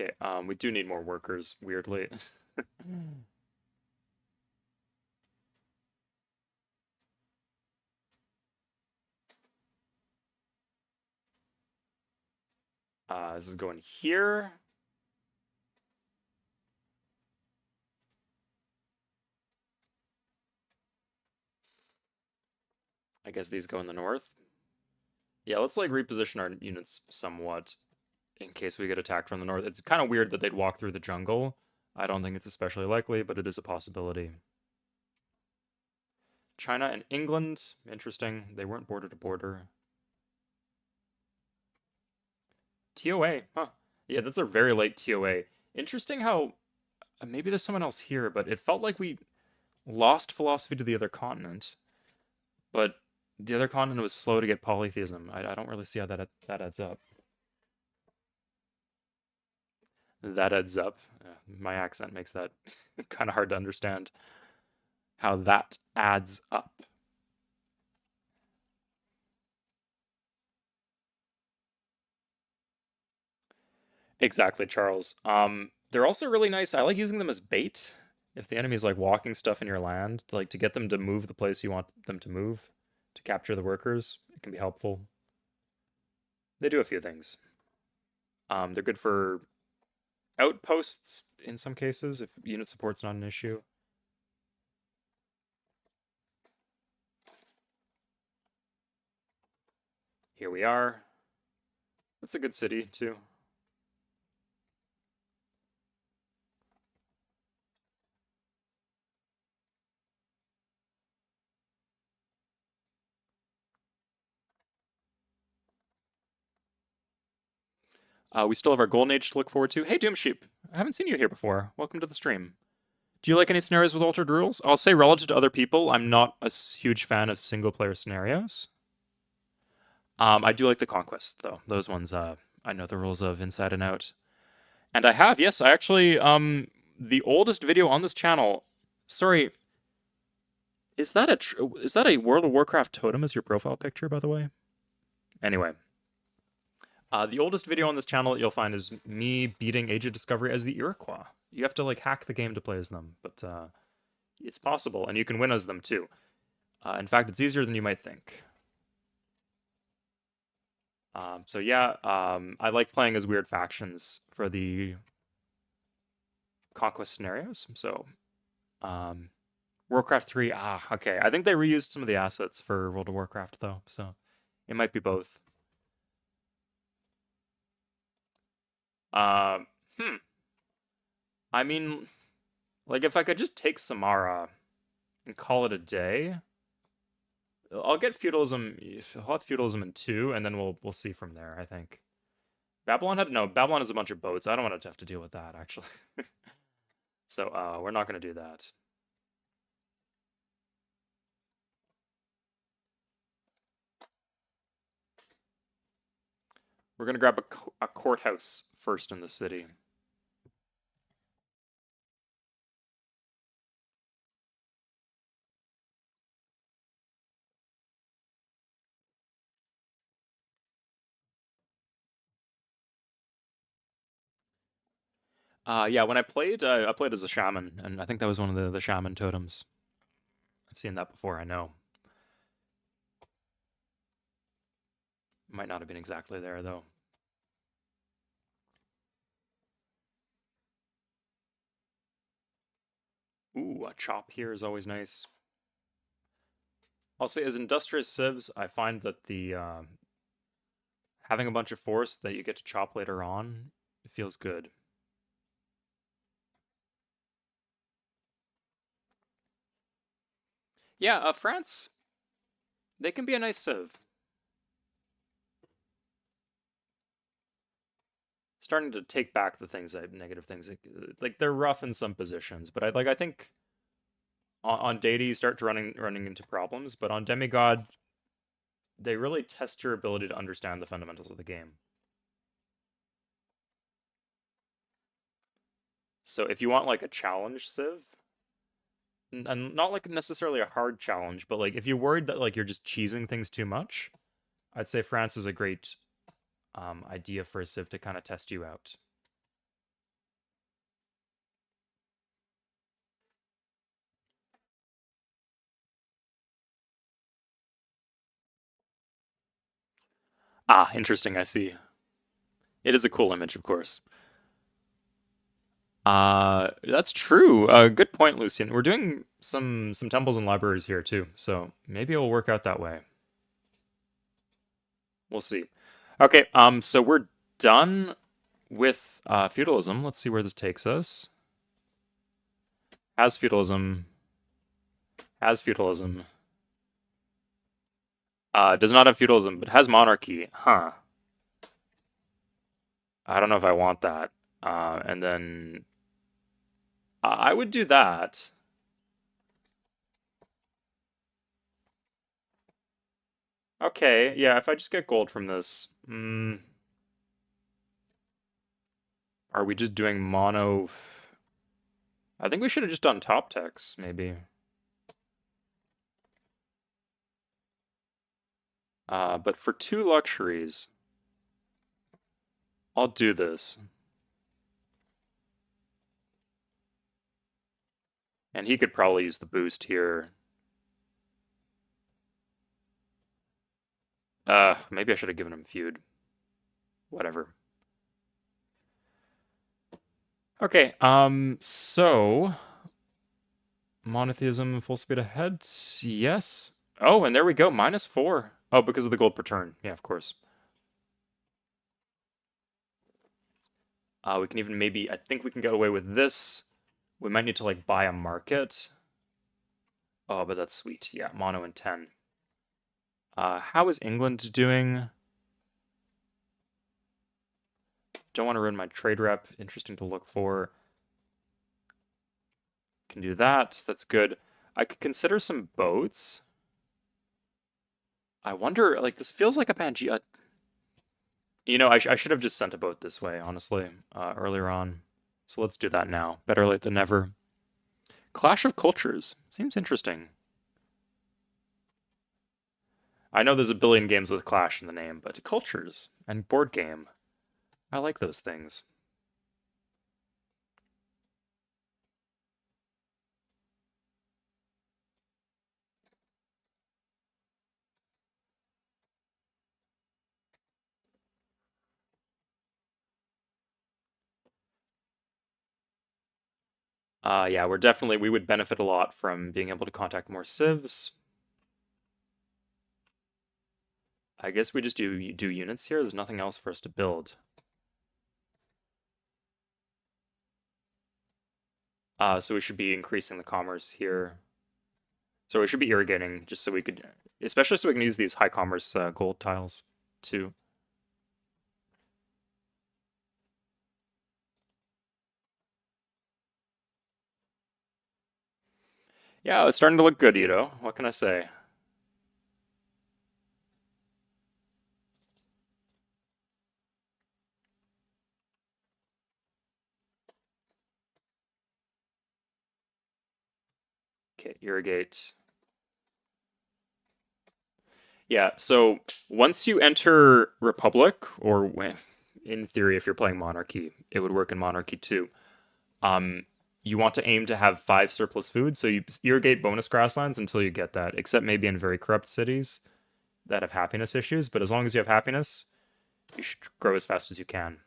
Okay, we do need more workers, weirdly. This is going here. I guess these go in the north. Yeah, let's like reposition our units somewhat in case we get attacked from the north. It's kind of weird that they'd walk through the jungle. I don't think it's especially likely, but it is a possibility. China and England, interesting. They weren't border to border. TOA, huh? Yeah, that's a very late TOA. Interesting how maybe there's someone else here, but it felt like we lost philosophy to the other continent, but the other continent was slow to get polytheism. I don't really see how that adds up. That adds up. My accent makes that kind of hard to understand. How that adds up. Exactly, Charles. They're also really nice. I like using them as bait. If the enemy's like walking stuff in your land, like to get them to move the place you want them to move, to capture the workers, it can be helpful. They do a few things. They're good for outposts in some cases if unit support's not an issue. Here we are. That's a good city too. We still have our Golden Age to look forward to. Hey, Doomsheep, I haven't seen you here before. Welcome to the stream. Do you like any scenarios with altered rules? I'll say relative to other people, I'm not a huge fan of single player scenarios. I do like the Conquest though. Those ones, I know the rules of inside and out. And I have, yes, I actually, the oldest video on this channel. Sorry, is that a World of Warcraft totem as your profile picture, by the way? Anyway, the oldest video on this channel that you'll find is me beating Age of Discovery as the Iroquois. You have to like hack the game to play as them, but it's possible, and you can win as them too. In fact, it's easier than you might think. So yeah, I like playing as weird factions for the conquest scenarios. So Warcraft 3, okay. I think they reused some of the assets for World of Warcraft though, so it might be both. Um, hmm. I mean, like if I could just take Samara and call it a day, I'll get feudalism. I'll have feudalism in 2, and then we'll see from there. I think Babylon has a bunch of boats. I don't want to have to deal with that actually. So we're not going to do that. We're going to grab a courthouse first in the city. Yeah, when I played as a shaman, and I think that was one of the shaman totems. I've seen that before. I know. Might not have been exactly there though. Ooh, a chop here is always nice. I'll say, as industrious civs, I find that the having a bunch of force that you get to chop later on, it feels good. Yeah, France, they can be a nice civ. Starting to take back the things that negative things like they're rough in some positions, but I think on Data you start to running into problems, but on Demigod they really test your ability to understand the fundamentals of the game. So if you want like a challenge civ, and not like necessarily a hard challenge, but like if you're worried that like you're just cheesing things too much, I'd say France is a great idea for a civ to kind of test you out. Ah, interesting. I see. It is a cool image, of course. That's true. Good point, Lucian. We're doing some temples and libraries here too, so maybe it'll work out that way. We'll see. Okay, so we're done with feudalism. Let's see where this takes us. Has feudalism. Has feudalism. Does not have feudalism, but has monarchy. Huh. I don't know if I want that. And then I would do that. Okay, yeah, if I just get gold from this. Are we just doing mono? I think we should have just done top text, maybe. But for 2 luxuries, I'll do this. And he could probably use the boost here. Maybe I should have given him feud. Whatever. Okay, so monotheism full speed ahead? Yes. Oh, and there we go, -4. Oh, because of the gold per turn. Yeah, of course. We can even maybe, I think we can get away with this. We might need to like buy a market. Oh, but that's sweet. Yeah, mono and 10. How is England doing? Don't want to ruin my trade rep. Interesting to look for. Can do that. That's good. I could consider some boats. I wonder, like, this feels like a Pangea. You know, I should have just sent a boat this way, honestly, earlier on. So let's do that now. Better late than never. Clash of Cultures. Seems interesting. I know there's a billion games with Clash in the name, but cultures and board game. I like those things. Yeah, we would benefit a lot from being able to contact more civs. I guess we just do units here. There's nothing else for us to build. So we should be increasing the commerce here. So we should be irrigating just so we could, especially so we can use these high commerce gold tiles too. Yeah, it's starting to look good, Ito. What can I say? Okay, irrigate. Yeah, so once you enter Republic, or when, in theory, if you're playing Monarchy, it would work in Monarchy too. You want to aim to have 5 surplus food, so you irrigate bonus grasslands until you get that, except maybe in very corrupt cities that have happiness issues, but as long as you have happiness, you should grow as fast as you can.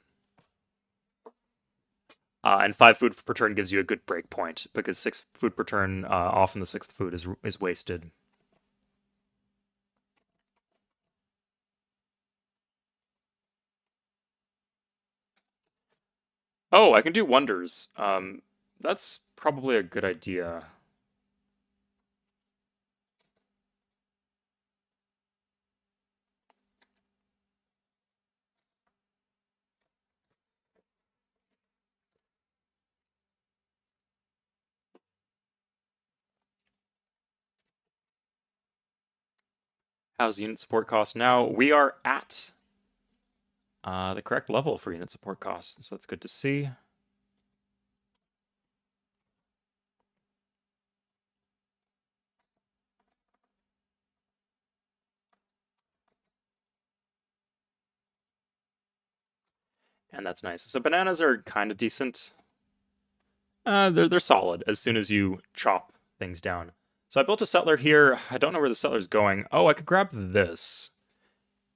And 5 food per turn gives you a good break point because 6 food per turn, often the 6th food is wasted. Oh, I can do wonders. That's probably a good idea. How's the unit support cost now? We are at the correct level for unit support costs, so that's good to see. And that's nice. So bananas are kind of decent. They're solid as soon as you chop things down. So I built a settler here. I don't know where the settler's going. Oh, I could grab this.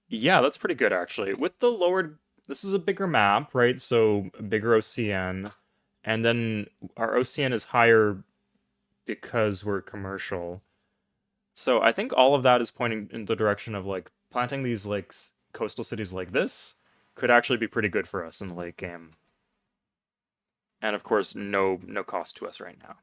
Yeah, that's pretty good actually. With the lowered, this is a bigger map, right? So a bigger OCN, and then our OCN is higher because we're commercial. So I think all of that is pointing in the direction of like planting these like coastal cities like this could actually be pretty good for us in the late game. And of course, no cost to us right now.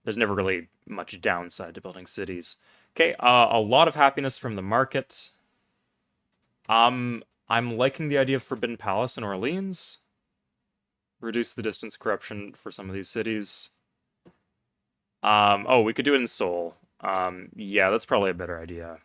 There's never really much downside to building cities. Okay, a lot of happiness from the market. I'm liking the idea of Forbidden Palace in Orleans. Reduce the distance corruption for some of these cities. Oh, we could do it in Seoul. Yeah, that's probably a better idea.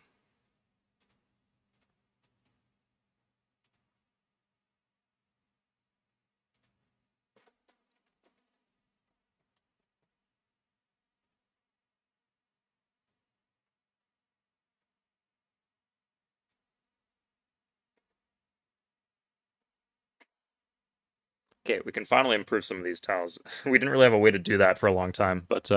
Okay, we can finally improve some of these tiles. We didn't really have a way to do that for a long time, but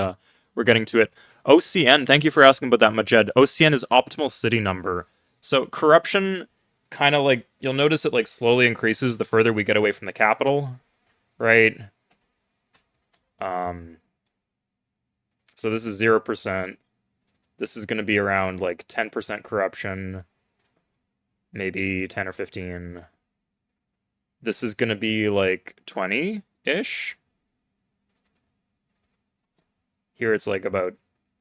we're getting to it. OCN, thank you for asking about that, Majed. OCN is optimal city number. So corruption kind of like, you'll notice it like slowly increases the further we get away from the capital, right? Um, so this is 0%. This is going to be around like 10% corruption, maybe 10 or 15. This is going to be like 20-ish. Here it's like about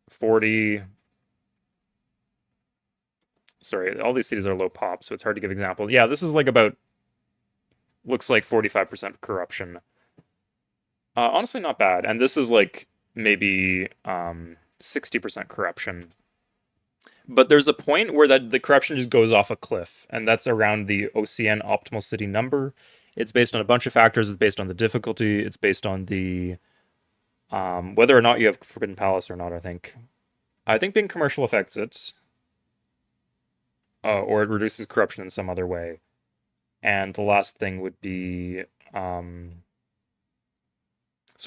40. Sorry, all these cities are low pop, so it's hard to give example. Yeah, this is like about, looks like 45% corruption. Honestly, not bad. And this is like maybe 60% corruption. But there's a point where the corruption just goes off a cliff, and that's around the OCN optimal city number. It's based on a bunch of factors. It's based on the difficulty. It's based on the whether or not you have Forbidden Palace or not. I think being commercial affects it, or it reduces corruption in some other way. And the last thing would be, sorry,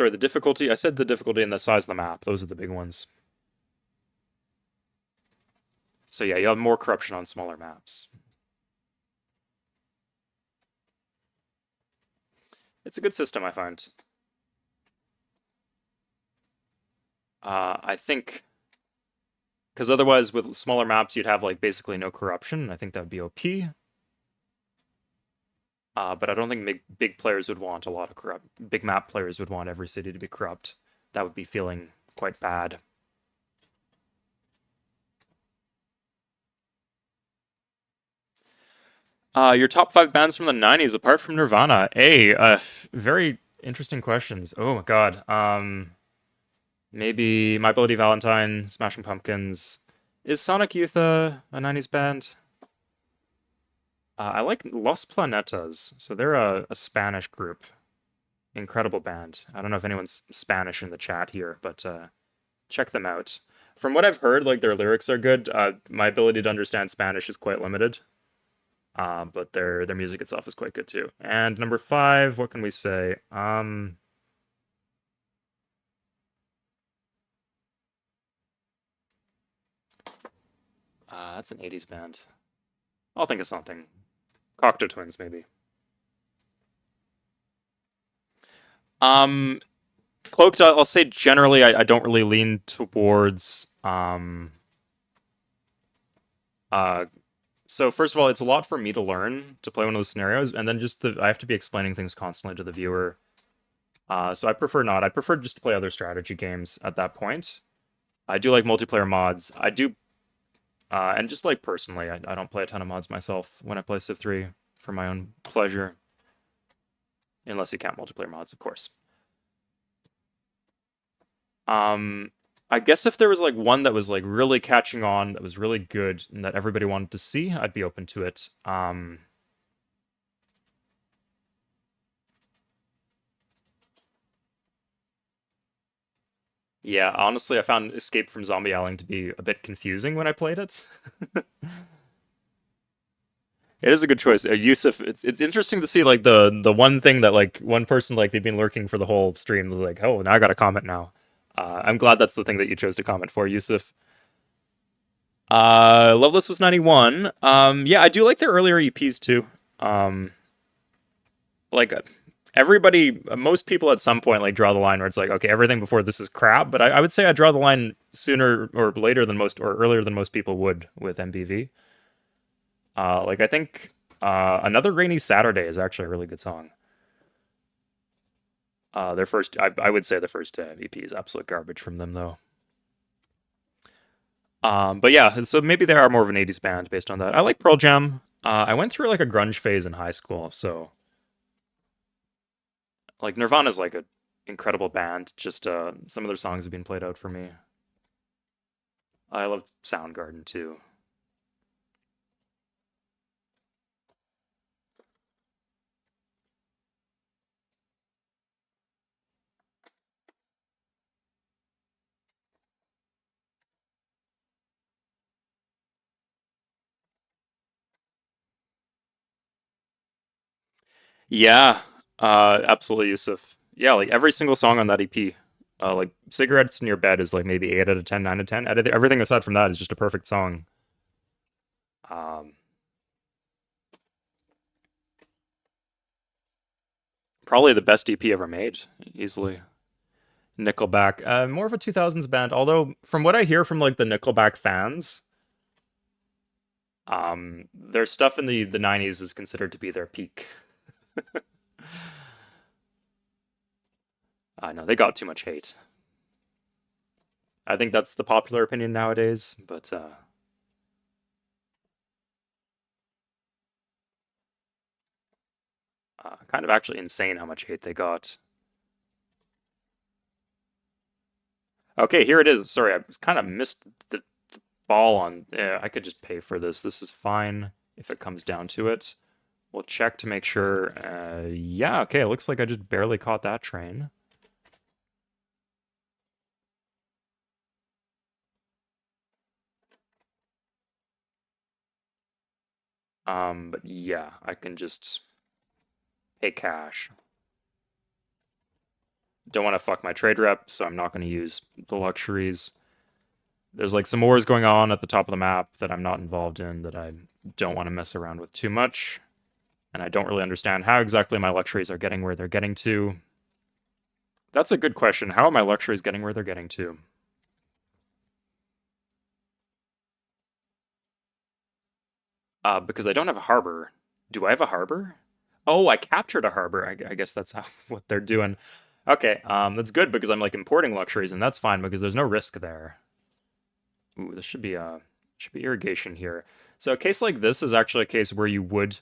the difficulty. I said the difficulty and the size of the map. Those are the big ones. So yeah, you have more corruption on smaller maps. It's a good system, I find. I think because otherwise, with smaller maps, you'd have like basically no corruption. I think that would be OP. But I don't think big players would want a lot of corrupt. Big map players would want every city to be corrupt. That would be feeling quite bad. Your top 5 bands from the 90s, apart from Nirvana. Very interesting questions. Oh my god. Maybe My Bloody Valentine, Smashing Pumpkins. Is Sonic Youth a 90s band? I like Los Planetas. So they're a Spanish group. Incredible band. I don't know if anyone's Spanish in the chat here, but check them out. From what I've heard, like their lyrics are good. My ability to understand Spanish is quite limited. But their music itself is quite good too. And number 5, what can we say? That's an 80s band. I'll think of something. Cocteau Twins, maybe. Um, Cloaked, I'll say generally, I don't really lean towards uh. So first of all, it's a lot for me to learn to play one of those scenarios, and then just I have to be explaining things constantly to the viewer. So I prefer not. I prefer just to play other strategy games at that point. I do like multiplayer mods. I do, and just like personally, I don't play a ton of mods myself when I play Civ 3 for my own pleasure, unless you count multiplayer mods, of course. Um, I guess if there was like one that was like really catching on, that was really good, and that everybody wanted to see, I'd be open to it. Yeah, honestly, I found Escape from Zombie Island to be a bit confusing when I played it. It is a good choice. Yusuf, it's interesting to see like the one thing that like one person like they've been lurking for the whole stream was like, oh, now I got to comment now. I'm glad that's the thing that you chose to comment for, Yusuf. Loveless was 91. Yeah, I do like their earlier EPs too. Um, like everybody, most people at some point like draw the line where it's like, okay, everything before this is crap. But I would say I draw the line sooner or later than most, or earlier than most people would with MBV. Like I think Another Rainy Saturday is actually a really good song. Their first, I would say the first EP is absolute garbage from them though. But yeah, so maybe they are more of an 80s band based on that. I like Pearl Jam. I went through like a grunge phase in high school, so like Nirvana's like an incredible band. Just some of their songs have been played out for me. I love Soundgarden too. Yeah, absolutely, Yusuf. Yeah, like every single song on that EP, like Cigarettes in Your Bed is like maybe 8 out of 10, 9 out of 10. Everything aside from that is just a perfect song. Um, Probably the best EP ever made, easily. Nickelback, more of a 2000s band, although from what I hear from like the Nickelback fans, their stuff in the 90s is considered to be their peak. I know they got too much hate. I think that's the popular opinion nowadays, but kind of actually insane how much hate they got. Okay, here it is. Sorry, I kind of missed the ball on. Yeah, I could just pay for this. This is fine if it comes down to it. We'll check to make sure. Yeah, okay, it looks like I just barely caught that train. But yeah, I can just pay cash. Don't want to fuck my trade rep, so I'm not going to use the luxuries. There's like some wars going on at the top of the map that I'm not involved in that I don't want to mess around with too much. And I don't really understand how exactly my luxuries are getting where they're getting to. That's a good question. How are my luxuries getting where they're getting to? Because I don't have a harbor. Do I have a harbor? Oh, I captured a harbor. I guess that's how what they're doing. Okay, that's good because I'm like importing luxuries, and that's fine because there's no risk there. Ooh, this should be irrigation here. So a case like this is actually a case where you would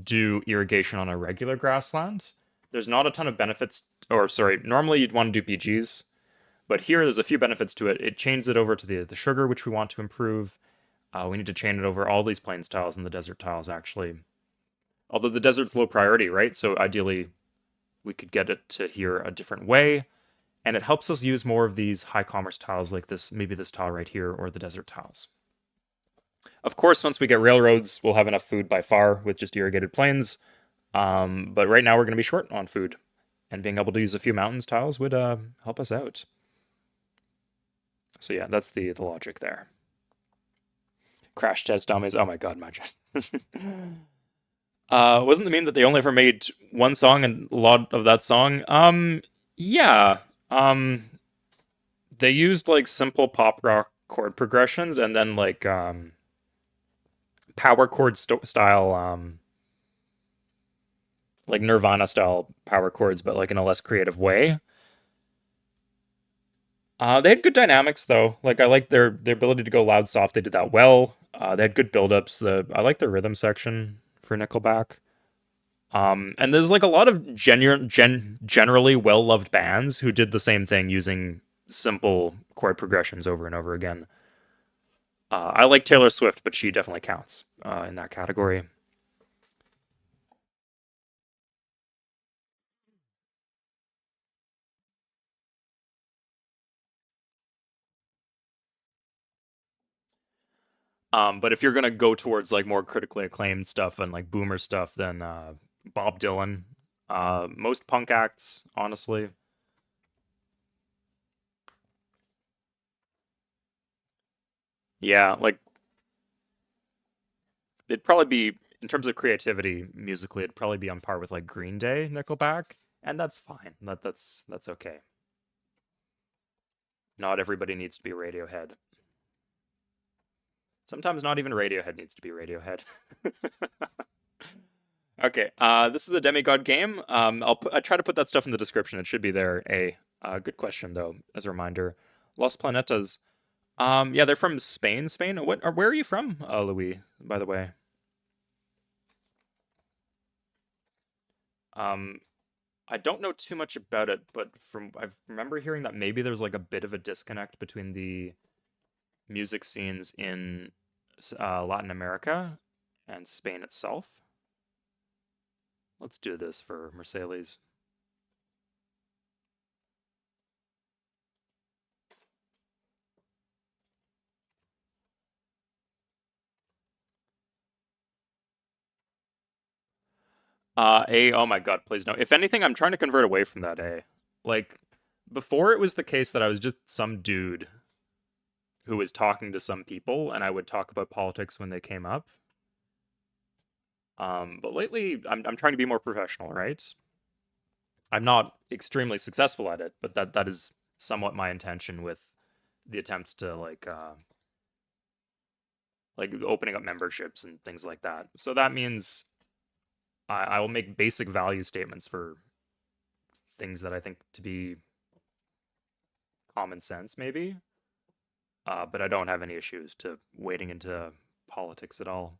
do irrigation on a regular grassland. There's not a ton of benefits, or sorry, normally you'd want to do PGs, but here there's a few benefits to it. It chains it over to the sugar, which we want to improve. We need to chain it over all these plains tiles and the desert tiles, actually. Although the desert's low priority, right? So ideally, we could get it to here a different way. And it helps us use more of these high commerce tiles like this, maybe this tile right here, or the desert tiles. Of course, once we get railroads, we'll have enough food by far with just irrigated plains. But right now we're going to be short on food, and being able to use a few mountains tiles would help us out. So yeah, that's the logic there. Crash test dummies. Oh my god, my Wasn't the meme that they only ever made one song and a lot of that song? Yeah. Um, they used like simple pop rock chord progressions and then like power chord style like Nirvana style power chords, but like in a less creative way. They had good dynamics though. Like I like their ability to go loud soft. They did that well. They had good buildups. I like the rhythm section for Nickelback. And there's like a lot of generally well loved bands who did the same thing using simple chord progressions over and over again. I like Taylor Swift, but she definitely counts in that category. But if you're gonna go towards like more critically acclaimed stuff and like boomer stuff, then Bob Dylan. Most punk acts, honestly. Yeah, like it'd probably be in terms of creativity musically, it'd probably be on par with like Green Day, Nickelback, and that's fine. That's okay. Not everybody needs to be Radiohead. Sometimes not even Radiohead needs to be Radiohead. Okay, this is a Demigod game. I try to put that stuff in the description. It should be there. Good question though, as a reminder. Los Planetas. Yeah, they're from Spain. Spain. Where are you from, Louis? By the way. Um, I don't know too much about it, but I remember hearing that maybe there's like a bit of a disconnect between the music scenes in Latin America and Spain itself. Let's do this for Mercedes. A, oh my God, please no. If anything, I'm trying to convert away from that A. Like, before it was the case that I was just some dude who was talking to some people and I would talk about politics when they came up. But lately, I'm trying to be more professional, right? I'm not extremely successful at it, but that is somewhat my intention with the attempts to like opening up memberships and things like that. So that means I will make basic value statements for things that I think to be common sense, maybe. But I don't have any issues to wading into politics at all.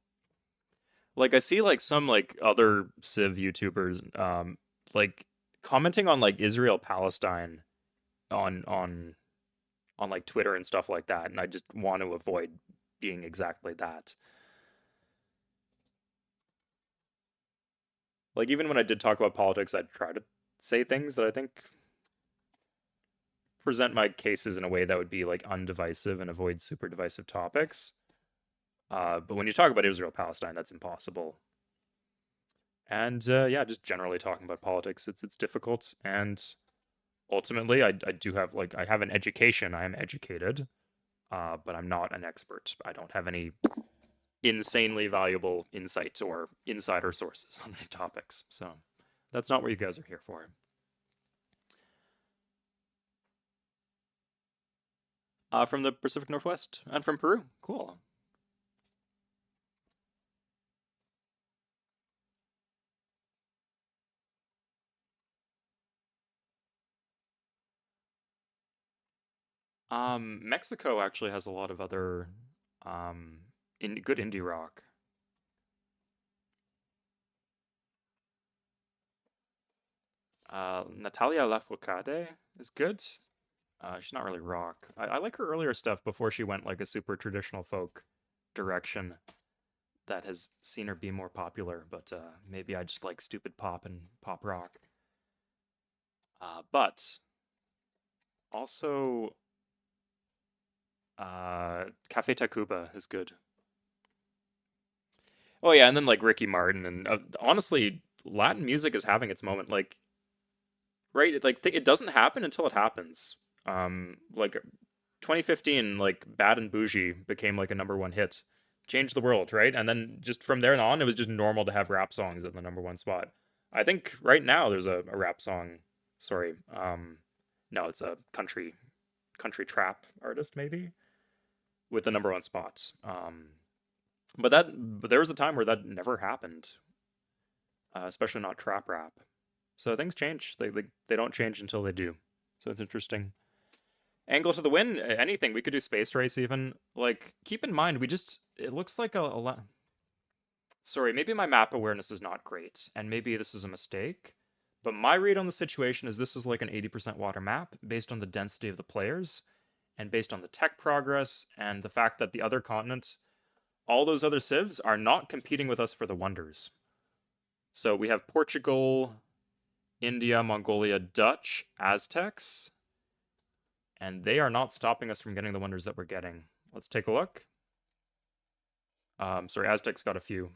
Like I see like some like other Civ YouTubers like commenting on like Israel Palestine on on on like Twitter and stuff like that, and I just want to avoid being exactly that. Like even when I did talk about politics, I'd try to say things that I think present my cases in a way that would be like undivisive and avoid super divisive topics. But when you talk about Israel Palestine, that's impossible. And yeah, just generally talking about politics, it's difficult. And ultimately, I do have like I have an education. I am educated, but I'm not an expert. I don't have any insanely valuable insights or insider sources on any topics. So that's not what you guys are here for. From the Pacific Northwest and from Peru. Cool. Mexico actually has a lot of other in good indie rock. Natalia Lafourcade is good. She's not really rock. I like her earlier stuff before she went like a super traditional folk direction that has seen her be more popular, but maybe I just like stupid pop and pop rock. But also, Cafe Tacuba is good. Oh yeah, and then like Ricky Martin and honestly, Latin music is having its moment. Like right, it doesn't happen until it happens. Like 2015, like Bad and Bougie became like a number one hit changed the world, right? And then just from there on, it was just normal to have rap songs in the #1 spot. I think right now there's a rap song. Sorry, no, it's a country trap artist maybe with the #1 spot. But there was a time where that never happened, especially not trap rap. So things change. They don't change until they do. So it's interesting. Angle to the win, anything. We could do space race even. Like, keep in mind, it looks like a lot. Sorry, maybe my map awareness is not great, and maybe this is a mistake. But my read on the situation is this is like an 80% water map based on the density of the players, and based on the tech progress, and the fact that the other continents, all those other civs, are not competing with us for the wonders. So we have Portugal, India, Mongolia, Dutch, Aztecs, and they are not stopping us from getting the wonders that we're getting. Let's take a look. Sorry, Aztecs got a few.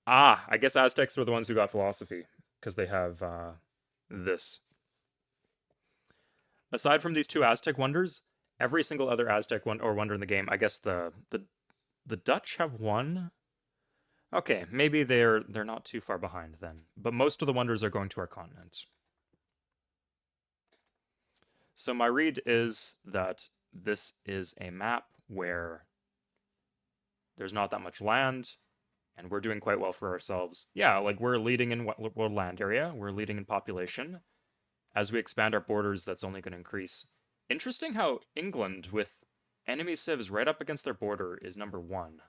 I guess Aztecs were the ones who got philosophy, because they have this. Aside from these two Aztec wonders, every single other Aztec wonder in the game, I guess the Dutch have one. Okay, maybe they're not too far behind then. But most of the wonders are going to our continent. So my read is that this is a map where there's not that much land, and we're doing quite well for ourselves. Yeah, like we're leading in world land area, we're leading in population. As we expand our borders, that's only going to increase. Interesting how England, with enemy civs right up against their border, is #1.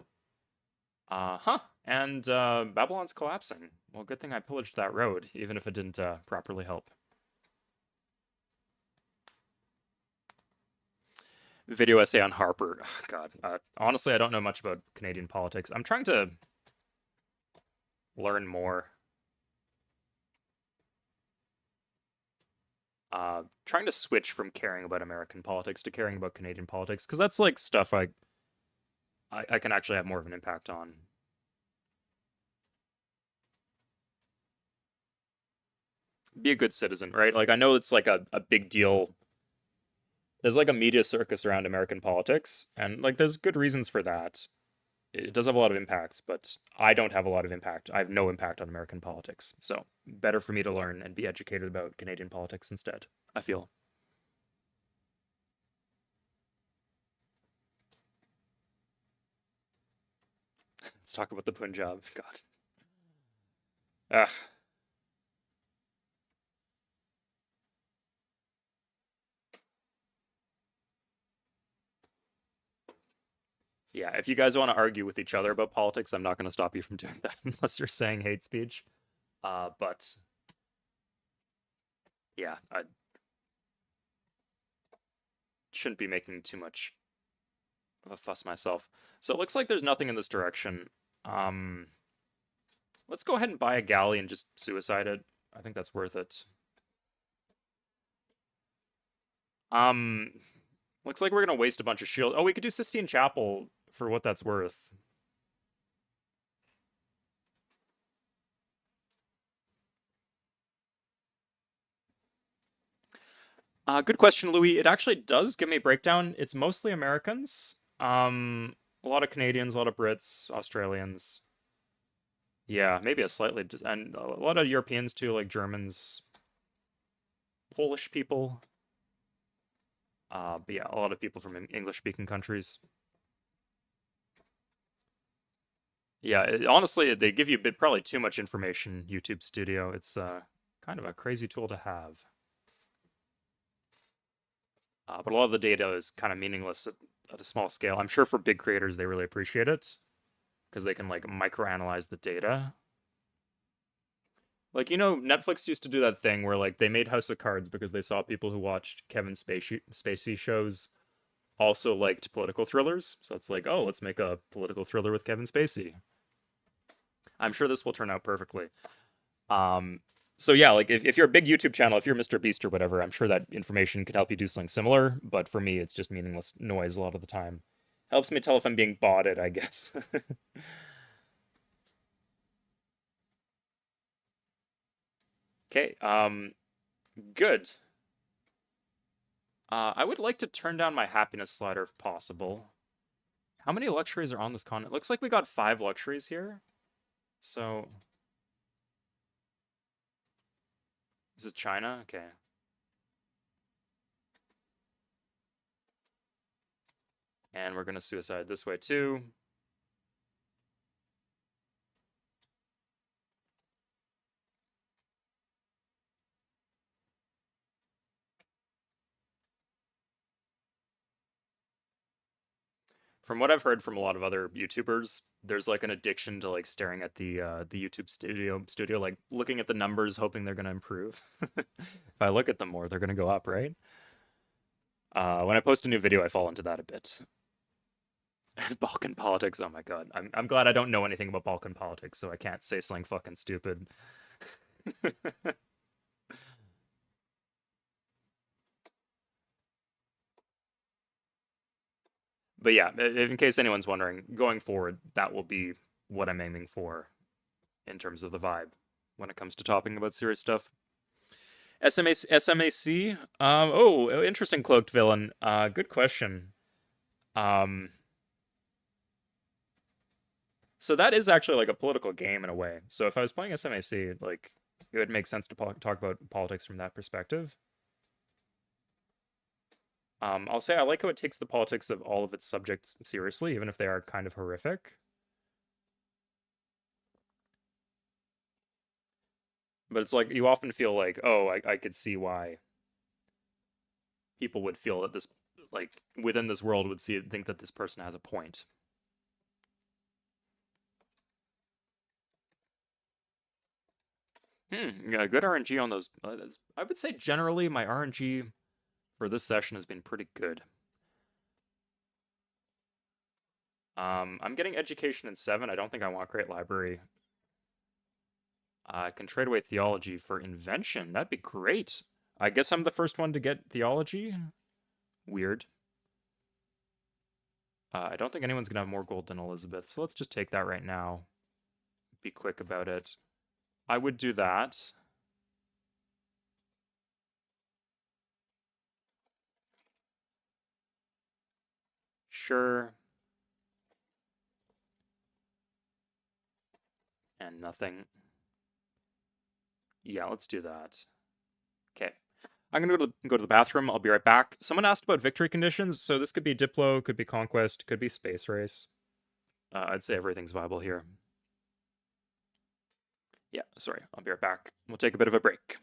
And Babylon's collapsing. Well, good thing I pillaged that road, even if it didn't properly help. Video essay on Harper. Oh, God. Honestly, I don't know much about Canadian politics. I'm trying to learn more. Trying to switch from caring about American politics to caring about Canadian politics, because that's like stuff I can actually have more of an impact on. Be a good citizen, right? Like, I know it's like a big deal. There's like a media circus around American politics, and like there's good reasons for that. It does have a lot of impact, but I don't have a lot of impact. I have no impact on American politics. So better for me to learn and be educated about Canadian politics instead, I feel. Let's talk about the Punjab. God. Ugh. Yeah, if you guys want to argue with each other about politics, I'm not going to stop you from doing that unless you're saying hate speech. But yeah, I shouldn't be making too much of a fuss myself. So it looks like there's nothing in this direction. Um, let's go ahead and buy a galley and just suicide it. I think that's worth it. Um, looks like we're gonna waste a bunch of shield. Oh, we could do Sistine Chapel for what that's worth. Good question, Louis. It actually does give me a breakdown. It's mostly Americans. A lot of Canadians, a lot of Brits, Australians. Yeah, maybe a slightly, and a lot of Europeans too, like Germans, Polish people. But yeah, a lot of people from English-speaking countries. Yeah, honestly, they give you probably too much information, YouTube Studio. It's kind of a crazy tool to have. But a lot of the data is kind of meaningless at a small scale. I'm sure for big creators, they really appreciate it because they can like microanalyze the data. Like, Netflix used to do that thing where like they made House of Cards because they saw people who watched Kevin Spacey shows also liked political thrillers. So it's like, oh, let's make a political thriller with Kevin Spacey. I'm sure this will turn out perfectly. So yeah, like if you're a big YouTube channel, if you're Mr. Beast or whatever, I'm sure that information could help you do something similar. But for me, it's just meaningless noise a lot of the time. Helps me tell if I'm being botted, I guess. Okay, good. I would like to turn down my happiness slider if possible. How many luxuries are on this continent? Looks like we got 5 luxuries here. So, is it China? Okay. And we're gonna suicide this way too. From what I've heard from a lot of other YouTubers, there's like an addiction to like staring at the YouTube studio, like looking at the numbers, hoping they're gonna improve. If I look at them more, they're gonna go up, right? When I post a new video, I fall into that a bit. Balkan politics. Oh my god. I'm glad I don't know anything about Balkan politics, so I can't say something fucking stupid. But yeah, in case anyone's wondering, going forward, that will be what I'm aiming for in terms of the vibe when it comes to talking about serious stuff. SMAC. Oh, interesting cloaked villain. Good question. Um, so that is actually like a political game in a way. So if I was playing SMAC, like it would make sense to talk about politics from that perspective. I'll say I like how it takes the politics of all of its subjects seriously, even if they are kind of horrific. But it's like you often feel like, oh, I could see why people would feel that this, like within this world, would think that this person has a point. Yeah, good RNG on those. I would say generally my RNG for this session has been pretty good. I'm getting education in 7. I don't think I want Great Library. I can trade away theology for invention. That'd be great. I guess I'm the first one to get theology. Weird. I don't think anyone's gonna have more gold than Elizabeth, so let's just take that right now. Be quick about it. I would do that. Sure. And nothing. Yeah, let's do that. Okay. I'm gonna go to the bathroom. I'll be right back. Someone asked about victory conditions, so this could be Diplo, could be Conquest, could be Space Race. I'd say everything's viable here. Yeah, sorry. I'll be right back. We'll take a bit of a break.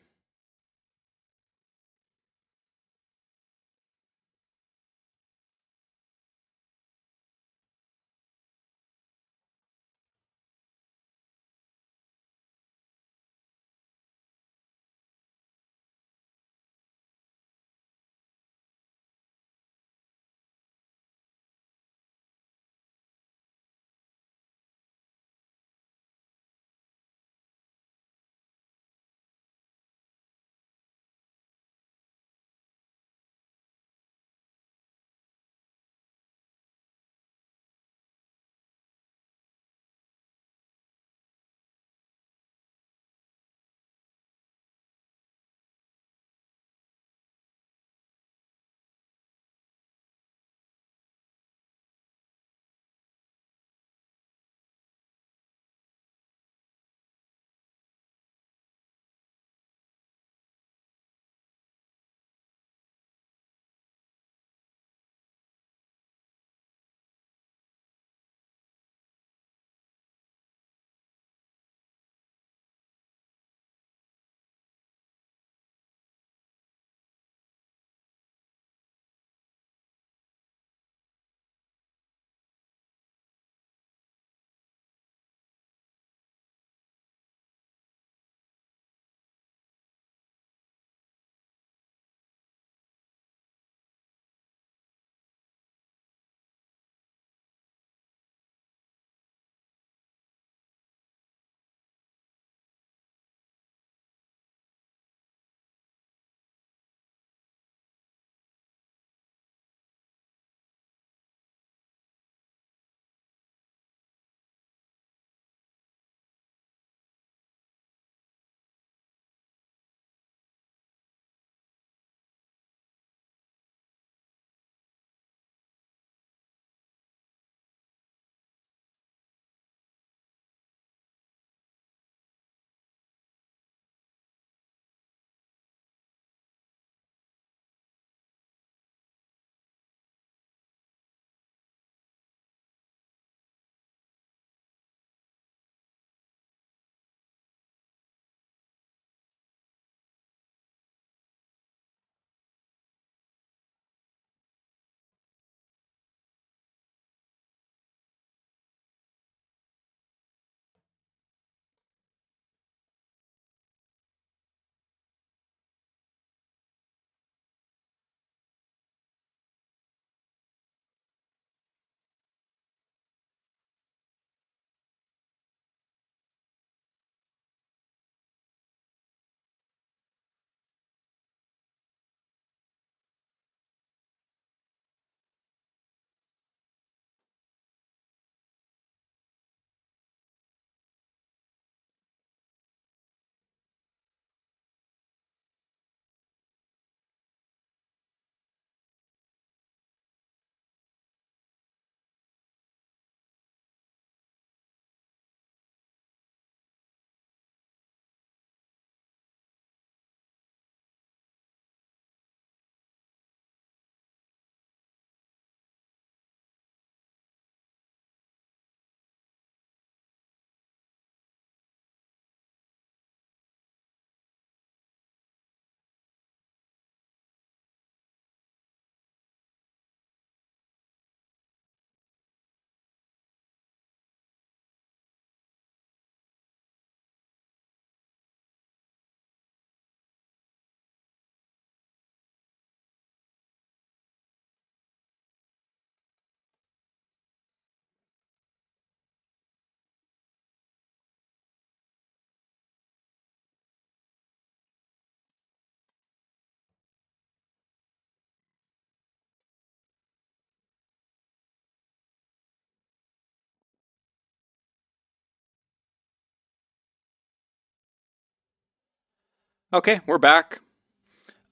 Okay, we're back.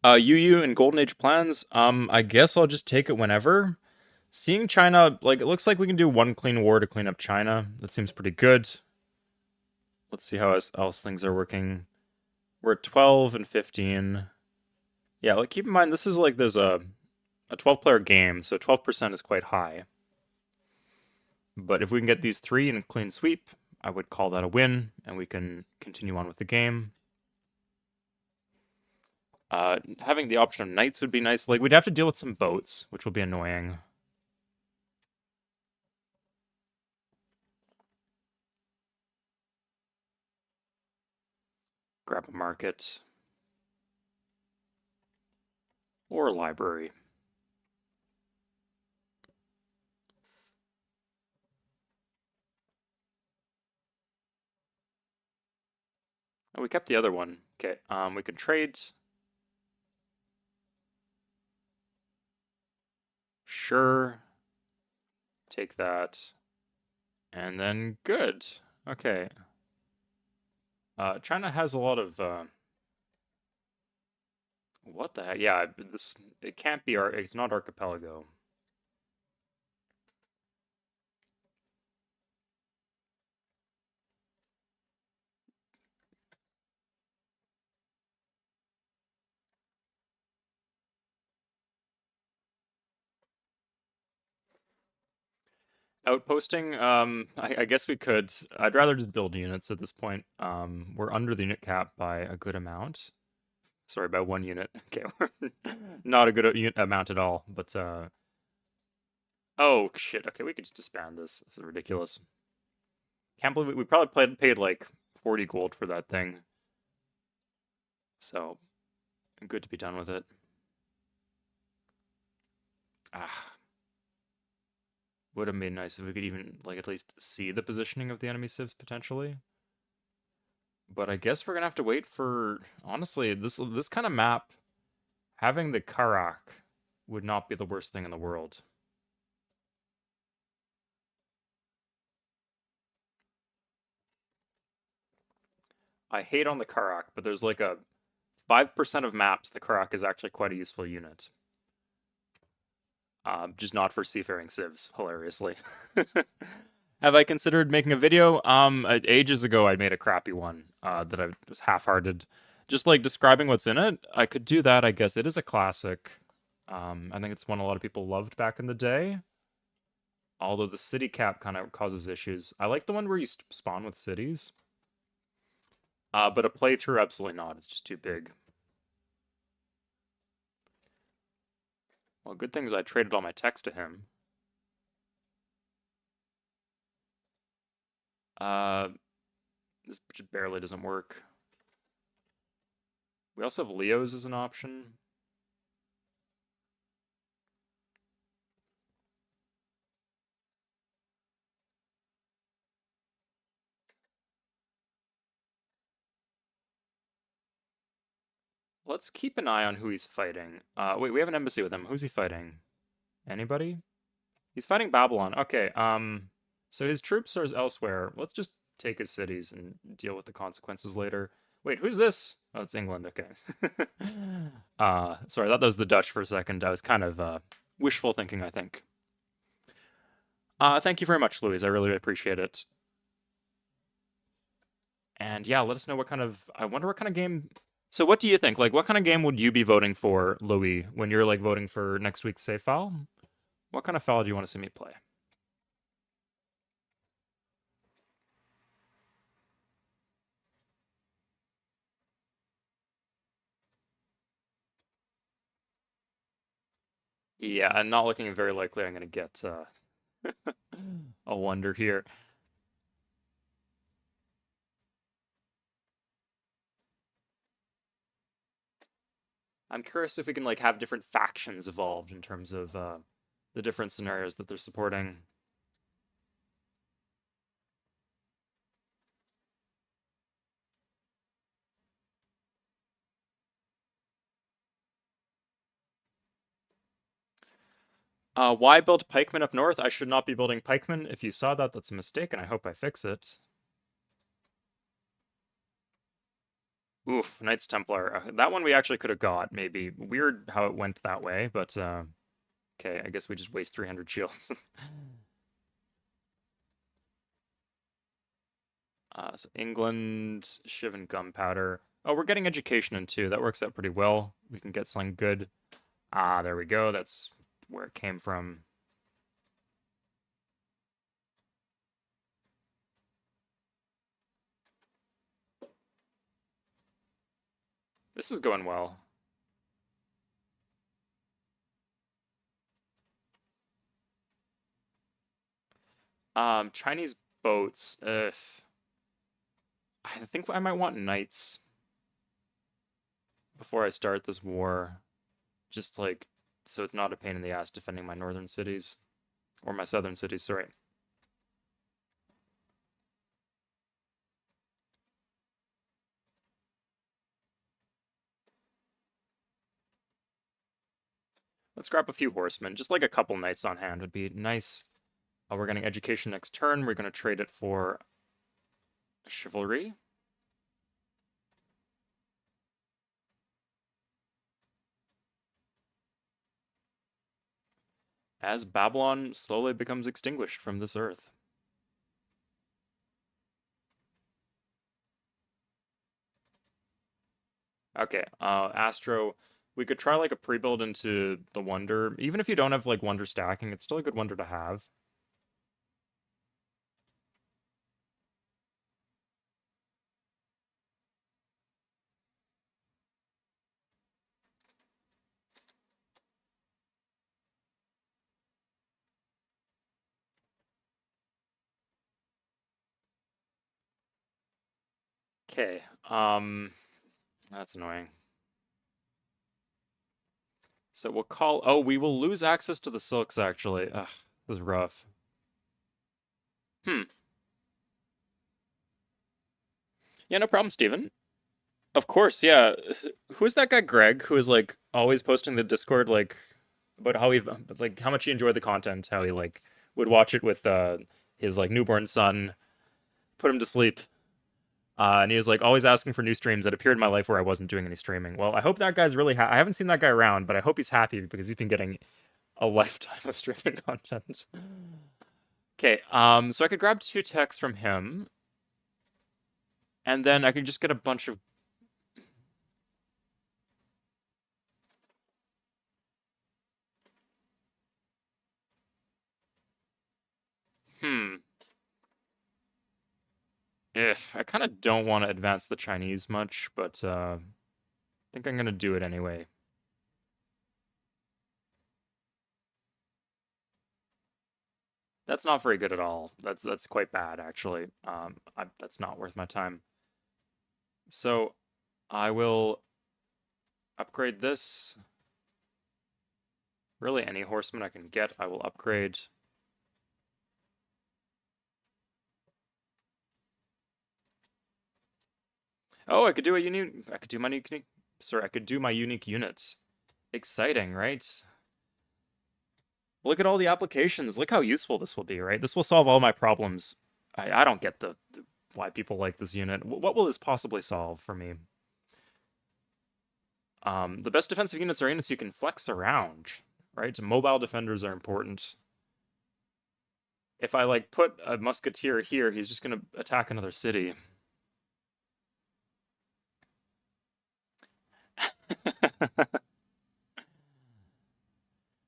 UU and Golden Age plans. I guess I'll just take it whenever. Seeing China, like, it looks like we can do one clean war to clean up China. That seems pretty good. Let's see how else things are working. We're at 12 and 15. Yeah, like, keep in mind, this is like, there's a 12-player game, so 12% is quite high. But if we can get these three in a clean sweep, I would call that a win, and we can continue on with the game. Having the option of knights would be nice. Like, we'd have to deal with some boats, which will be annoying. Grab a market. Or a library. Oh, we kept the other one. Okay, we can trade. Sure. Take that. And then good. Okay. China has a lot of, what the heck? Yeah, it can't be it's not archipelago. Outposting, I guess we could. I'd rather just build units at this point. We're under the unit cap by a good amount. Sorry, by 1 unit. Okay, not a good amount at all, but, oh, shit. Okay, we could just disband this. This is ridiculous. Can't believe we probably paid like 40 gold for that thing. So, good to be done with it. Ah. Would have been nice if we could even, like, at least see the positioning of the enemy civs, potentially. But I guess we're gonna have to wait for, honestly, this kind of map, having the Karak would not be the worst thing in the world. I hate on the Karak, but there's like a 5% of maps the Karak is actually quite a useful unit. Just not for seafaring civs, hilariously. Have I considered making a video? Ages ago I made a crappy one that I was half-hearted. Just like describing what's in it. I could do that, I guess. It is a classic. I think it's one a lot of people loved back in the day. Although the city cap kind of causes issues. I like the one where you spawn with cities. But a playthrough, absolutely not. It's just too big. Well, good thing is I traded all my text to him. This just barely doesn't work. We also have Leos as an option. Let's keep an eye on who he's fighting. Wait, we have an embassy with him. Who's he fighting? Anybody? He's fighting Babylon. Okay, so his troops are elsewhere. Let's just take his cities and deal with the consequences later. Wait, who's this? Oh, it's England. Okay. Sorry, I thought that was the Dutch for a second. I was kind of wishful thinking, I think. Thank you very much, Louise. I really appreciate it. And yeah, let us know what kind of. I wonder what kind of game. So, what do you think? Like, what kind of game would you be voting for, Louis, when you're like voting for next week's save file? What kind of file do you want to see me play? Yeah, I'm not looking very likely I'm going to get a wonder here. I'm curious if we can like have different factions evolved in terms of the different scenarios that they're supporting. Why build pikemen up north? I should not be building pikemen. If you saw that, that's a mistake, and I hope I fix it. Oof, Knights Templar. That one we actually could have got, maybe. Weird how it went that way, but okay, I guess we just waste 300 shields. So England, Shiv and Gunpowder. Oh, we're getting education in too. That works out pretty well. We can get something good. Ah, there we go. That's where it came from. This is going well. Chinese boats. I think I might want knights before I start this war. Just like, so it's not a pain in the ass defending my northern cities. Or my southern cities, sorry. Let's grab a few horsemen. Just like a couple knights on hand would be nice. We're getting education next turn. We're going to trade it for chivalry. As Babylon slowly becomes extinguished from this earth. Okay, Astro, we could try like a pre-build into the Wonder. Even if you don't have like Wonder stacking, it's still a good Wonder to have. Okay, that's annoying. So we'll call, oh, we will lose access to the silks actually. Ugh, this is rough. Hmm. Yeah, no problem, Steven. Of course, yeah. Who's that guy, Greg, who is like always posting the Discord like about how he like how much he enjoyed the content, how he like would watch it with his like newborn son, put him to sleep. And he was like always asking for new streams that appeared in my life where I wasn't doing any streaming. Well, I hope that guy's really I haven't seen that guy around, but I hope he's happy because he's been getting a lifetime of streaming content. Okay, so I could grab 2 techs from him, and then I could just get a bunch of hmm. If I kind of don't want to advance the Chinese much, but I think I'm gonna do it anyway. That's not very good at all. That's quite bad actually. That's not worth my time. So I will upgrade this. Really, any horseman I can get, I will upgrade. Oh, I could do a unique. I could do my unique. Sorry, I could do my unique units. Exciting, right? Look at all the applications. Look how useful this will be, right? This will solve all my problems. I don't get why people like this unit. What will this possibly solve for me? The best defensive units are units you can flex around, right? Mobile defenders are important. If I like put a musketeer here, he's just gonna attack another city.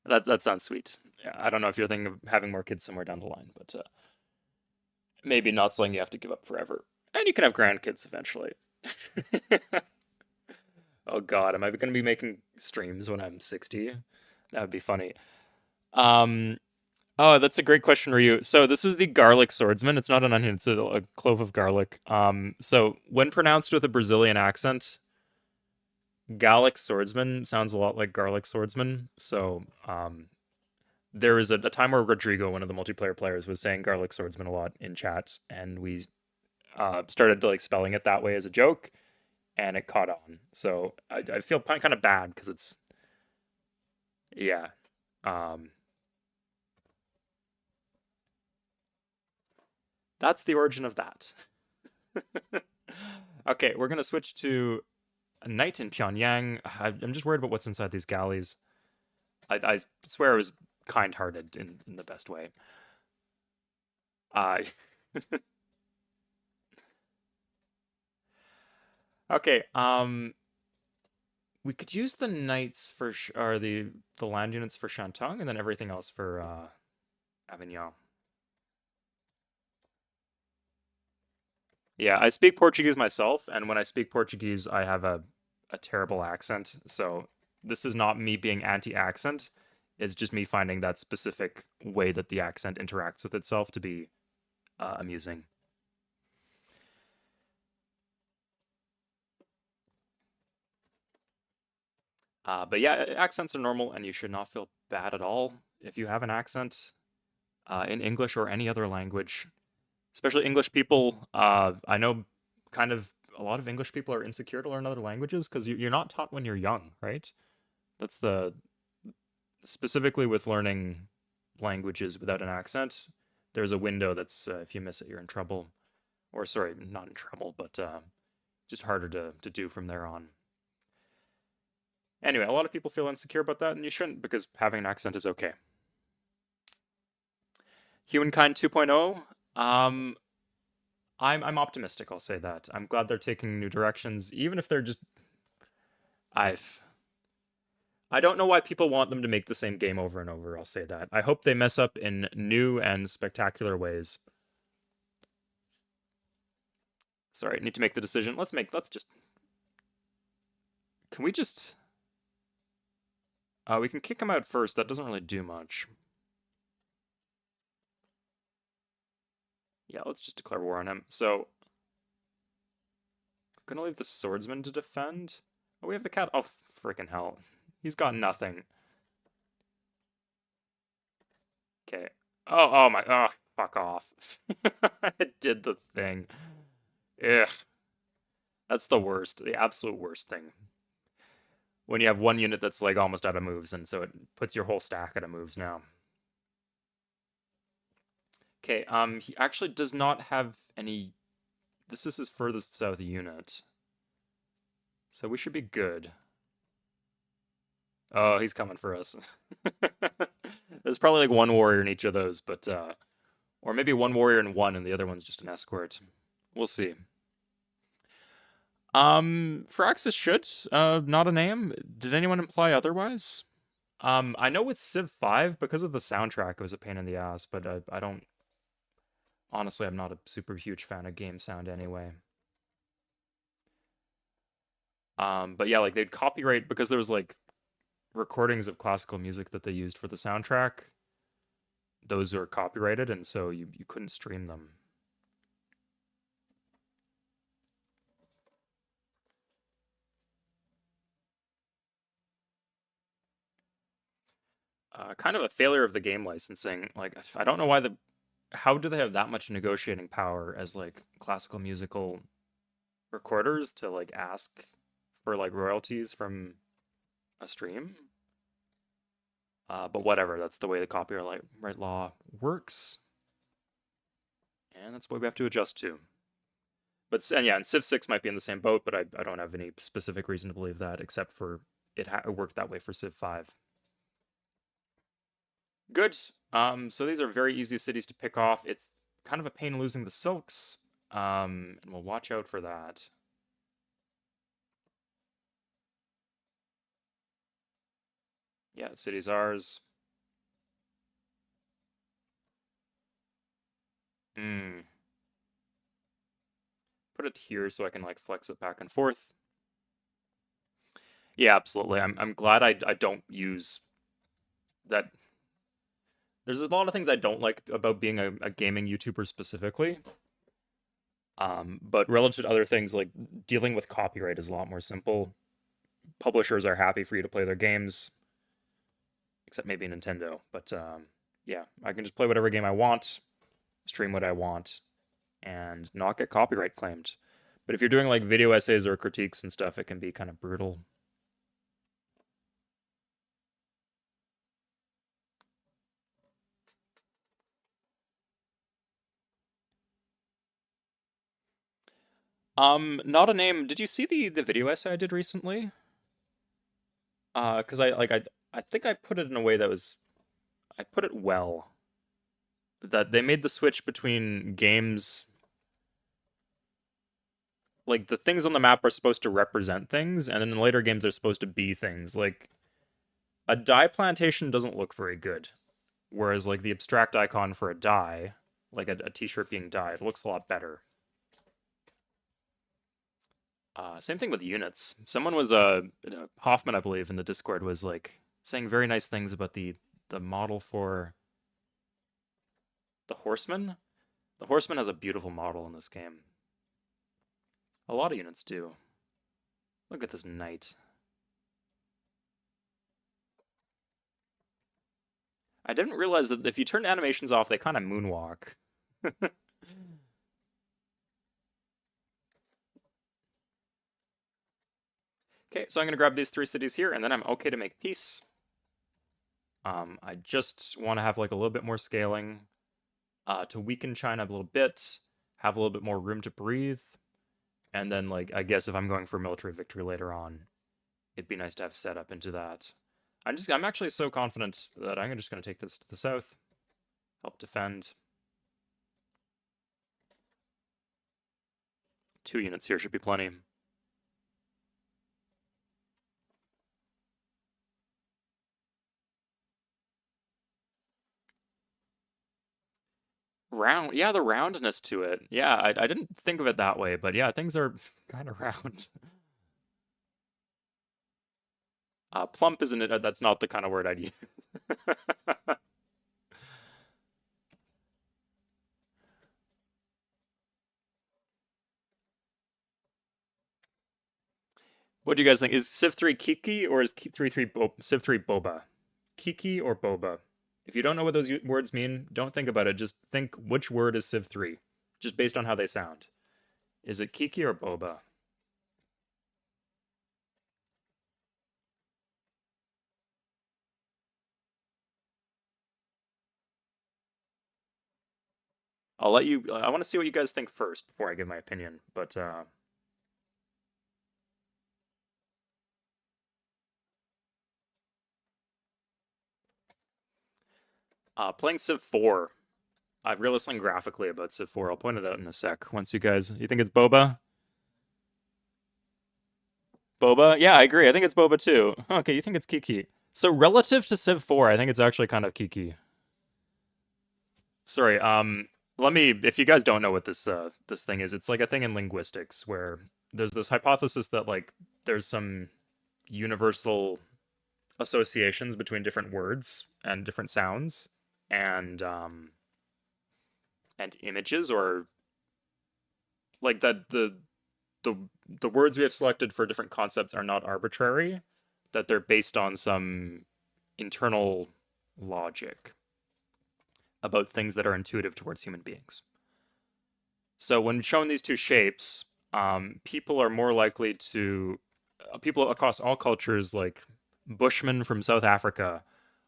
That sounds sweet. Yeah, I don't know if you're thinking of having more kids somewhere down the line, but maybe not something you have to give up forever. And you can have grandkids eventually. Oh God, am I going to be making streams when I'm 60? That would be funny. Um, oh, that's a great question, Ryu. So this is the garlic swordsman. It's not an onion; it's a clove of garlic. So when pronounced with a Brazilian accent, Gallic swordsman sounds a lot like garlic swordsman. So there was a time where Rodrigo, one of the multiplayer players, was saying garlic swordsman a lot in chat, and we started to like spelling it that way as a joke, and it caught on. So I feel kind of bad because it's yeah. Um, that's the origin of that. Okay, we're gonna switch to a night in Pyongyang. I'm just worried about what's inside these galleys. I swear I was kind-hearted in the best way. Uh, okay, we could use the knights for or the land units for Shantung, and then everything else for Avignon. Yeah, I speak Portuguese myself, and when I speak Portuguese, I have a terrible accent. So this is not me being anti-accent. It's just me finding that specific way that the accent interacts with itself to be amusing. But yeah, accents are normal, and you should not feel bad at all if you have an accent in English or any other language, especially English people. I know kind of a lot of English people are insecure to learn other languages because you're not taught when you're young, right? That's the specifically with learning languages without an accent. There's a window that's if you miss it, you're in trouble. Or sorry, not in trouble, but just harder to do from there on. Anyway, a lot of people feel insecure about that, and you shouldn't because having an accent is okay. Humankind 2.0. I'm optimistic. I'll say that. I'm glad they're taking new directions, even if they're just. I've. I don't know why people want them to make the same game over and over. I'll say that. I hope they mess up in new and spectacular ways. Sorry, I need to make the decision. Let's just. Can we just. We can kick him out first. That doesn't really do much. Yeah, let's just declare war on him. So, gonna leave the swordsman to defend. Oh, we have the cat. Oh, freaking hell. He's got nothing. Okay. Oh my. Oh, fuck off. I did the thing. Ugh. That's the worst. The absolute worst thing. When you have one unit that's like almost out of moves, and so it puts your whole stack out of moves now. Okay, he actually does not have any. This is his furthest south unit. So we should be good. Oh, he's coming for us. There's probably like one warrior in each of those, but or maybe one warrior in one and the other one's just an escort. We'll see. Firaxis should, not a name. Did anyone imply otherwise? I know with Civ 5, because of the soundtrack, it was a pain in the ass, but I don't, honestly, I'm not a super huge fan of game sound anyway. But yeah, like they'd copyright, because there was like recordings of classical music that they used for the soundtrack. Those are copyrighted, and so you couldn't stream them. Kind of a failure of the game licensing. Like, I don't know why the how do they have that much negotiating power as like classical musical recorders to like ask for like royalties from a stream? But whatever, that's the way the copyright law works, and that's what we have to adjust to. But and yeah, and Civ 6 might be in the same boat, but I don't have any specific reason to believe that, except for it worked that way for Civ 5. Good. So these are very easy cities to pick off. It's kind of a pain losing the silks. And we'll watch out for that. Yeah, the city's ours. Hmm. Put it here so I can like flex it back and forth. Yeah, absolutely. I'm glad I don't use that. There's a lot of things I don't like about being a gaming YouTuber specifically. But relative to other things, like dealing with copyright is a lot more simple. Publishers are happy for you to play their games, except maybe Nintendo. But yeah, I can just play whatever game I want, stream what I want, and not get copyright claimed. But if you're doing like video essays or critiques and stuff, it can be kind of brutal. Not a name. Did you see the video essay I did recently? Because I think I put it in a way that was I put it well. That they made the switch between games, like the things on the map are supposed to represent things, and then in later games they're supposed to be things. Like a dye plantation doesn't look very good, whereas like the abstract icon for a dye, like a t-shirt being dyed, looks a lot better. Same thing with units. Someone was Hoffman, I believe, in the Discord was like saying very nice things about the model for the Horseman. The Horseman has a beautiful model in this game. A lot of units do. Look at this knight. I didn't realize that if you turn animations off, they kind of moonwalk. Okay, so I'm going to grab these 3 cities here, and then I'm okay to make peace. I just want to have like a little bit more scaling to weaken China a little bit, have a little bit more room to breathe, and then like I guess if I'm going for military victory later on, it'd be nice to have set up into that. I'm actually so confident that I'm just going to take this to the south, help defend. 2 units here should be plenty. Round, yeah, the roundness to it. Yeah, I didn't think of it that way, but yeah, things are kind of round. Plump isn't it? That's not the kind of word I'd use. What do you guys think? Is Civ 3 Kiki or is Civ 3 Boba? Kiki or Boba? If you don't know what those words mean, don't think about it. Just think which word is Civ 3, just based on how they sound. Is it Kiki or Boba? I'll let you. I want to see what you guys think first before I give my opinion. But playing Civ 4. I've realized something graphically about Civ 4. I'll point it out in a sec. Once you guys, you think it's Boba? Boba? Yeah, I agree. I think it's Boba too. Okay, you think it's Kiki. So relative to Civ 4, I think it's actually kind of Kiki. Sorry, let me if you guys don't know what this thing is, it's like a thing in linguistics where there's this hypothesis that like there's some universal associations between different words and different sounds and images or like that the the words we have selected for different concepts are not arbitrary, that they're based on some internal logic about things that are intuitive towards human beings. So when shown these two shapes, people are more likely to people across all cultures, like Bushmen from South Africa,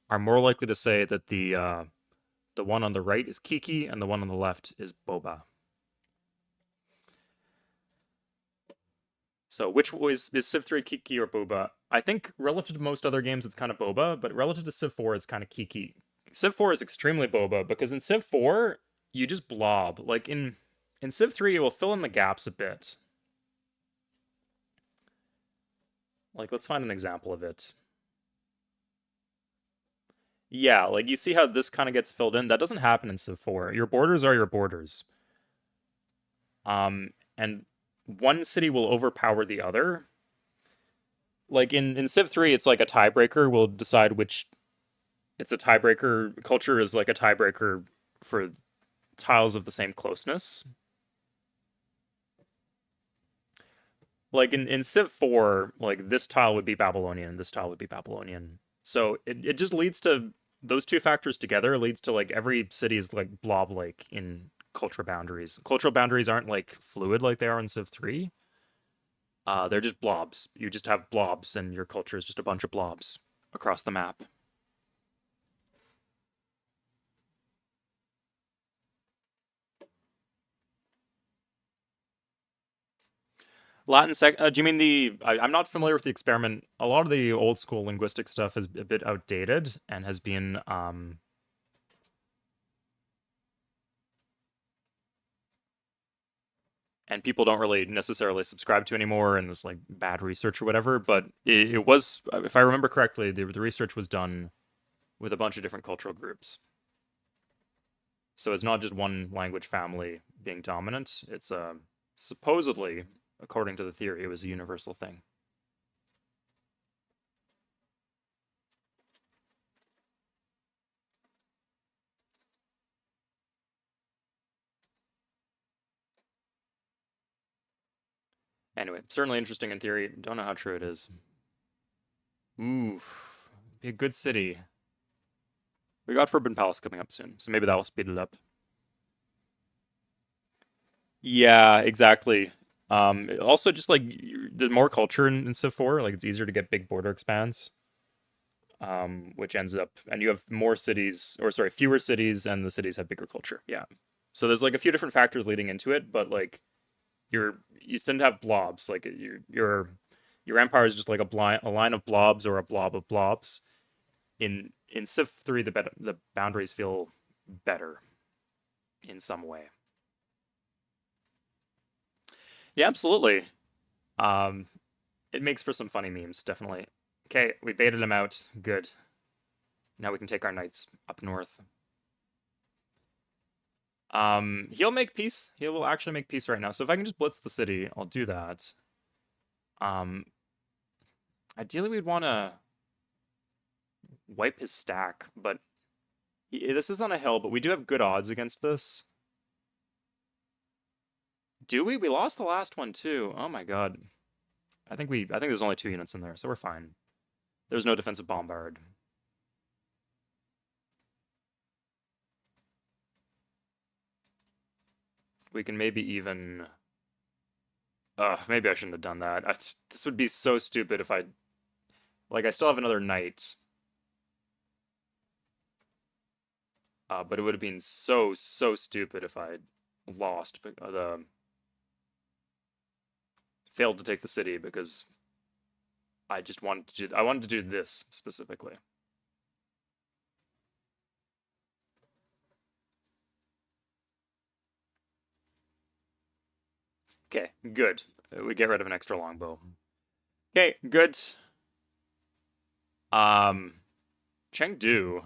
are more likely to say that the one on the right is Kiki and the one on the left is Boba. So which is Civ 3 Kiki or Boba? I think relative to most other games, it's kind of Boba, but relative to Civ 4, it's kind of Kiki. Civ 4 is extremely Boba because in Civ 4, you just blob. Like in Civ 3, it will fill in the gaps a bit. Like, let's find an example of it. Yeah, like you see how this kind of gets filled in? That doesn't happen in Civ 4. Your borders are your borders. And one city will overpower the other. Like in Civ 3, it's like a tiebreaker will decide which it's a tiebreaker. Culture is like a tiebreaker for tiles of the same closeness. Like in Civ 4, like this tile would be Babylonian and this tile would be Babylonian. So it just leads to those two factors together leads to like every city is like blob like in cultural boundaries. Cultural boundaries aren't like fluid like they are in Civ 3. They're just blobs. You just have blobs and your culture is just a bunch of blobs across the map. Latin sec. Do you mean the? I'm not familiar with the experiment. A lot of the old school linguistic stuff is a bit outdated and has been and people don't really necessarily subscribe to anymore, and it's like bad research or whatever. But it was, if I remember correctly, the research was done with a bunch of different cultural groups. So it's not just one language family being dominant. It's supposedly, according to the theory, it was a universal thing. Anyway, certainly interesting in theory. Don't know how true it is. Ooh, be a good city. We got Forbidden Palace coming up soon, so maybe that will speed it up. Yeah, exactly. Also, just like the more culture in Civ 4, like it's easier to get big border expands, which ends up, and you have more cities, or sorry, fewer cities, and the cities have bigger culture. Yeah. So there's like a few different factors leading into it, but like you tend to have blobs. Like your empire is just like a line of blobs or a blob of blobs. In Civ 3, the boundaries feel better in some way. Yeah, absolutely. Um, it makes for some funny memes, definitely. Okay, we baited him out. Good. Now we can take our knights up north. He'll make peace. He will actually make peace right now. So if I can just blitz the city, I'll do that. Um, Ideally we'd want to wipe his stack, but this is on a hill, but we do have good odds against this. Do we? We lost the last one too. Oh my god. I think there's only 2 units in there, so we're fine. There's no defensive bombard. We can maybe even maybe I shouldn't have done that. This would be so stupid if I still have another knight. But it would have been so stupid if I lost the failed to take the city because I wanted to do this specifically. Okay, good. We get rid of an extra longbow. Okay, good. Um, Chengdu.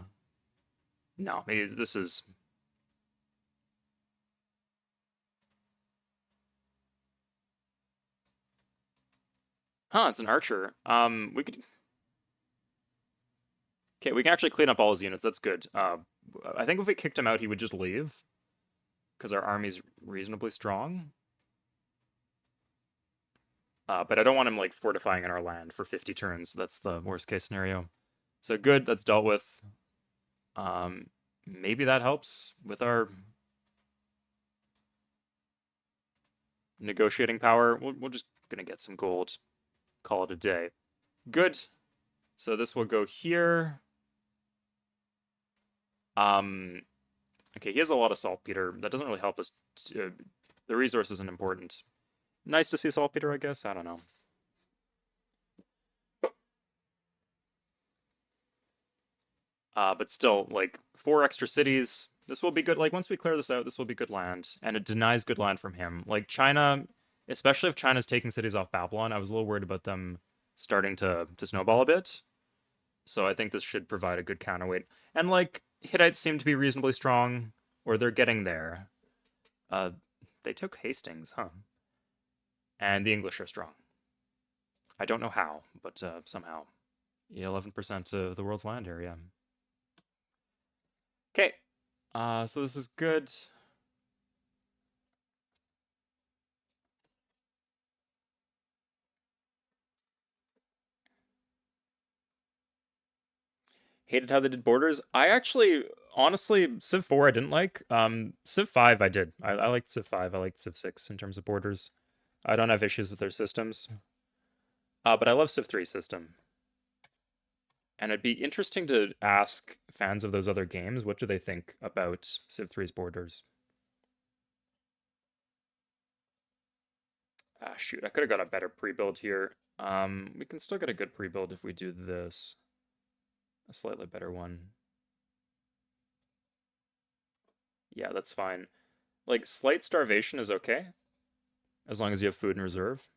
No, maybe this is. Huh, it's an archer. We could. Okay, we can actually clean up all his units. That's good. I think if we kicked him out, he would just leave because our army's reasonably strong. But I don't want him like fortifying in our land for 50 turns. That's the worst case scenario. So good, that's dealt with. Maybe that helps with our negotiating power. We're just gonna get some gold. Call it a day. Good. So this will go here. Okay, he has a lot of saltpeter. That doesn't really help us. The resource isn't important. Nice to see saltpeter, I guess. I don't know. But still, like 4 extra cities. This will be good. Like once we clear this out, this will be good land, and it denies good land from him. Like China, especially if China's taking cities off Babylon, I was a little worried about them starting to snowball a bit. So I think this should provide a good counterweight. And like Hittites seem to be reasonably strong, or they're getting there. Uh, they took Hastings, huh? And the English are strong. I don't know how, but somehow. Yeah, 11% of the world's land area. Okay, so this is good. Hated how they did borders. I actually, honestly, Civ 4 I didn't like. Civ 5 I did. I liked Civ 5. I liked Civ 6 in terms of borders. I don't have issues with their systems. But I love Civ 3 system. And it'd be interesting to ask fans of those other games, what do they think about Civ 3's borders? Ah, shoot, I could have got a better pre-build here. We can still get a good pre-build if we do this. A slightly better one. Yeah, that's fine. Like, slight starvation is okay, as long as you have food in reserve.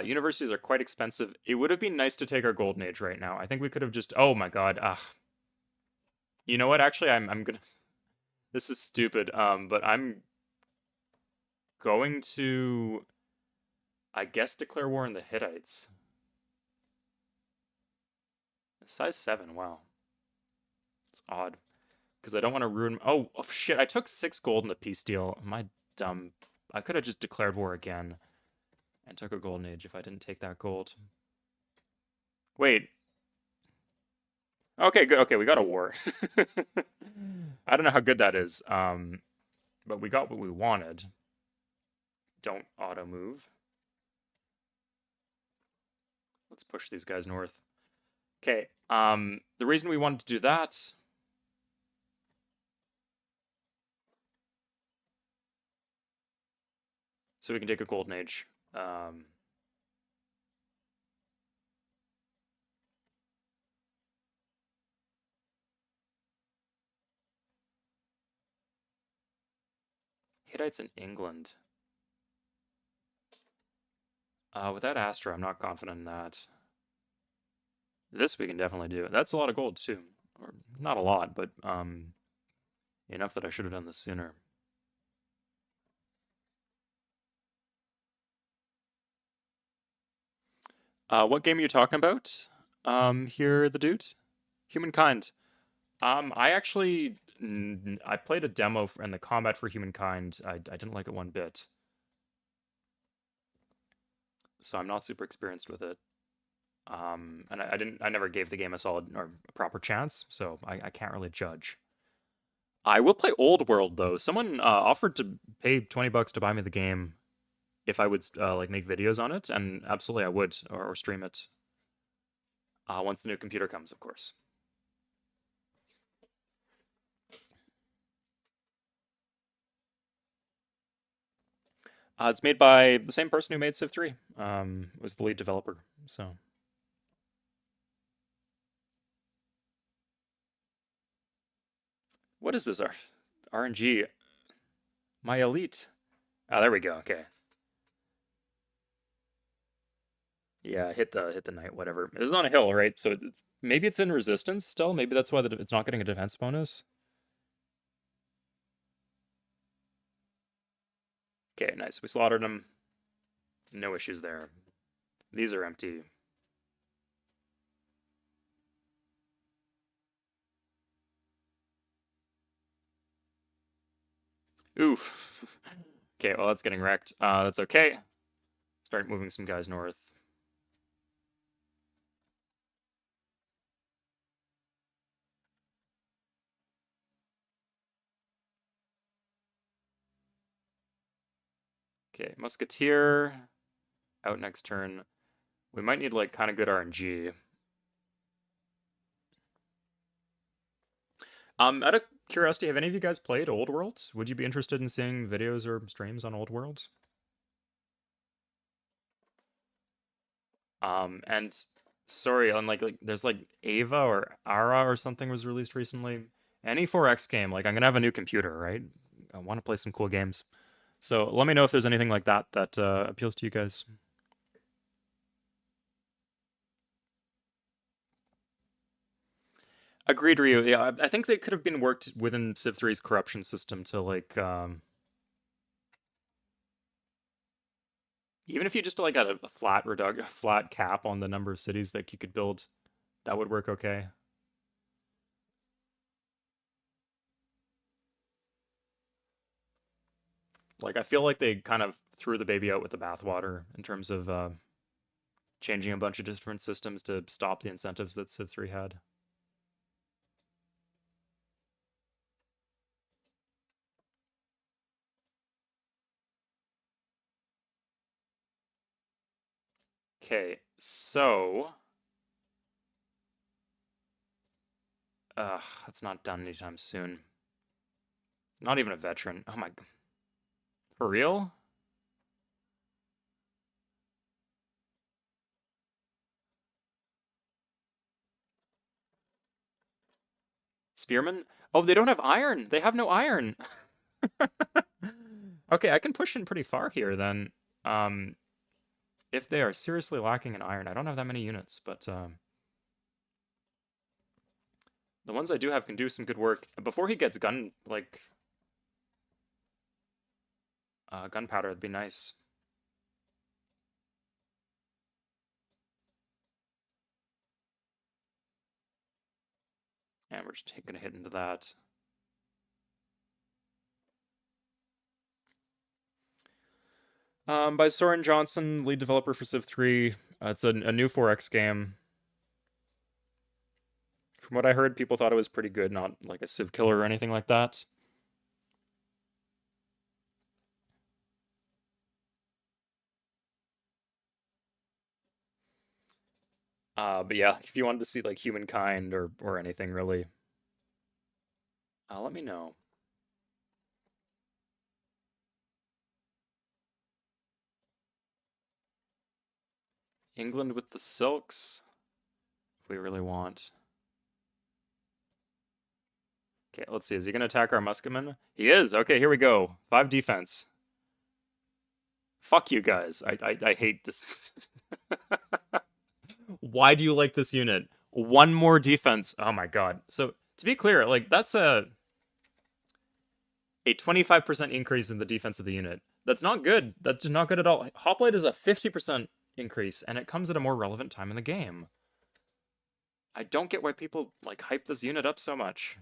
Universities are quite expensive. It would have been nice to take our golden age right now. I think we could have just. Oh my god. You know what? Actually, I'm gonna. This is stupid. But I'm going to, I guess, declare war on the Hittites. Size 7. Wow, it's odd because I don't want to ruin. Oh shit! I took 6 gold in the peace deal. Am I dumb? I could have just declared war again and took a golden age if I didn't take that gold. Wait. Okay, good. Okay, we got a war. I don't know how good that is. But we got what we wanted. Don't auto move. Let's push these guys north. Okay. The reason we wanted to do that. So we can take a golden age. Hittites in England. Without Astra, I'm not confident in that. This we can definitely do. That's a lot of gold too. Or not a lot, but enough that I should have done this sooner. What game are you talking about? Here, the dude? Humankind. I actually I played a demo and the combat for Humankind. I didn't like it one bit, so I'm not super experienced with it. And I never gave the game a solid or a proper chance, so I can't really judge. I will play Old World though. Someone offered to pay $20 to buy me the game if I would like make videos on it, and absolutely I would, or stream it once the new computer comes, of course. It's made by the same person who made Civ 3. Was the lead developer. So, what is this? RNG. My elite. Ah, there we go. Okay. Yeah, hit the knight. Whatever. It's on a hill, right? So maybe it's in resistance still. Maybe that's why it's not getting a defense bonus. Okay, nice. We slaughtered them. No issues there. These are empty. Oof. Okay, well, that's getting wrecked. That's okay. Start moving some guys north. Okay, Musketeer out next turn. We might need like kind of good RNG. Out of curiosity, have any of you guys played Old Worlds? Would you be interested in seeing videos or streams on Old Worlds? And sorry, on like there's like Ava or Ara or something was released recently. Any 4X game, like I'm gonna have a new computer, right? I want to play some cool games. So let me know if there's anything like that that appeals to you guys. Agreed, Ryu. Yeah, I think they could have been worked within Civ 3's corruption system to like even if you just like got a flat cap on the number of cities that you could build, that would work okay. Like I feel like they kind of threw the baby out with the bathwater in terms of changing a bunch of different systems to stop the incentives that Civ 3 had. Okay, so Ugh, that's not done anytime soon. Not even a veteran. Oh my... For real? Spearman? Oh, they don't have iron! They have no iron! Okay, I can push in pretty far here then. Um, if they are seriously lacking in iron, I don't have that many units, but the ones I do have can do some good work. Before he gets gunpowder, it'd be nice. And we're just gonna hit into that. By Soren Johnson, lead developer for Civ 3. It's a new 4X game. From what I heard, people thought it was pretty good, not like a Civ killer or anything like that. But yeah, if you wanted to see like humankind or anything really, let me know. England with the silks, if we really want. Okay, let's see. Is he gonna attack our musketmen? He is. Okay, here we go. 5 defense. Fuck you guys. I hate this. Why do you like this unit? 1 more defense. Oh my god. So to be clear, like that's a 25% increase in the defense of the unit. That's not good. That's not good at all. Hoplite is a 50% increase, and it comes at a more relevant time in the game. I don't get why people like hype this unit up so much.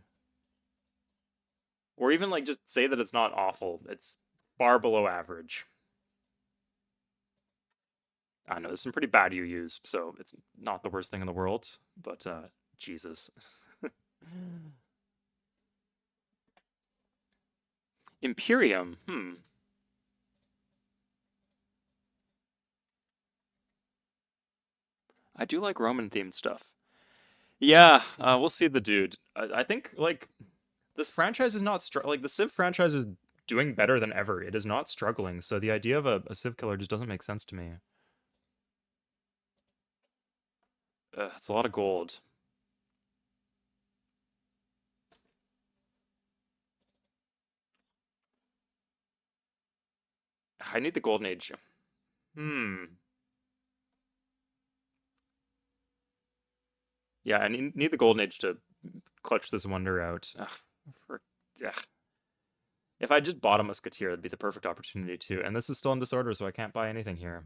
Or even like just say that it's not awful. It's far below average. I know there's some pretty bad UUs, so it's not the worst thing in the world, but Jesus. Imperium, I do like Roman themed stuff. Yeah, we'll see the dude. I think like this franchise is not like the Civ franchise is doing better than ever. It is not struggling. So the idea of a Civ killer just doesn't make sense to me. It's a lot of gold. I need the golden age. Hmm. Yeah, I need the golden age to clutch this wonder out. Ugh, ugh. If I just bought a musketeer, it'd be the perfect opportunity too. And this is still in disorder, so I can't buy anything here.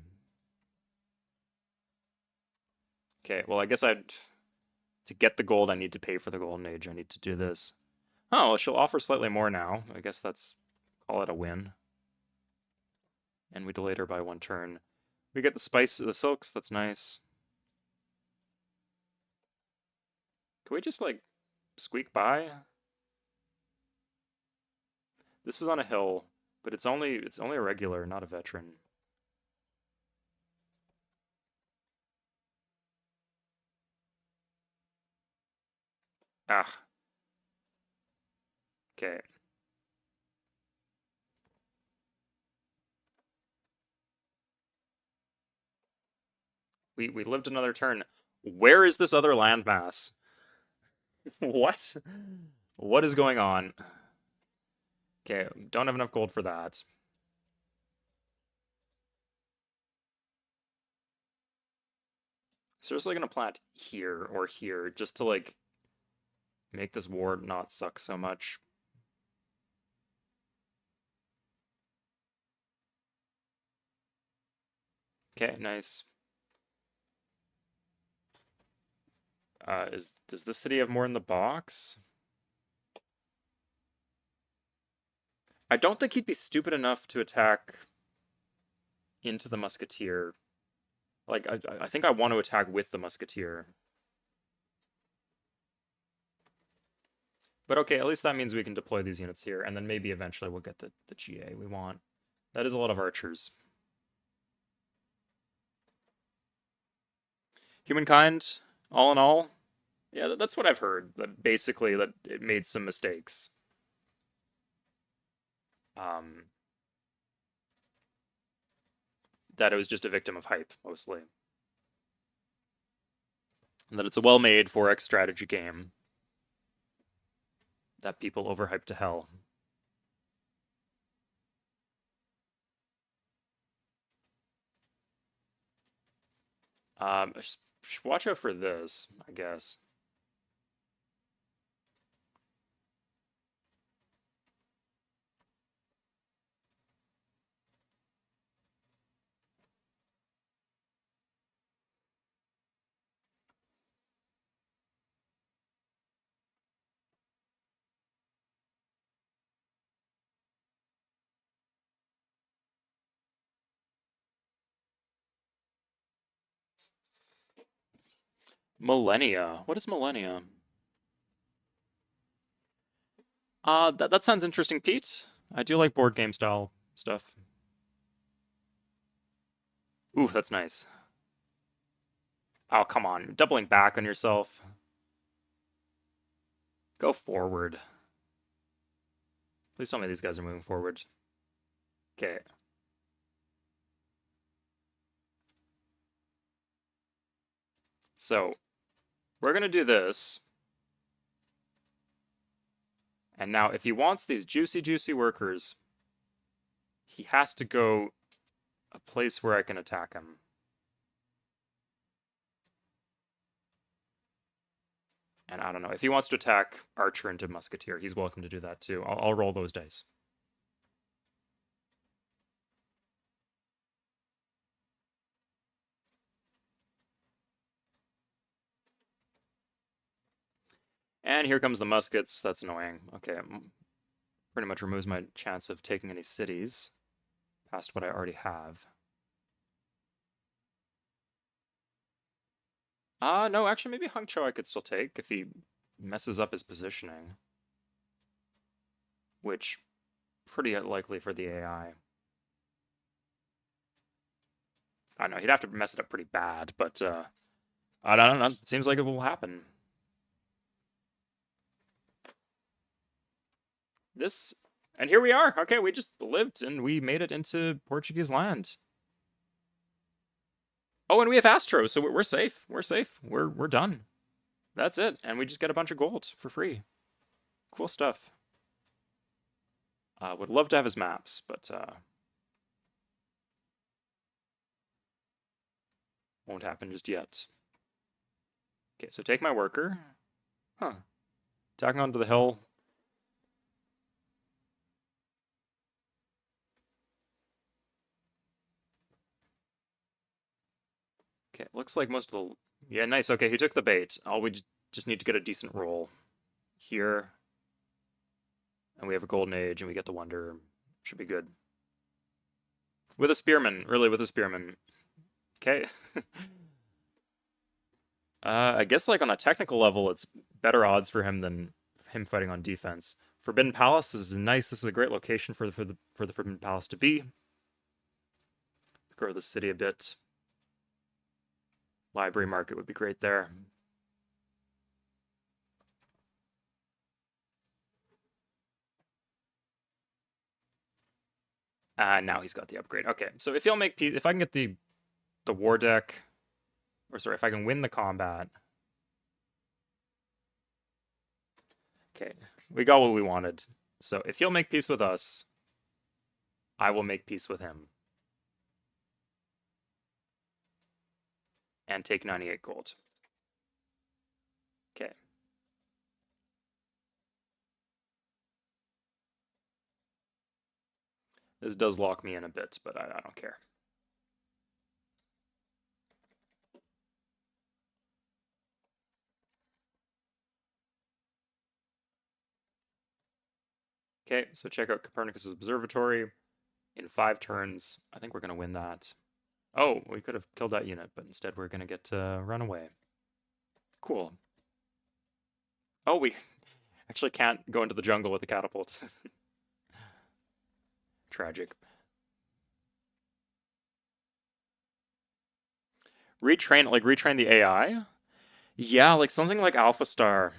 Okay, well I guess to get the gold, I need to pay for the golden age. I need to do this. Oh, well, she'll offer slightly more now. I guess that's call it a win. And we delayed her by 1 turn. We get the silks. That's nice. Can we just like squeak by? This is on a hill, but it's only a regular, not a veteran. Ah. Okay. We lived another turn. Where is this other landmass? What? What is going on? Okay, don't have enough gold for that. Seriously gonna plant here or here just to like make this war not suck so much. Okay, nice. Does this city have more in the box? I don't think he'd be stupid enough to attack into the musketeer. Like I think I want to attack with the musketeer. But okay, at least that means we can deploy these units here, and then maybe eventually we'll get the GA we want. That is a lot of archers. Humankind, all in all, Yeah, that's what I've heard. That basically that it made some mistakes. Um, that it was just a victim of hype mostly. And that it's a well-made 4X strategy game that people overhyped to hell. Watch out for this, I guess. Millennia. What is Millennia? That sounds interesting, Pete. I do like board game style stuff. Ooh, that's nice. Oh, come on. You're doubling back on yourself. Go forward. Please tell me these guys are moving forward. Okay. So, we're going to do this. And now, if he wants these juicy, juicy workers, he has to go a place where I can attack him. And I don't know. If he wants to attack Archer into Musketeer, he's welcome to do that too. I'll roll those dice. And here comes the muskets. That's annoying. Okay, pretty much removes my chance of taking any cities past what I already have. No, actually, maybe Hangzhou I could still take if he messes up his positioning. Which, pretty likely for the AI. I know, he'd have to mess it up pretty bad, but, I don't know. It seems like it will happen. This, and here we are. Okay, we just lived and we made it into Portuguese land. Oh, and we have Astro, so we're safe. We're safe. We're done. That's it. And we just get a bunch of gold for free. Cool stuff. Would love to have his maps, but won't happen just yet. Okay, so take my worker. Huh. Tacking onto the hill. Okay, looks like most of the... Yeah, nice. Okay, he took the bait. All we just need to get a decent roll here. And we have a golden age and we get the wonder. Should be good. With a spearman, really with a spearman. Okay. I guess like on a technical level, it's better odds for him than him fighting on defense. Forbidden Palace is nice. This is a great location for the Forbidden Palace to be. Grow the city a bit. Library market would be great there. Now he's got the upgrade. Okay, so if he'll make peace, if I can get the war deck, or sorry, if I can win the combat. Okay, we got what we wanted. So if he'll make peace with us, I will make peace with him. And take 98 gold. Okay. This does lock me in a bit, but I don't care. Okay, so check out Copernicus' Observatory. In 5 turns, I think we're going to win that. Oh, we could have killed that unit, but instead we're going to get to run away. Cool. Oh, we actually can't go into the jungle with the catapults. Tragic. Retrain the AI? Yeah, like something like Alpha Star.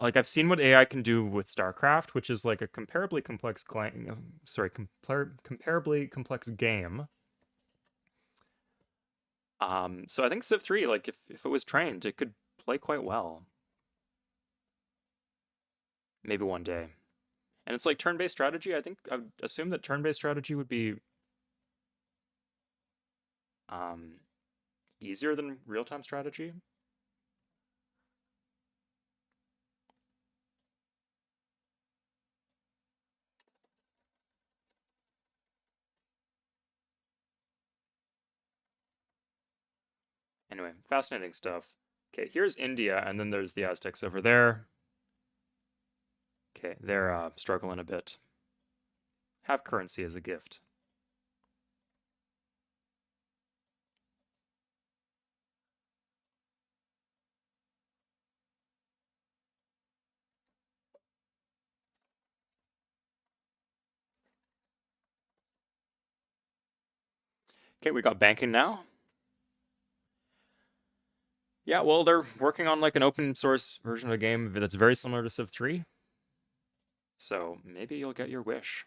Like I've seen what AI can do with StarCraft, which is like a comparably complex comparably complex game. So I think Civ 3, like if it was trained, it could play quite well. Maybe one day. And it's like turn-based strategy. I think I would assume that turn-based strategy would be um, easier than real-time strategy. Anyway, fascinating stuff. Okay, here's India, and then there's the Aztecs over there. Okay, they're struggling a bit. Have currency as a gift. Okay, we got banking now. Yeah, well, they're working on like an open source version of a game that's very similar to Civ 3. So maybe you'll get your wish.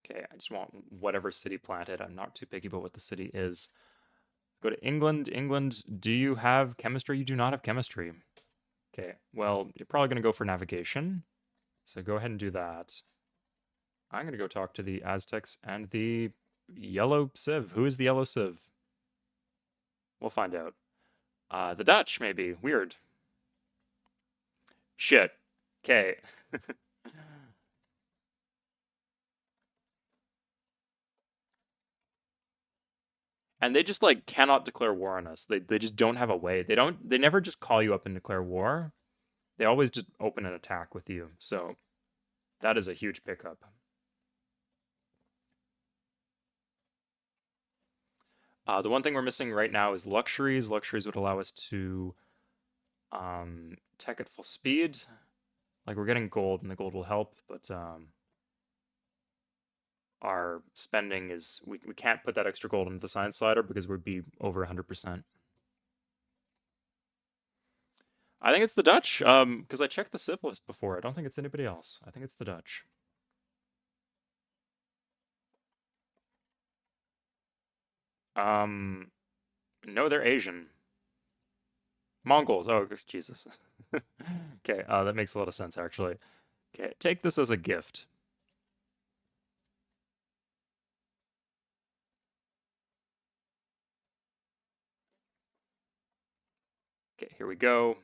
Okay, I just want whatever city planted. I'm not too picky about what the city is. Go to England. England, do you have chemistry? You do not have chemistry. Okay, well, you're probably going to go for navigation. So go ahead and do that. I'm going to go talk to the Aztecs and the yellow civ. Who is the yellow civ? We'll find out. The Dutch, maybe. Weird. Shit. Okay. And they just like cannot declare war on us. They just don't have a way. They never just call you up and declare war. They always just open an attack with you. So that is a huge pickup. The one thing we're missing right now is luxuries. Luxuries would allow us to tech at full speed. Like we're getting gold, and the gold will help, but our spending is we can't put that extra gold into the science slider because we'd be over 100%. I think it's the Dutch, because I checked the civ list before. I don't think it's anybody else. I think it's the Dutch. Um, no, they're Asian. Mongols. Oh, Jesus. Okay, that makes a lot of sense actually. Okay, take this as a gift. Okay, here we go.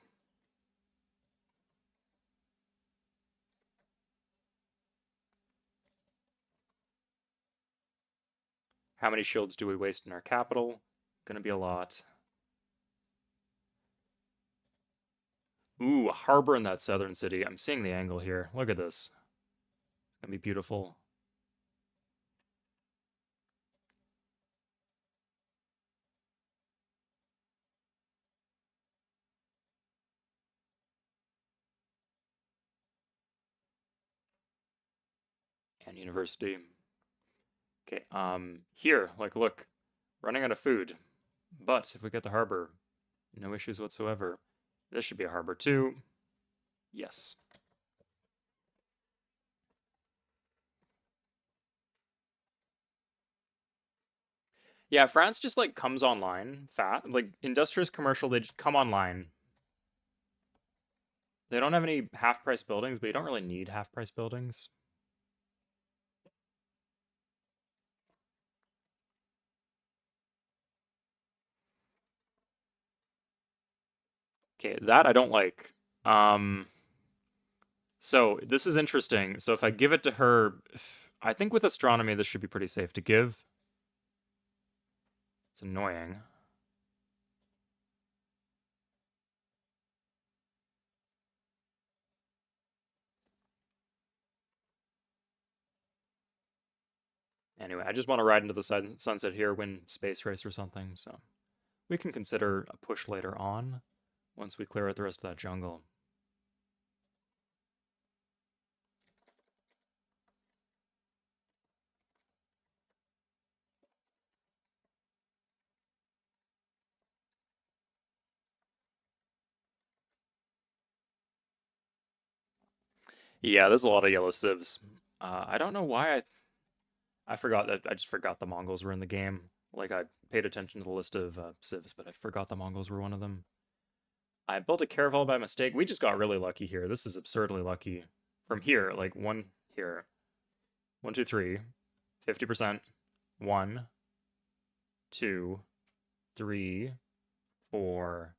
How many shields do we waste in our capital? Gonna be a lot. Ooh, a harbor in that southern city. I'm seeing the angle here. Look at this. It's gonna be beautiful. And university. Okay, here, like, look, running out of food. But if we get the harbor, no issues whatsoever. This should be a harbor too. Yes. Yeah, France just like comes online fat. Like industrious commercial, they just come online. They don't have any half price buildings, but you don't really need half price buildings. Okay, that I don't like. Um, so this is interesting. So if I give it to her, I think with astronomy this should be pretty safe to give. It's annoying. Anyway, I just want to ride into the sunset here, win space race or something. So we can consider a push later on once we clear out the rest of that jungle. Yeah, there's a lot of yellow civs. I don't know why I forgot that. I just forgot the Mongols were in the game. Like I paid attention to the list of civs, but I forgot the Mongols were one of them. I built a caravel by mistake. We just got really lucky here. This is absurdly lucky. From here, like one here, 1, 2, 3, 50%. 1, 2, 3, 4.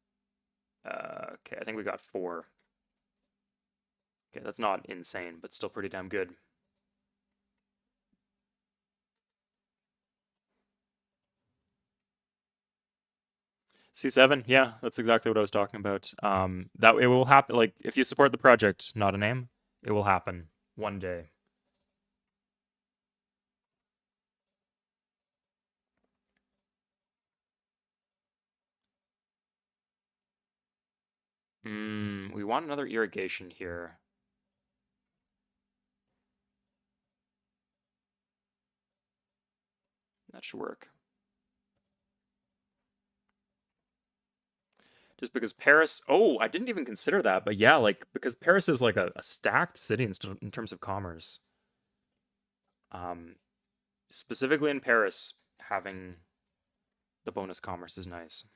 Okay, I think we got 4. Okay, that's not insane, but still pretty damn good. C7, yeah, that's exactly what I was talking about. That it will happen. Like if you support the project, not a name, it will happen one day. We want another irrigation here. That should work. Just because Paris. Oh, I didn't even consider that, but yeah, like because Paris is like a stacked city in terms of commerce. Um, Specifically in Paris, having the bonus commerce is nice.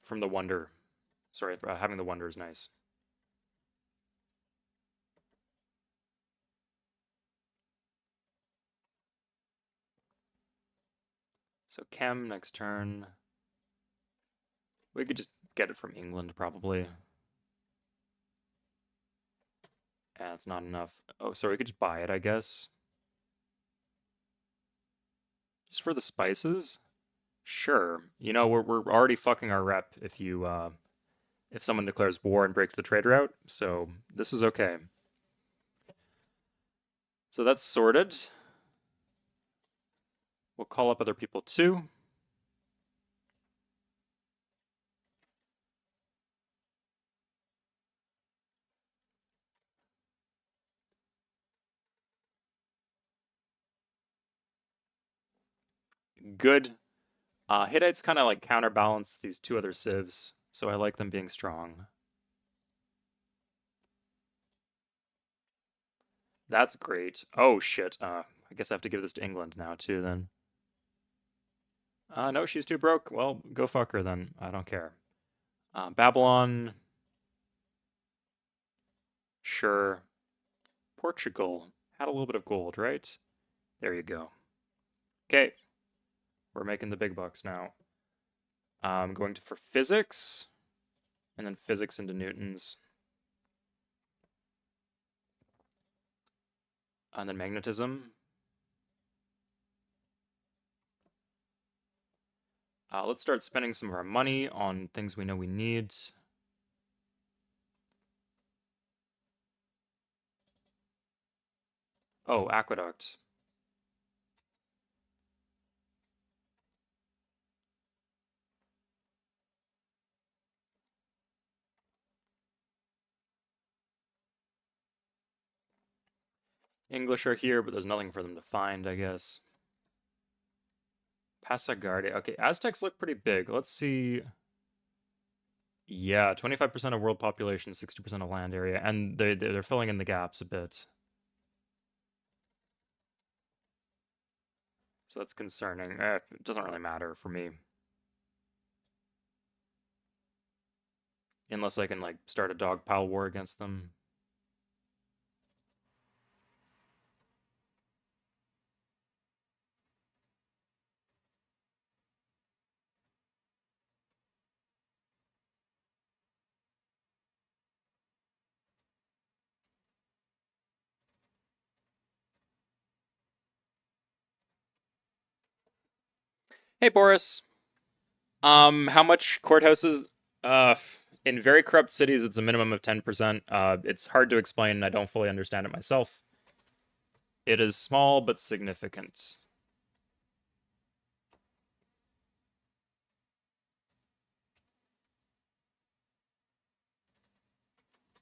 From the wonder, sorry, having the wonder is nice. So Chem next turn. We could just get it from England probably. That's not enough. Oh, sorry, we could just buy it, I guess. Just for the spices? Sure. You know, we're already fucking our rep if someone declares war and breaks the trade route, so this is okay. So that's sorted. We'll call up other people too. Good. Hittites kind of like counterbalance these two other civs, so I like them being strong. That's great. Oh shit. I guess I have to give this to England now too then. No, she's too broke. Well, go fuck her then. I don't care. Babylon, sure. Portugal had a little bit of gold, right? There you go. Okay, we're making the big bucks now. I'm going to for physics, and then physics into newtons, and then magnetism. Let's start spending some of our money on things we know we need. Oh, aqueduct. English are here, but there's nothing for them to find, I guess. Pasagarde. Okay, Aztecs look pretty big. Let's see. Yeah, 25% of world population, 60% of land area, and they're filling in the gaps a bit. So that's concerning. It doesn't really matter for me. Unless I can, like, start a dogpile war against them. Hey, Boris. How much courthouses? In very corrupt cities, it's a minimum of 10%. It's hard to explain. I don't fully understand it myself. It is small but significant.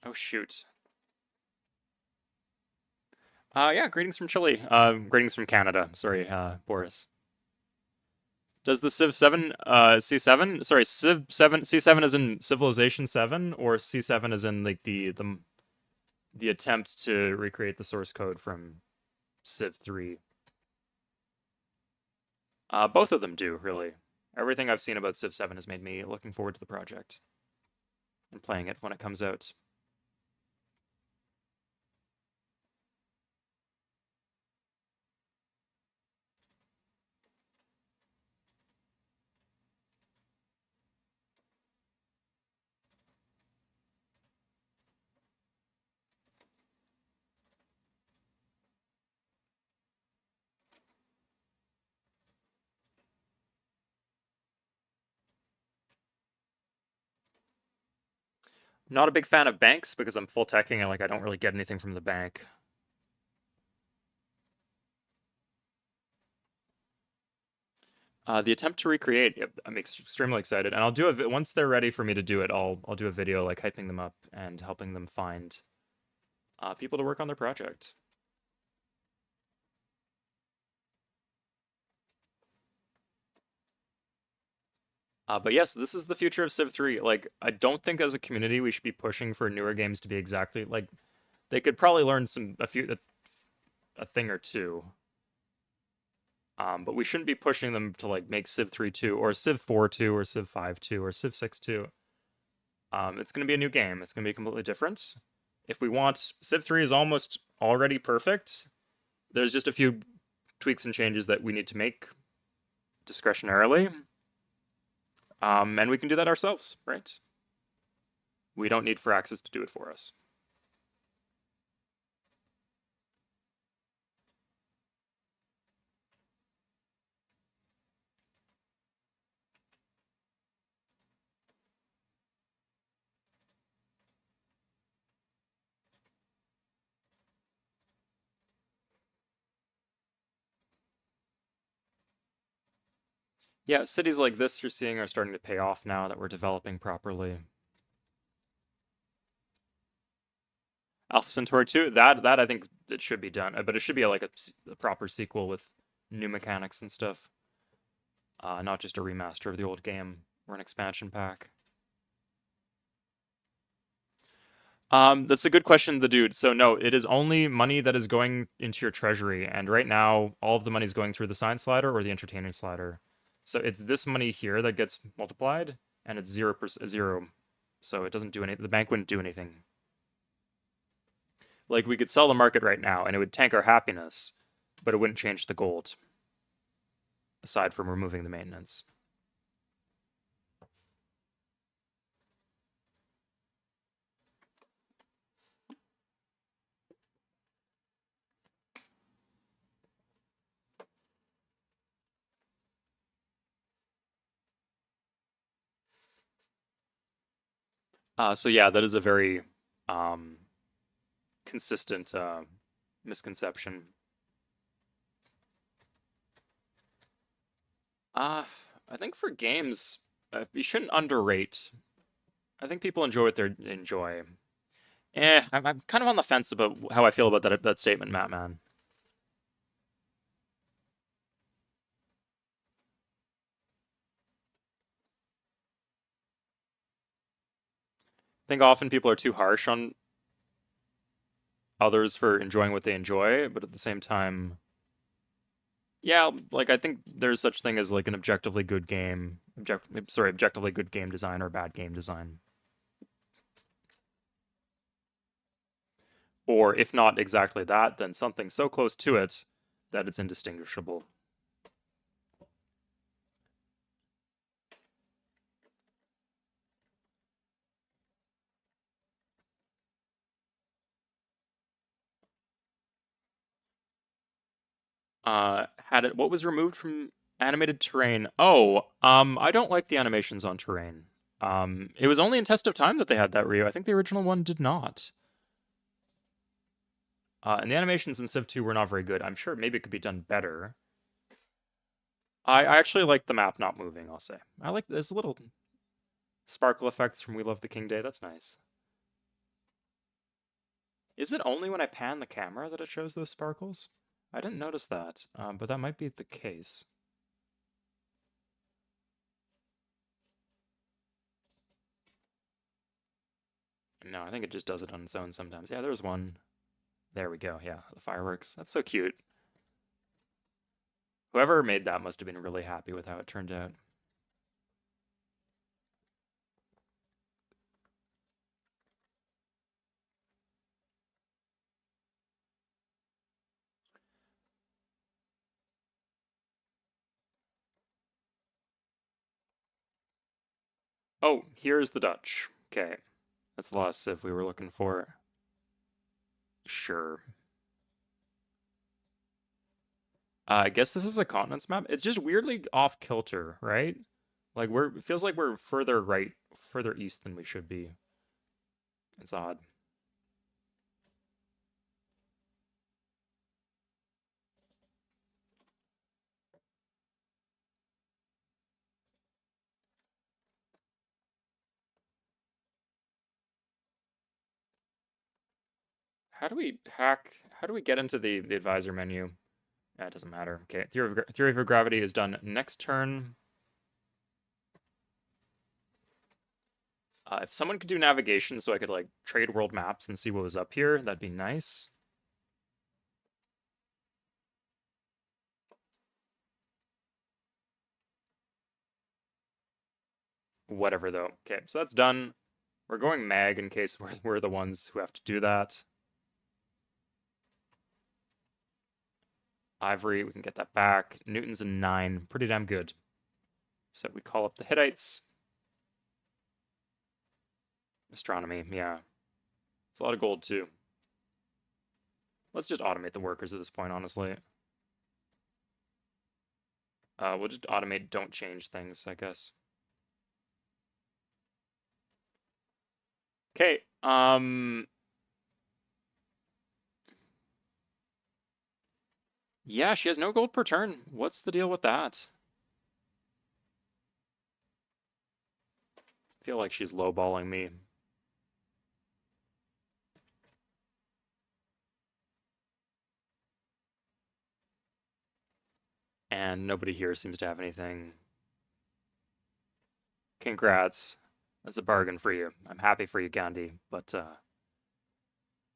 Oh, shoot. Yeah, greetings from Chile. Greetings from Canada. Sorry, Boris. Does the Civ 7 C7, sorry, Civ 7 C7 is in Civilization 7 or C7 is in like the attempt to recreate the source code from Civ 3? Both of them do, really. Everything I've seen about Civ 7 has made me looking forward to the project and playing it when it comes out. Not a big fan of banks because I'm full teching and like I don't really get anything from the bank. The attempt to recreate, yep, I'm extremely excited, and I'll do it once they're ready for me to do it. I'll do a video like hyping them up and helping them find people to work on their project. But yes, this is the future of Civ 3. Like, I don't think as a community we should be pushing for newer games to be exactly like they could probably learn a thing or two. But we shouldn't be pushing them to like make Civ 3 2 or Civ 4 2 or Civ 5 2 or Civ 6 2. It's going to be a new game. It's going to be completely different. If we want, Civ 3 is almost already perfect. There's just a few tweaks and changes that we need to make discretionarily. And we can do that ourselves, right? We don't need Firaxis to do it for us. Yeah, cities like this you're seeing are starting to pay off now that we're developing properly. Alpha Centauri 2, that I think it should be done, but it should be like a proper sequel with new mechanics and stuff. Not just a remaster of the old game or an expansion pack. That's a good question, the dude. So no, it is only money that is going into your treasury, and right now all of the money is going through the science slider or the entertaining slider. So it's this money here that gets multiplied, and it's 0%, zero. So it doesn't do anything. The bank wouldn't do anything. Like we could sell the market right now, and it would tank our happiness, but it wouldn't change the gold. Aside from removing the maintenance. So yeah, that is a very consistent misconception. I think for games, you shouldn't underrate. I think people enjoy what they enjoy. I'm kind of on the fence about how I feel about that statement, Matt. Man, I think often people are too harsh on others for enjoying what they enjoy, but at the same time, yeah, like I think there's such thing as like an objectively good game, objectively good game design or bad game design. Or if not exactly that, then something so close to it that it's indistinguishable. Had it what was removed from animated terrain? Oh, I don't like the animations on terrain. It was only in Test of Time that they had that Rio. I think the original one did not. And the animations in Civ 2 were not very good. I'm sure maybe it could be done better. I actually like the map not moving, I'll say. I like there's little sparkle effects from We Love the King Day. That's nice. Is it only when I pan the camera that it shows those sparkles? I didn't notice that, but that might be the case. No, I think it just does it on its own sometimes. Yeah, there's one. There we go. Yeah, the fireworks. That's so cute. Whoever made that must have been really happy with how it turned out. Oh, here's the Dutch. Okay. That's the last civ we were looking for. Sure. I guess this is a continents map. It's just weirdly off kilter, right? Like it feels like we're further right, further east than we should be. It's odd. How do we hack? How do we get into the advisor menu? It doesn't matter. Okay, theory of gravity is done next turn. If someone could do navigation so I could like trade world maps and see what was up here, that'd be nice. Whatever though. Okay, so that's done. We're going mag in case we're the ones who have to do that. Ivory, we can get that back. Newton's a 9, pretty damn good. So we call up the Hittites. Astronomy, yeah. It's a lot of gold too. Let's just automate the workers at this point, honestly. We'll just automate don't change things, I guess. Okay, yeah, she has no gold per turn. What's the deal with that? I feel like she's lowballing me. And nobody here seems to have anything. Congrats. That's a bargain for you. I'm happy for you, Gandhi, but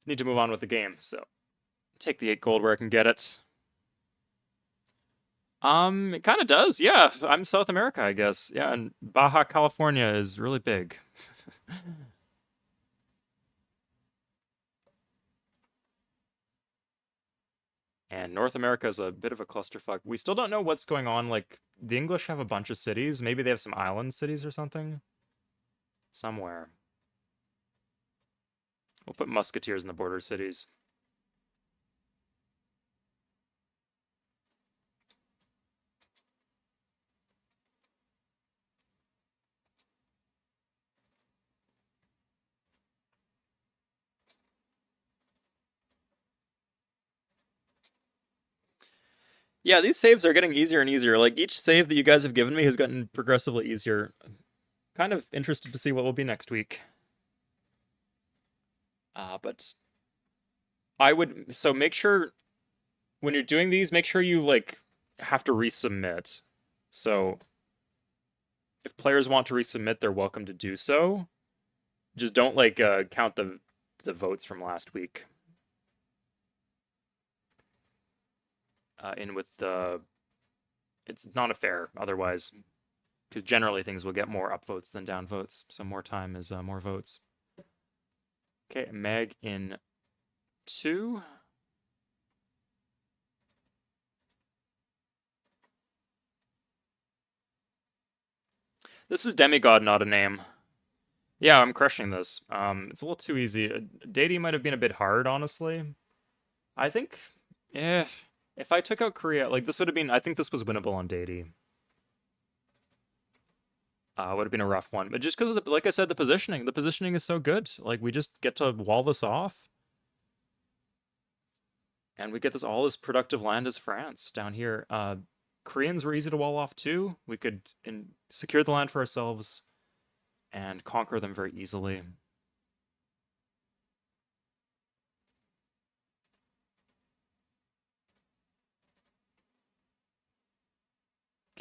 need to move on with the game, so take the 8 gold where I can get it. It kind of does, yeah. I'm South America, I guess. Yeah, and Baja California is really big. And North America is a bit of a clusterfuck. We still don't know what's going on. Like, the English have a bunch of cities. Maybe they have some island cities or something. Somewhere. We'll put musketeers in the border cities. Yeah, these saves are getting easier and easier. Like, each save that you guys have given me has gotten progressively easier. Kind of interested to see what will be next week. But I would, so make sure when you're doing these, make sure you like have to resubmit. So if players want to resubmit, they're welcome to do so. Just don't like count the votes from last week. In with the, it's not a fair otherwise, because generally things will get more upvotes than downvotes. So more time is more votes. Okay, Meg in 2. This is Demigod, not a name. Yeah, I'm crushing this. It's a little too easy. Deity might have been a bit hard, honestly. I think, if I took out Korea, like this would have been, I think this was winnable on Deity. Would have been a rough one, but just because, like I said, the positioning is so good. Like we just get to wall this off, and we get all this productive land as France down here. Koreans were easy to wall off too. We could secure the land for ourselves and conquer them very easily.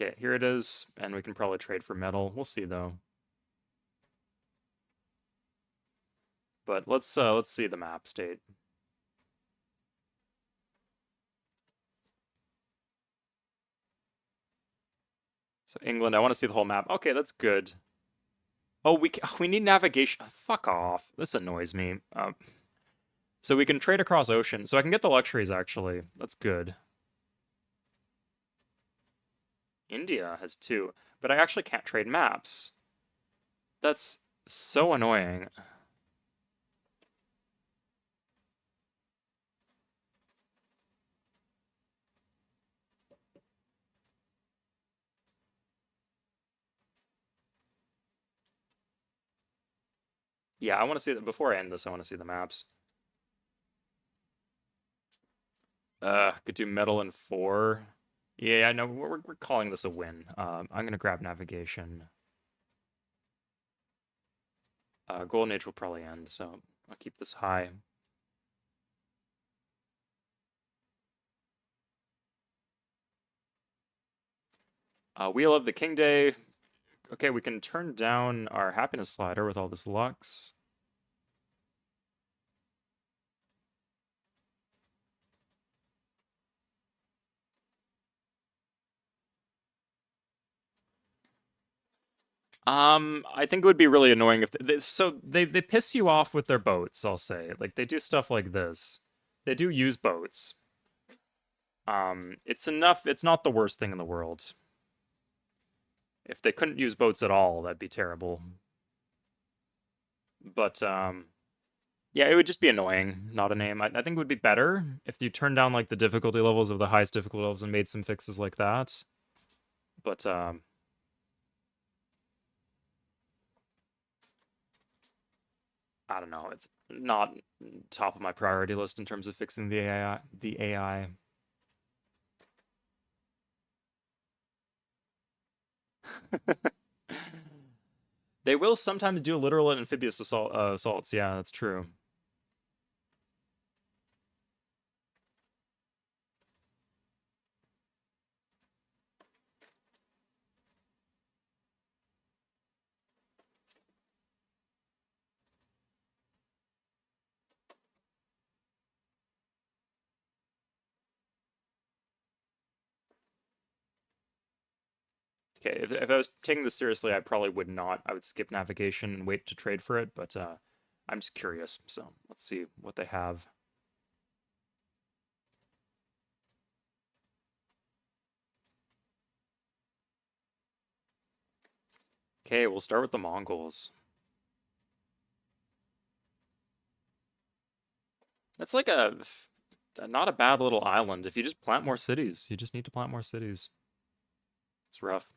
Okay, here it is, and we can probably trade for metal. We'll see though. But let's see the map state. So England, I want to see the whole map. Okay, that's good. Oh, we need navigation. Fuck off. This annoys me. So we can trade across ocean. So I can get the luxuries, actually. That's good. India has two, but I actually can't trade maps. That's so annoying. Yeah, I want to see that before I end this. I want to see the maps. Could do metal in 4. Yeah, I know we're calling this a win. I'm gonna grab navigation. Golden Age will probably end, so I'll keep this high. Wheel of the King Day. Okay, we can turn down our happiness slider with all this lux. I think it would be really annoying if they piss you off with their boats, I'll say. Like they do stuff like this. They do use boats. It's enough, it's not the worst thing in the world. If they couldn't use boats at all, that'd be terrible. But yeah, it would just be annoying, not a name. I think it would be better if you turned down like the difficulty levels of the highest difficulty levels and made some fixes like that. But I don't know. It's not top of my priority list in terms of fixing the AI. The AI. They will sometimes do literal and amphibious assaults. Yeah, that's true. Okay, if I was taking this seriously, I probably would not. I would skip navigation and wait to trade for it, but I'm just curious. So let's see what they have. Okay, we'll start with the Mongols. That's like not a bad little island. If you just plant more cities, you just need to plant more cities. It's rough.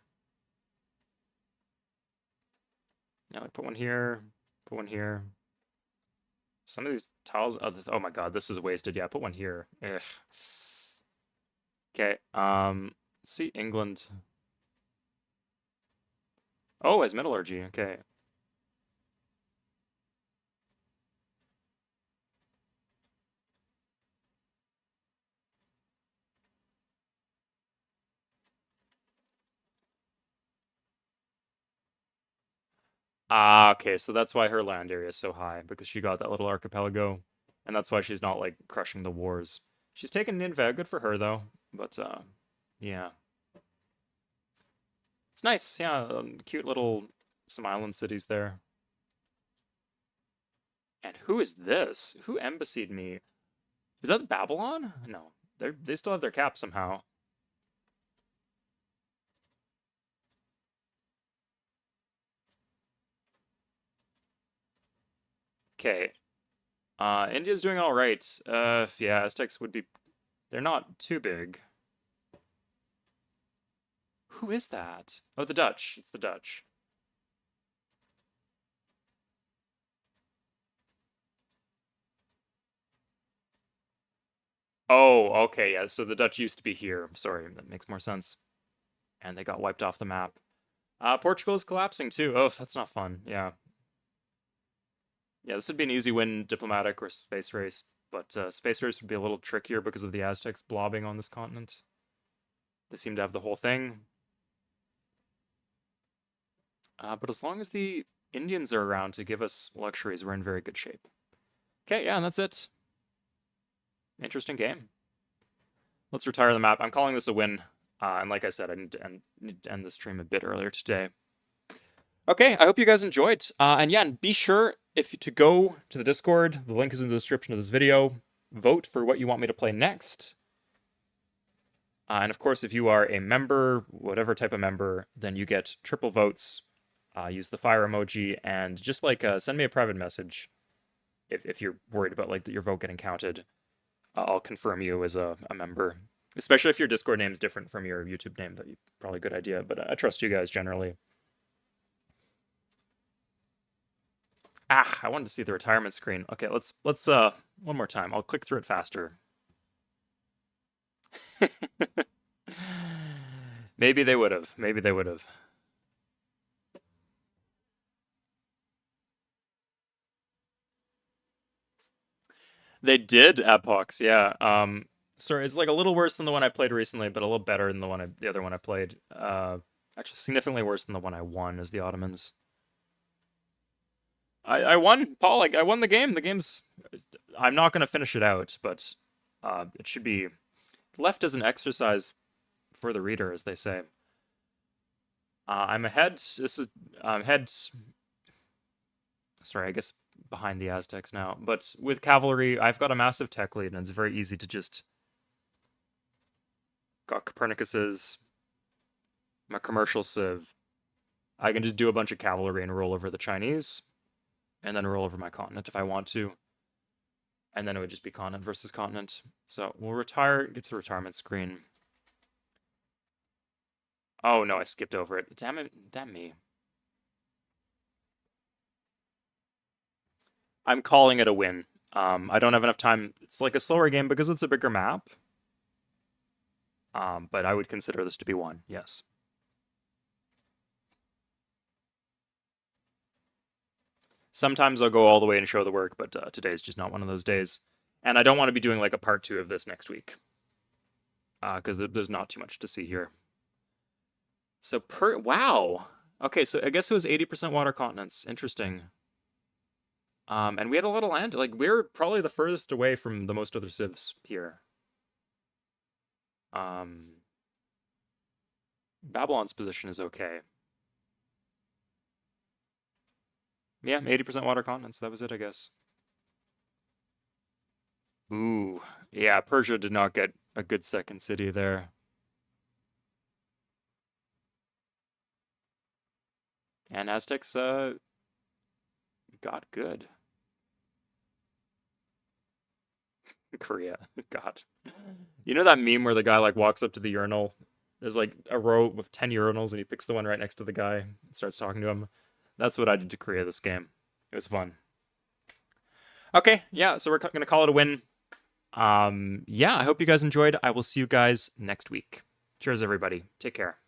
Yeah, like put one here, put one here. Some of these tiles, oh my god, this is wasted. Yeah, put one here. Ugh. Okay, let's see England. Oh, as metallurgy. Okay. Ah, okay, so that's why her land area is so high, because she got that little archipelago, and that's why she's not, like, crushing the wars. She's taken Nineveh, good for her, though, but, yeah. It's nice, yeah, cute little, some island cities there. And who is this? Who embassied me? Is that Babylon? No, they still have their cap somehow. Okay, India's doing all right. Yeah, Aztecs would be, they're not too big. Who is that? Oh, the Dutch. It's the Dutch. Oh, okay, yeah. So the Dutch used to be here. Sorry, that makes more sense. And they got wiped off the map. Portugal is collapsing too. Oh, that's not fun. Yeah. Yeah, this would be an easy win, diplomatic or space race. But space race would be a little trickier because of the Aztecs blobbing on this continent. They seem to have the whole thing. But as long as the Indians are around to give us luxuries, we're in very good shape. Okay, yeah, and that's it. Interesting game. Let's retire the map. I'm calling this a win. And like I said, I need to end the stream a bit earlier today. Okay, I hope you guys enjoyed. And yeah, and be sure to go to the Discord. The link is in the description of this video. Vote for what you want me to play next. And of course, if you are a member, whatever type of member, then you get triple votes. Use the fire emoji and just like send me a private message if you're worried about like your vote getting counted. I'll confirm you as a member. Especially if your Discord name is different from your YouTube name, that's probably a good idea. But I trust you guys generally. I wanted to see the retirement screen. Okay, let's one more time. I'll click through it faster. Maybe they would have. Maybe they would have. They did epochs, yeah. Sorry, it's like a little worse than the one I played recently, but a little better than the other one I played. Actually, significantly worse than the one I won is the Ottomans. I won, Paul. Like I won the game. The game's. I'm not gonna finish it out, but it should be left as an exercise for the reader, as they say. I'm ahead. I'm ahead. Sorry, I guess behind the Aztecs now. But with cavalry, I've got a massive tech lead, and it's very easy to just got Copernicus's, my commercial civ. I can just do a bunch of cavalry and roll over the Chinese, and then roll over my continent if I want to. And then it would just be continent versus continent. So we'll retire, get to the retirement screen. Oh no, I skipped over it. Damn it, damn me. I'm calling it a win. I don't have enough time. It's like a slower game because it's a bigger map. But I would consider this to be one, yes. Sometimes I'll go all the way and show the work, but today's just not one of those days. And I don't want to be doing like a part 2 of this next week. Because there's not too much to see here. So wow. Okay, so I guess it was 80% water continents. Interesting. And we had a lot of land. Like, we're probably the furthest away from the most other civs here. Babylon's position is okay. Yeah, 80% water continents. That was it, I guess. Ooh, yeah, Persia did not get a good second city there. And Aztecs got good. Korea, God. You know that meme where the guy like walks up to the urinal? There's like a row with 10 urinals and he picks the one right next to the guy and starts talking to him. That's what I did to Korea this game. It was fun. Okay, yeah, so we're gonna call it a win. Yeah, I hope you guys enjoyed. I will see you guys next week. Cheers, everybody. Take care.